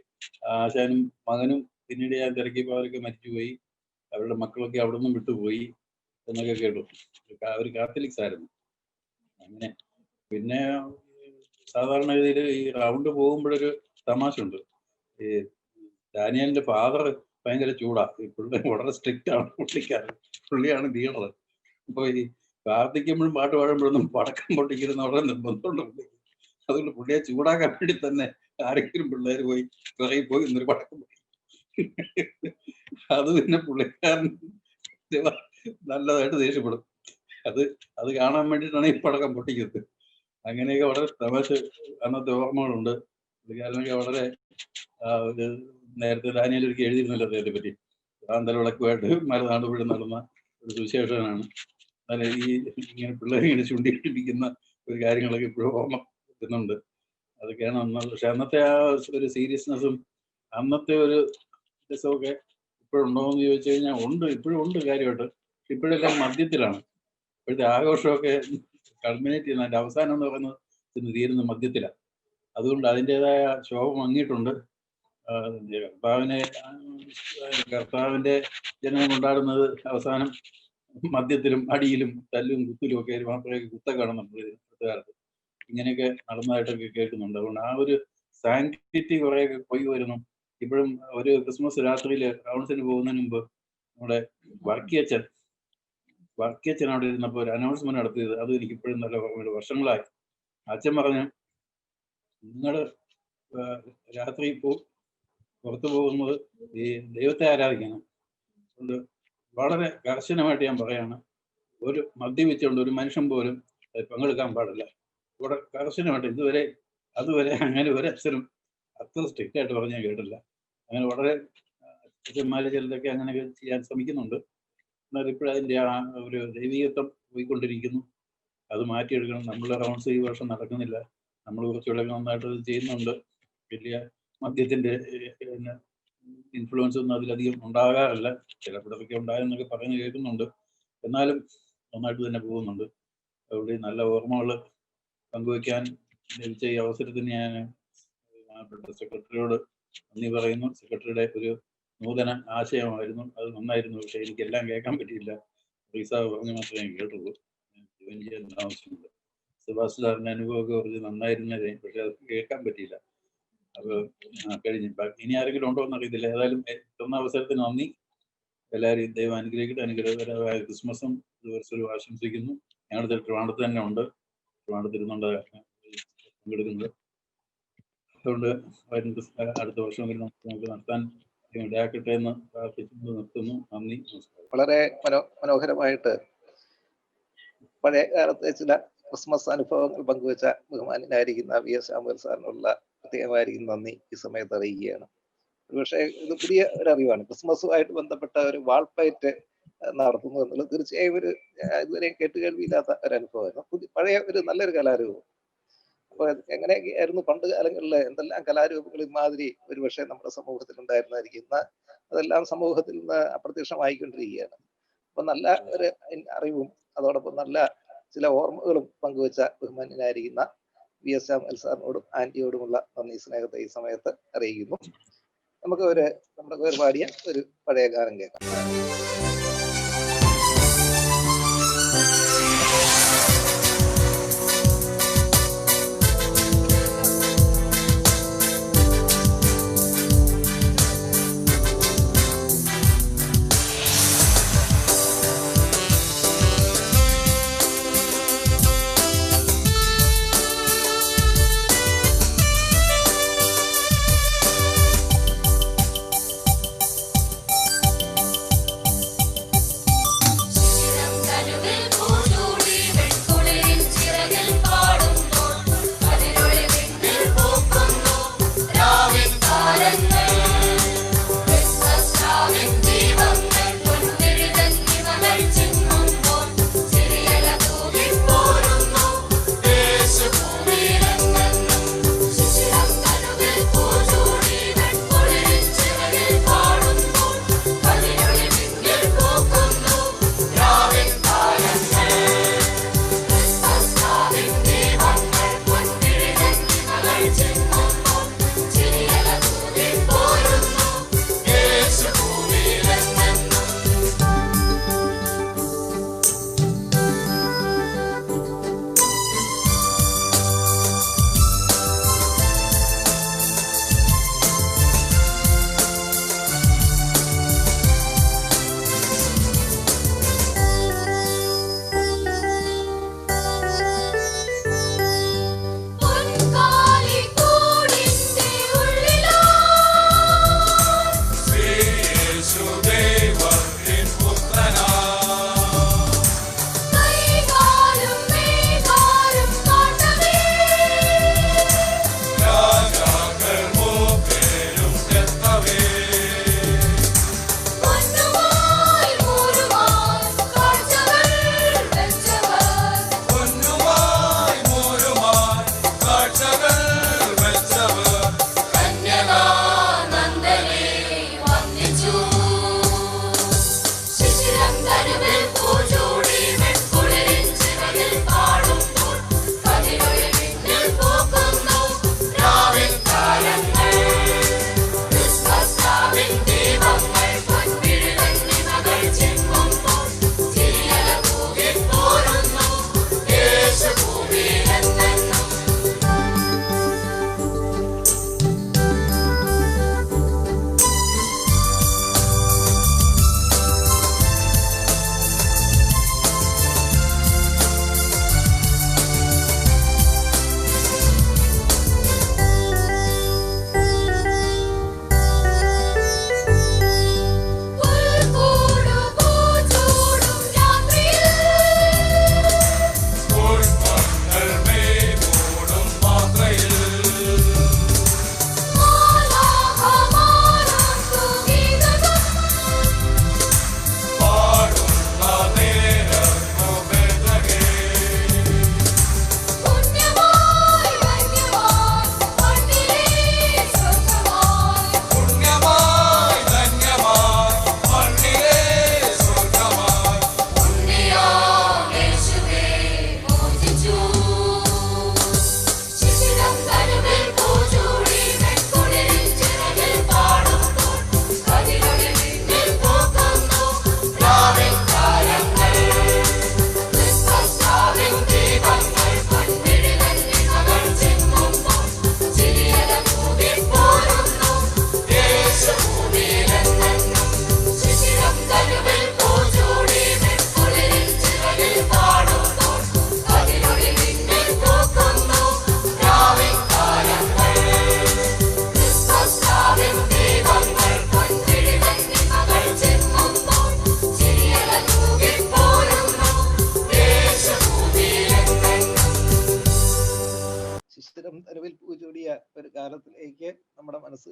Speaker 8: ആശാനും മകനും പിന്നീട് ഞാൻ തിരക്കിയപ്പോൾ അവരൊക്കെ മരിച്ചുപോയി, അവരുടെ മക്കളൊക്കെ അവിടെ നിന്നും വിട്ടുപോയി എന്നൊക്കെ കേട്ടു. അവർ കാത്തലിക്സ് ആയിരുന്നു. അങ്ങനെ പിന്നെ സാധാരണ ഗതിയിൽ ഈ റൗണ്ട് പോകുമ്പോഴൊരു തമാശ ഉണ്ട്. ഈ ഡാനിയലിന്റെ ഫാദർ ഭയങ്കര ചൂടാ, ഈ പുള്ളി വളരെ സ്ട്രിക്റ്റ് ആണ്, പുള്ളിയാണ് ലീഡർ. അപ്പൊ ഈ പ്രാർത്ഥിക്കുമ്പോഴും പാട്ട് പാടുമ്പോഴൊന്നും പടക്കം പൊട്ടിക്കുന്ന വളരെ നിർബന്ധമുണ്ട്. അതുകൊണ്ട് പുള്ളിയെ ചൂടാക്കാൻ വേണ്ടി തന്നെ ആരെങ്കിലും പിള്ളേർ പോയി പിറകെ പോയി എന്നൊരു പടക്കം പൊട്ടി. അത് പിന്നെ പുള്ളിക്കാരൻ നല്ലതായിട്ട് ദേഷ്യപ്പെടും. അത് കാണാൻ വേണ്ടിയിട്ടാണ് ഈ പടക്കം പൊട്ടിക്കുന്നത്. അങ്ങനെയൊക്കെ വളരെ തമാശ അന്നത്തെ ഓർമ്മകളുണ്ട്. പുള്ളിക്കാരനൊക്കെ വളരെ നേരത്തെ ദാനിയേൽ ഒരിക്കൽ എഴുതിയിരുന്നല്ലോ അദ്ദേഹത്തെ പറ്റി. ആന്തൽ വിളക്കുമായിട്ട് മലനാട് വീട് നടന്ന ഒരു സുവിശേഷനാണ്. അല്ല ഈ ഇങ്ങനെ പിള്ളേരെ ഇങ്ങനെ ചൂണ്ടിപ്പിടിക്കുന്ന ഒരു കാര്യങ്ങളൊക്കെ ഇപ്പോഴും ഓർമ്മ വരുന്നുണ്ട്. അതൊക്കെയാണ് അന്ന്. പക്ഷെ അന്നത്തെ ആ ഒരു സീരിയസ്നെസ്സും അന്നത്തെ ഒരു രസമൊക്കെ ഇപ്പോഴുണ്ടോ എന്ന് ചോദിച്ചു കഴിഞ്ഞാൽ ഉണ്ട്, ഇപ്പോഴും ഉണ്ട് കാര്യമായിട്ട്. ഇപ്പോഴെല്ലാം മദ്യത്തിലാണ്. ഇപ്പോഴത്തെ ആഘോഷമൊക്കെ കൾമിനേറ്റ് ചെയ്യുന്ന അതിൻ്റെ അവസാനം എന്ന് പറയുന്നത് ഇന്ന് തീരുന്ന മദ്യത്തിലാണ്. അതുകൊണ്ട് അതിൻ്റെതായ ശോഭ മങ്ങിയിട്ടുണ്ട്. കർത്താവിന്റെ ജനനം കൊണ്ടാടുന്നത് അവസാനം മദ്യത്തിലും അടിയിലും തല്ലും കുത്തലും ഒക്കെ മാത്രമേ കുത്തൊക്കെയാണ് നമ്മൾ ഇന്നത്തെ കാലത്ത് ഇങ്ങനെയൊക്കെ നടന്നതായിട്ടൊക്കെ കേൾക്കുന്നുണ്ട്. അതുകൊണ്ട് ആ ഒരു സാങ്ക്ടിറ്റി കുറേയൊക്കെ പോയി വരുന്നു. ഇപ്പോഴും ഒരു ക്രിസ്മസ് രാത്രിയിൽ റൗണ്ട്സിന് പോകുന്നതിന് മുമ്പ് നമ്മുടെ വർക്കിയച്ചൻ അവിടെ ഇരുന്നപ്പോൾ ഒരു അനൗൺസ്മെന്റ് നടത്തിയത് അത് എനിക്ക് ഇപ്പോഴും നല്ല ഓർമ്മയുണ്ട്. വർഷങ്ങളായി അച്ഛൻ പറഞ്ഞു, നിങ്ങൾ രാത്രി പുറത്തു പോകുന്നത് ഈ ദൈവത്തെ ആരാധിക്കണം. അതുകൊണ്ട് വളരെ കർശനമായിട്ട് ഞാൻ പറയാണ്, ഒരു മദ്യപിച്ചുകൊണ്ട് ഒരു മനുഷ്യൻ പോലും പങ്കെടുക്കാൻ പാടില്ല. ഇവിടെ കർശനമായിട്ട് അതുവരെ അങ്ങനെ ഒരു അച്ഛനും അത്ര സ്ട്രിക്റ്റ് ആയിട്ട് പറഞ്ഞാൽ കേട്ടില്ല. അങ്ങനെ വളരെ അച്ഛന്മാരെ ചിലതൊക്കെ അങ്ങനെയൊക്കെ ചെയ്യാൻ ശ്രമിക്കുന്നുണ്ട്. എന്നാൽ ഇപ്പോഴതിൻ്റെ ആ ഒരു ദൈവീകത്വം പോയിക്കൊണ്ടിരിക്കുന്നു. അത് മാറ്റിയെടുക്കണം. നമ്മളുടെ റൗണ്ട്സ് ഈ വർഷം നടക്കുന്നില്ല. നമ്മൾ കുറച്ചുകൂടെ നന്നായിട്ട് അത് ചെയ്യുന്നുണ്ട്. വലിയ മദ്യത്തിൻ്റെ ഇൻഫ്ലുവൻസ് ഒന്നും അതിലധികം ഉണ്ടാകാറില്ല. ചിലപ്പോഴൊക്കെ ഉണ്ടായെന്നൊക്കെ പറയുന്നത് കേൾക്കുന്നുണ്ട്. എന്നാലും നന്നായിട്ട് തന്നെ പോകുന്നുണ്ട്. അതുകൊണ്ട് ഈ നല്ല ഓർമ്മകൾ പങ്കുവയ്ക്കാൻ ലഭിച്ച ഈ അവസരത്തിന് ഞാൻ സെക്രട്ടറിയോട് നന്ദി പറയുന്നു. സെക്രട്ടറിയുടെ ഒരു നൂതന ആശയമായിരുന്നു, അത് നന്നായിരുന്നു. പക്ഷേ എനിക്കെല്ലാം കേൾക്കാൻ പറ്റിയില്ല. റീസ പറഞ്ഞ് മാത്രമേ ഞാൻ കേട്ടുള്ളൂ. ജോയിൻ ചെയ്യാൻ ആവശ്യമുണ്ട്. സുഭാഷ് സാറിൻ്റെ അനുഭവമൊക്കെ കുറച്ച് നന്നായിരുന്നതേ, പക്ഷെ അത് കേൾക്കാൻ പറ്റിയില്ല. അത് കഴിഞ്ഞു. ഇനി ആരെങ്കിലും ഉണ്ടോ എന്നറിയത്തില്ല. ഏതായാലും തന്ന അവസരത്തിന് നന്ദി. എല്ലാവരെയും ദൈവം അനുഗ്രഹിക്കട്ടെ. അനുഗ്രഹകരമായ ക്രിസ്മസും ദിവസവും ആശംസിക്കുന്നു. ഞങ്ങളുടെ ട്രിവാൻഡ്രത്ത് തന്നെ ഉണ്ട്. ട്രിവാൻഡ്രത്തിരുന്നുണ്ട് പങ്കെടുക്കുന്നത്. അതുകൊണ്ട് അടുത്ത വർഷമെങ്കിലും നമുക്ക് നടത്താൻ ഇടയാക്കട്ടെ എന്ന് പ്രാർത്ഥിച്ചുകൊണ്ട് നിർത്തുന്നു. നന്ദി, നമസ്കാരം.
Speaker 2: വളരെ മനോഹരമായിട്ട് പഴയ കാലത്തെ ചില ക്രിസ്മസ് അനുഭവങ്ങൾ പങ്കുവെച്ച ബഹുമാനായിരിക്കുന്ന വി എസ് സാമുവൽ സാറിനുള്ള പ്രത്യേകമായിരിക്കും നന്ദി ഈ സമയത്ത് അറിയിക്കുകയാണ്. ഒരുപക്ഷെ ഇത് പുതിയ ഒരു അറിവാണ്. ക്രിസ്മസുമായിട്ട് ബന്ധപ്പെട്ട ഒരു വാൾപ്പയറ്റ് നടത്തുന്നു എന്നുള്ളത് തീർച്ചയായും ഒരു ഇതുവരെ കേട്ടുകേൾവിയില്ലാത്ത ഒരു അനുഭവമായിരുന്നു. പഴയ ഒരു നല്ലൊരു കലാരൂപം. അപ്പോൾ എങ്ങനെയായിരുന്നു പണ്ട് കാലങ്ങളിൽ എന്തെല്ലാം കലാരൂപങ്ങൾ ഇമാതിരി ഒരുപക്ഷെ നമ്മുടെ സമൂഹത്തിൽ ഉണ്ടായിരുന്നായിരിക്കും. അതെല്ലാം സമൂഹത്തിൽ നിന്ന് അപ്രത്യക്ഷമായിക്കൊണ്ടിരിക്കുകയാണ്. അപ്പൊ നല്ല ഒരു അറിവും അതോടൊപ്പം നല്ല ചില ഓർമ്മകളും പങ്കുവെച്ച ബഹുമാന്യനായിരിക്കുന്ന വി എസ് സാമുവൽ സാറിനോടും ആന്റിയോടുമുള്ള നന്ദി സ്നേഹത്തെ ഈ സമയത്ത് അറിയിക്കുന്നു. നമുക്ക് നമ്മുടെ പേർ പാടിയ ഒരു പഴയ ഗാനം കേൾക്കാം.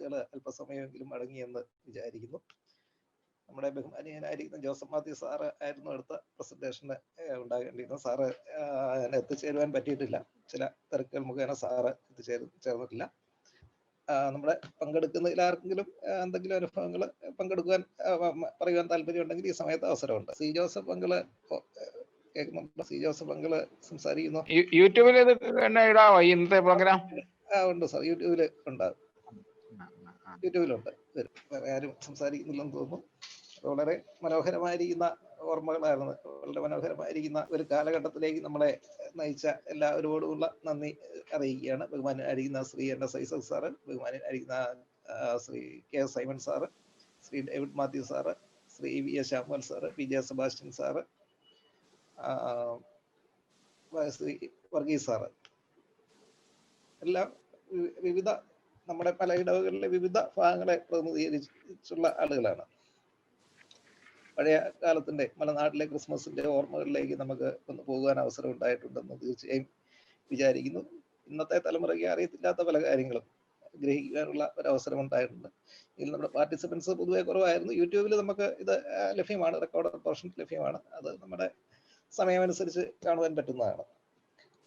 Speaker 2: വാക്കുകൾ അല്പസമയമെങ്കിലും അടങ്ങിയെന്ന് വിചാരിക്കുന്നു. നമ്മുടെ ബഹുമാനീയനായിരിക്കുന്ന ജോസഫ് മാത്യു സാറ് ആയിരുന്നു അടുത്ത പ്രസന്റേഷന് ഉണ്ടാകേണ്ടിയിരുന്നത്. സാറ് എത്തിച്ചേരുവാൻ പറ്റിയിട്ടില്ല. ചില തിരക്കുകൾ മുഖേന സാറ് ചേർന്നിട്ടില്ല. നമ്മുടെ പങ്കെടുക്കുന്നതിൽ ആർക്കെങ്കിലും എന്തെങ്കിലും അനുഭവങ്ങൾ പങ്കെടുക്കുവാൻ പറയുവാൻ താല്പര്യം ഉണ്ടെങ്കിൽ ഈ സമയത്ത് അവസരമുണ്ട്. സി ജോസഫ് അങ്കിള് കേൾക്കുന്നുണ്ടോ? സി ജോസഫ് അങ്കിള് സംസാരിക്കുന്നു.
Speaker 1: യൂട്യൂബിൽ ഇത് ഇടാവോ ഇന്നത്തെ പ്രോഗ്രാം?
Speaker 2: ഉണ്ട് സാർ, യൂട്യൂബില് ഉണ്ടാകും. യൂട്യൂബിലുണ്ട്. വേറെ ആരും സംസാരിക്കുന്നില്ലെന്ന് തോന്നുന്നു. വളരെ മനോഹരമായിരിക്കുന്ന ഓർമ്മകളായിരുന്നു. വളരെ മനോഹരമായിരിക്കുന്ന ഒരു കാലഘട്ടത്തിലേക്ക് നമ്മളെ നയിച്ച എല്ലാവരോടുമുള്ള നന്ദി അറിയിക്കുകയാണ്. ബഹുമാനായിരിക്കുന്ന Shri N S Isaac sir, ബഹുമാനായിരിക്കുന്ന Shri K Simon sir, Shri David Mathew sir, Shri V S Samuel sir, P J Sebastian sir, Shri Varghese sir, എല്ലാം വിവിധ നമ്മുടെ പല ഇടവകളിലെ വിവിധ ഭാഗങ്ങളെ പ്രതിനിധീകരിച്ചുള്ള ആളുകളാണ്. പഴയ കാലത്തിന്റെ മലനാട്ടിലെ ക്രിസ്മസിന്റെ ഓർമ്മകളിലേക്ക് നമുക്ക് ഒന്ന് പോകുവാൻ അവസരം ഉണ്ടായിട്ടുണ്ടെന്ന് തീർച്ചയായും വിചാരിക്കുന്നു. ഇന്നത്തെ തലമുറയ്ക്ക് അറിയത്തില്ലാത്ത പല കാര്യങ്ങളും ഗ്രഹിക്കാനുള്ള ഒരു അവസരം ഉണ്ടായിട്ടുണ്ട്. ഇതിൽ നമ്മുടെ പാർട്ടിസിപ്പൻസ് പൊതുവെ കുറവായിരുന്നു. യൂട്യൂബിൽ നമുക്ക് ഇത് ലഭ്യമാണ്, റെക്കോർഡ് പോർഷൻ ലഭ്യമാണ്. അത് നമ്മുടെ സമയമനുസരിച്ച് കാണുവാൻ പറ്റുന്നതാണ്.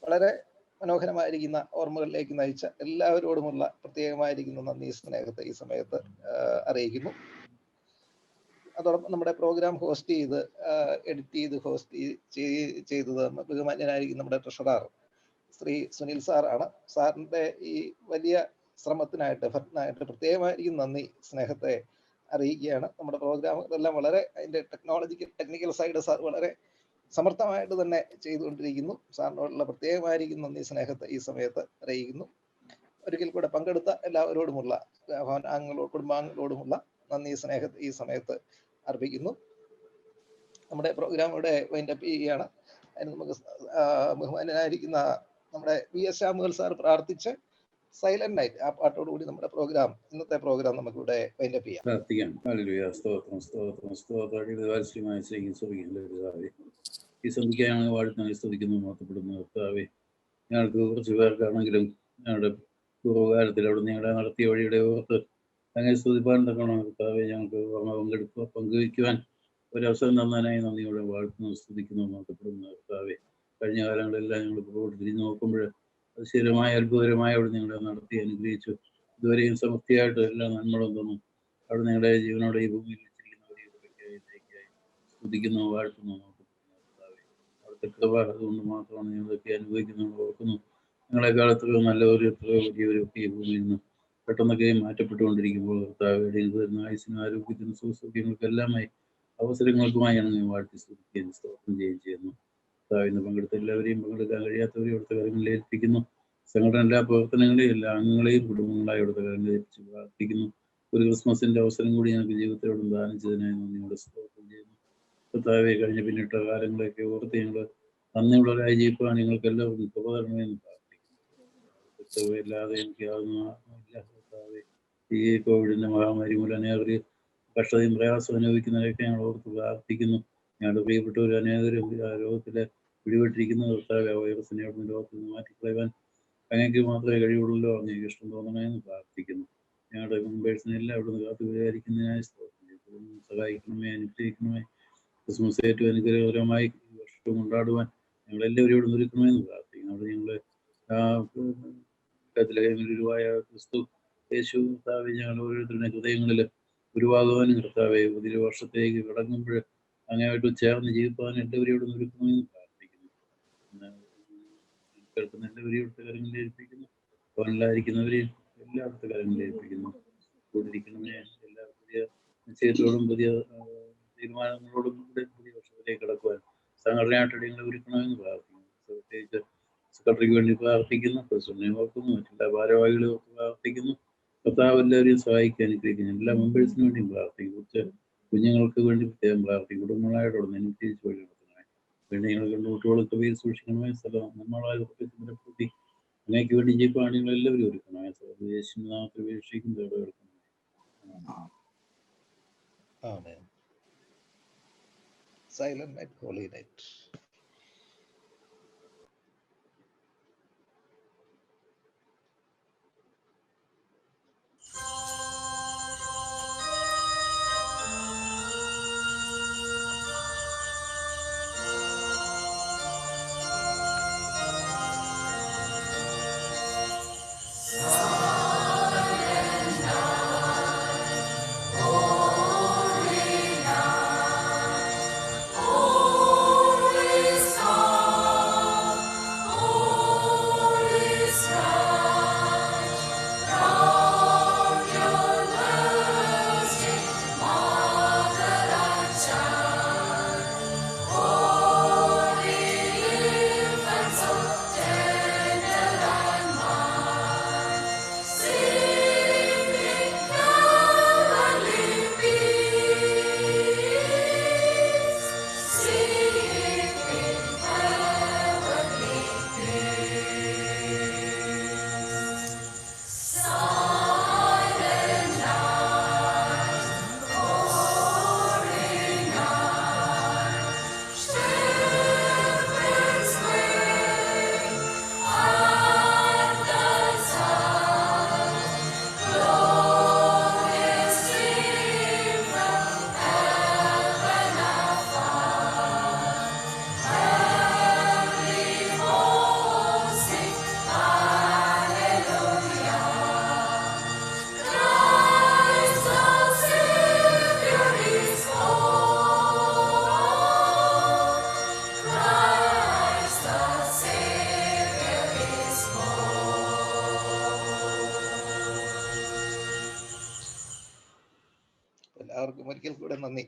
Speaker 2: വളരെ മനോഹരമായിരിക്കുന്ന ഓർമ്മകളിലേക്ക് നയിച്ച എല്ലാവരോടുമുള്ള പ്രത്യേകമായിരിക്കുന്ന നന്ദി സ്നേഹത്തെ ഈ സമയത്ത് അറിയിക്കുന്നു. അതോടൊപ്പം നമ്മുടെ പ്രോഗ്രാം ഹോസ്റ്റ് ചെയ്ത് എഡിറ്റ് ചെയ്തത് ബഹുമാന്യനായിരിക്കും നമ്മുടെ ട്രഷറർ ശ്രീ സുനിൽ സാറാണ്. സാറിന്റെ ഈ വലിയ ശ്രമത്തിനായിട്ട് എഫർട്ടിനായിട്ട് പ്രത്യേകമായിരിക്കും നന്ദി സ്നേഹത്തെ അറിയിക്കുകയാണ്. നമ്മുടെ പ്രോഗ്രാമുകളെല്ലാം വളരെ അതിന്റെ ടെക്നിക്കൽ സൈഡ് സാർ വളരെ സമർത്ഥമായിട്ട് തന്നെ ചെയ്തുകൊണ്ടിരിക്കുന്നു. സാറിനോടുള്ള പ്രത്യേകമായിരിക്കും നന്ദി സ്നേഹത്തെ ഈ സമയത്ത് അറിയിക്കുന്നു. ഒരിക്കൽ കൂടെ പങ്കെടുത്ത എല്ലാവരോടുമുള്ള കുടുംബാംഗങ്ങളോടുമുള്ള നന്ദി സ്നേഹത്തെ ഈ സമയത്ത് അർപ്പിക്കുന്നു. നമ്മുടെ പ്രോഗ്രാം ഇവിടെ വൈൻഡപ്പ് ചെയ്യുകയാണ്. അതിന് നമുക്ക് ബഹുമാനായിരിക്കുന്ന നമ്മുടെ വി എസ് ശാമുവൽ സാർ പ്രാർത്ഥിച്ച് സൈലന്റ് നൈറ്റ് ആ പാട്ടോടുകൂടി നമ്മുടെ പ്രോഗ്രാം ഇന്നത്തെ പ്രോഗ്രാം നമുക്ക് ഇവിടെ വൈൻഡപ്പ് ചെയ്യാം.
Speaker 8: പ്രാർത്ഥിക്കാം. ഹല്ലേലൂയ. സ്തോത്രം സ്തോത്രം സ്തോത്രം. വാത്സല്യമായ സ്നേഹിക്കുകയും ഈ സന്ധിക്കാണ് വാഴ്ത്തിനായി സ്തുതിക്കുന്നു, മാത്രപ്പെടുന്നു. കർത്താവേ, ഞങ്ങൾക്ക് കുറച്ച് പേർക്കാണെങ്കിലും ഞങ്ങളുടെ പൂർവ്വകാലത്തിൽ അവിടെ ഞങ്ങളെ നടത്തിയ വഴിയുടെ ഓർത്ത് അങ്ങനെ സ്തുതിപ്പാൻ തക്കണം. കർത്താവെ, ഞങ്ങൾക്ക് പങ്കുവയ്ക്കുവാൻ ഒരവസരം തന്നതിനായി നന്ദിയോടെ വാഴ്ത്തുന്നു, സ്തുതിക്കുന്നു, മാത്രപ്പെടുന്നു. കർത്താവെ, കഴിഞ്ഞ കാലങ്ങളെല്ലാം ഞങ്ങൾ പുറകോട്ട് തിരിഞ്ഞു നോക്കുമ്പോൾ അതിശയമായ അത്ഭുതകരമായ അവിടെ ഞങ്ങളെ നടത്തി അനുഗ്രഹിച്ചു. ഇതുവരെയും സമൃദ്ധിയായിട്ട് എല്ലാ നന്മകളും തന്നു. അവിടെ ഞങ്ങളുടെ ജീവനോടെ ഈ ഭൂമിയിൽ വെച്ചിരിക്കുന്നവരെയൊക്കെയായി സ്തുതിക്കുന്നു, വാഴ്ത്തുന്നു, അവിടുത്തെ കൃപ അതുകൊണ്ട് മാത്രമാണ് ഞങ്ങളൊക്കെ അനുഭവിക്കുന്നത്, ഓർക്കുന്നു. ഞങ്ങളെക്കാലത്ത് നല്ലവരും എത്രയോ വലിയവരൊക്കെ ഈ ഭൂമിയിൽ നിന്ന് പെട്ടെന്നൊക്കെ മാറ്റപ്പെട്ടുകൊണ്ടിരിക്കുമ്പോൾ കർത്താവിടയിൽ വരുന്ന ആയുസിനും ആരോഗ്യത്തിനും സുഖസൗകര്യങ്ങൾക്കെല്ലാമായി അവസരങ്ങൾക്കുമായി ഞങ്ങൾ വാഴ്ത്തി സ്തുതിക്കുകയും സ്തോത്രം ചെയ്യുകയും ചെയ്യുന്നു. കർത്താവിന് പങ്കെടുത്ത എല്ലാവരെയും പങ്കെടുക്കാൻ കഴിയാത്തവരെയും അവിടുത്തെ കാര്യങ്ങളിൽ ഏൽപ്പിക്കുന്നു. സംഘടന എല്ലാ പ്രവർത്തനങ്ങളെയും എല്ലാ അംഗങ്ങളെയും കുടുംബങ്ങളായി അവിടുത്തെ കാര്യങ്ങളിൽ ഏൽപ്പിച്ച് പ്രാർത്ഥിക്കുന്നു. ഒരു ക്രിസ്മസിന്റെ അവസരം കൂടി ഞങ്ങൾക്ക് ജീവിതത്തിലോട് ദാനിച്ചതിനായി നന്ദിയോടെ സ്തോത്രം ചെയ്യുന്നു. കർത്താവെ, കഴിഞ്ഞ പിന്നിട്ട കാലങ്ങളെയൊക്കെ ഓർത്ത് ഞങ്ങൾ നന്ദിയുള്ളവരായി ജീവിക്കാൻ ഞങ്ങൾക്ക് എല്ലാവർക്കും കൃപ തരണമെന്ന് പ്രാർത്ഥിക്കുന്നു. ഇല്ലാതെ എനിക്ക് യാതൊന്നുമില്ല. കർത്താവെ, ഈ കോവിഡിന്റെ മഹാമാരി മൂലം അനേകർ കഷ്ടതയും പ്രയാസം അനുഭവിക്കുന്നവരൊക്കെ ഞങ്ങൾ ഓർത്ത് പ്രാർത്ഥിക്കുന്നു. ഞങ്ങളുടെ പ്രിയപ്പെട്ടവർ അനേകരും രോഗത്തിലെ പിടിപെട്ടിരിക്കുന്ന കർത്താവെ, ആ വൈറസിനെ അവിടെ നിന്ന് ലോകത്തിൽ നിന്ന് മാറ്റിക്കളയുവാൻ അങ്ങനെയൊക്കെ മാത്രമേ കഴിയുള്ളൂ. അങ്ങനെയൊക്കെ ഇഷ്ടം തോന്നണമെന്ന് പ്രാർത്ഥിക്കുന്നു. ഞങ്ങളുടെ മെമ്പേഴ്സിനെല്ലാം അവിടെ നിന്ന് കാത്തു വിചാരിക്കുന്നതിനായി സഹായിക്കണമേ, അനുഗ്രഹിക്കണമേ. ക്രിസ്മസ് ഏറ്റവും അനുഗ്രഹകരമായി വർഷവും കൊണ്ടാടുവാൻ ഞങ്ങളെല്ലാവരും ഇവിടെ ഒരുക്കണമെന്ന് പ്രാർത്ഥിക്കുന്നു. അവിടെ ഞങ്ങളെ ഗുരുവായ ക്രിസ്തു യേശു കർത്താവെ, ഞങ്ങൾ ഓരോരുത്തരുടെ ഹൃദയങ്ങളിൽ ഗുരുവാകുവാനും കർത്താവെ പുതിയ വർഷത്തേക്ക് കടങ്ങുമ്പോൾ അങ്ങനെയായിട്ട് ചേർന്ന് ജീവിപ്പാൻ എല്ലാവരും ഇവിടെ ഒരുക്കണമെന്ന് പ്രാർത്ഥിക്കുന്നു. കേൾക്കുന്ന എല്ലാവരെയും ഇവിടുത്തെ കാര്യങ്ങളിൽ ഏൽപ്പിക്കുന്നു. ഫോണിലായിരിക്കുന്നവരെയും എല്ലായിടത്തെ കാര്യങ്ങളിൽ ഏൽപ്പിക്കുന്നു. കൂടിയിരിക്കണമേ. എല്ലാ പുതിയ നിശ്ചയത്തോടും പുതിയ തീരുമാനങ്ങളോടും കൂടെ പുതിയ വർഷത്തിലേക്ക് കടക്കുവാൻ സംഘടനയായിട്ട് ഞങ്ങൾ ഒരുക്കണമെന്ന് പ്രാർത്ഥിക്കുന്നു. പ്രത്യേകിച്ച് സെക്രട്ടറിക്ക് വേണ്ടി പ്രാർത്ഥിക്കുന്നു, പ്രസിഡന്റിനെ ഓർക്കുന്നു, മറ്റെല്ലാ ഭാരവാഹികളെ ഓർത്ത് പ്രാർത്ഥിക്കുന്നു. കർത്താവ് എല്ലാവരെയും സഹായിക്കാൻ അനുഗ്രഹിക്കുന്നു. എല്ലാ മെമ്പേഴ്സിനും വേണ്ടിയും പ്രാർത്ഥിക്കും. കുറച്ച് കുഞ്ഞുങ്ങൾക്ക് വേണ്ടി പ്രത്യേകം പ്രാർത്ഥിക്കും. കുടുംബങ്ങളായിട്ടോട് അനുഗ്രഹിച്ച് വഴി നടത്തണമേ. വേണ്ടി ഞങ്ങൾ കുട്ടികൾക്ക് പേര് സൂക്ഷിക്കണമേ. സ്ഥലം നമ്മളായ ബലപ്പെടുത്തി അങ്ങനെയൊക്കെ വേണ്ടി ജീവിക്കാൻ നിങ്ങൾ എല്ലാവരും ഒരുക്കണമേ. യേശുനാമത്തിൽ ഉപേക്ഷിക്കും എടുക്കണമേ.
Speaker 2: Amen. Silent night, holy night. എല്ലാവർക്കും ഒരിക്കൽ കൂടെ നന്ദി.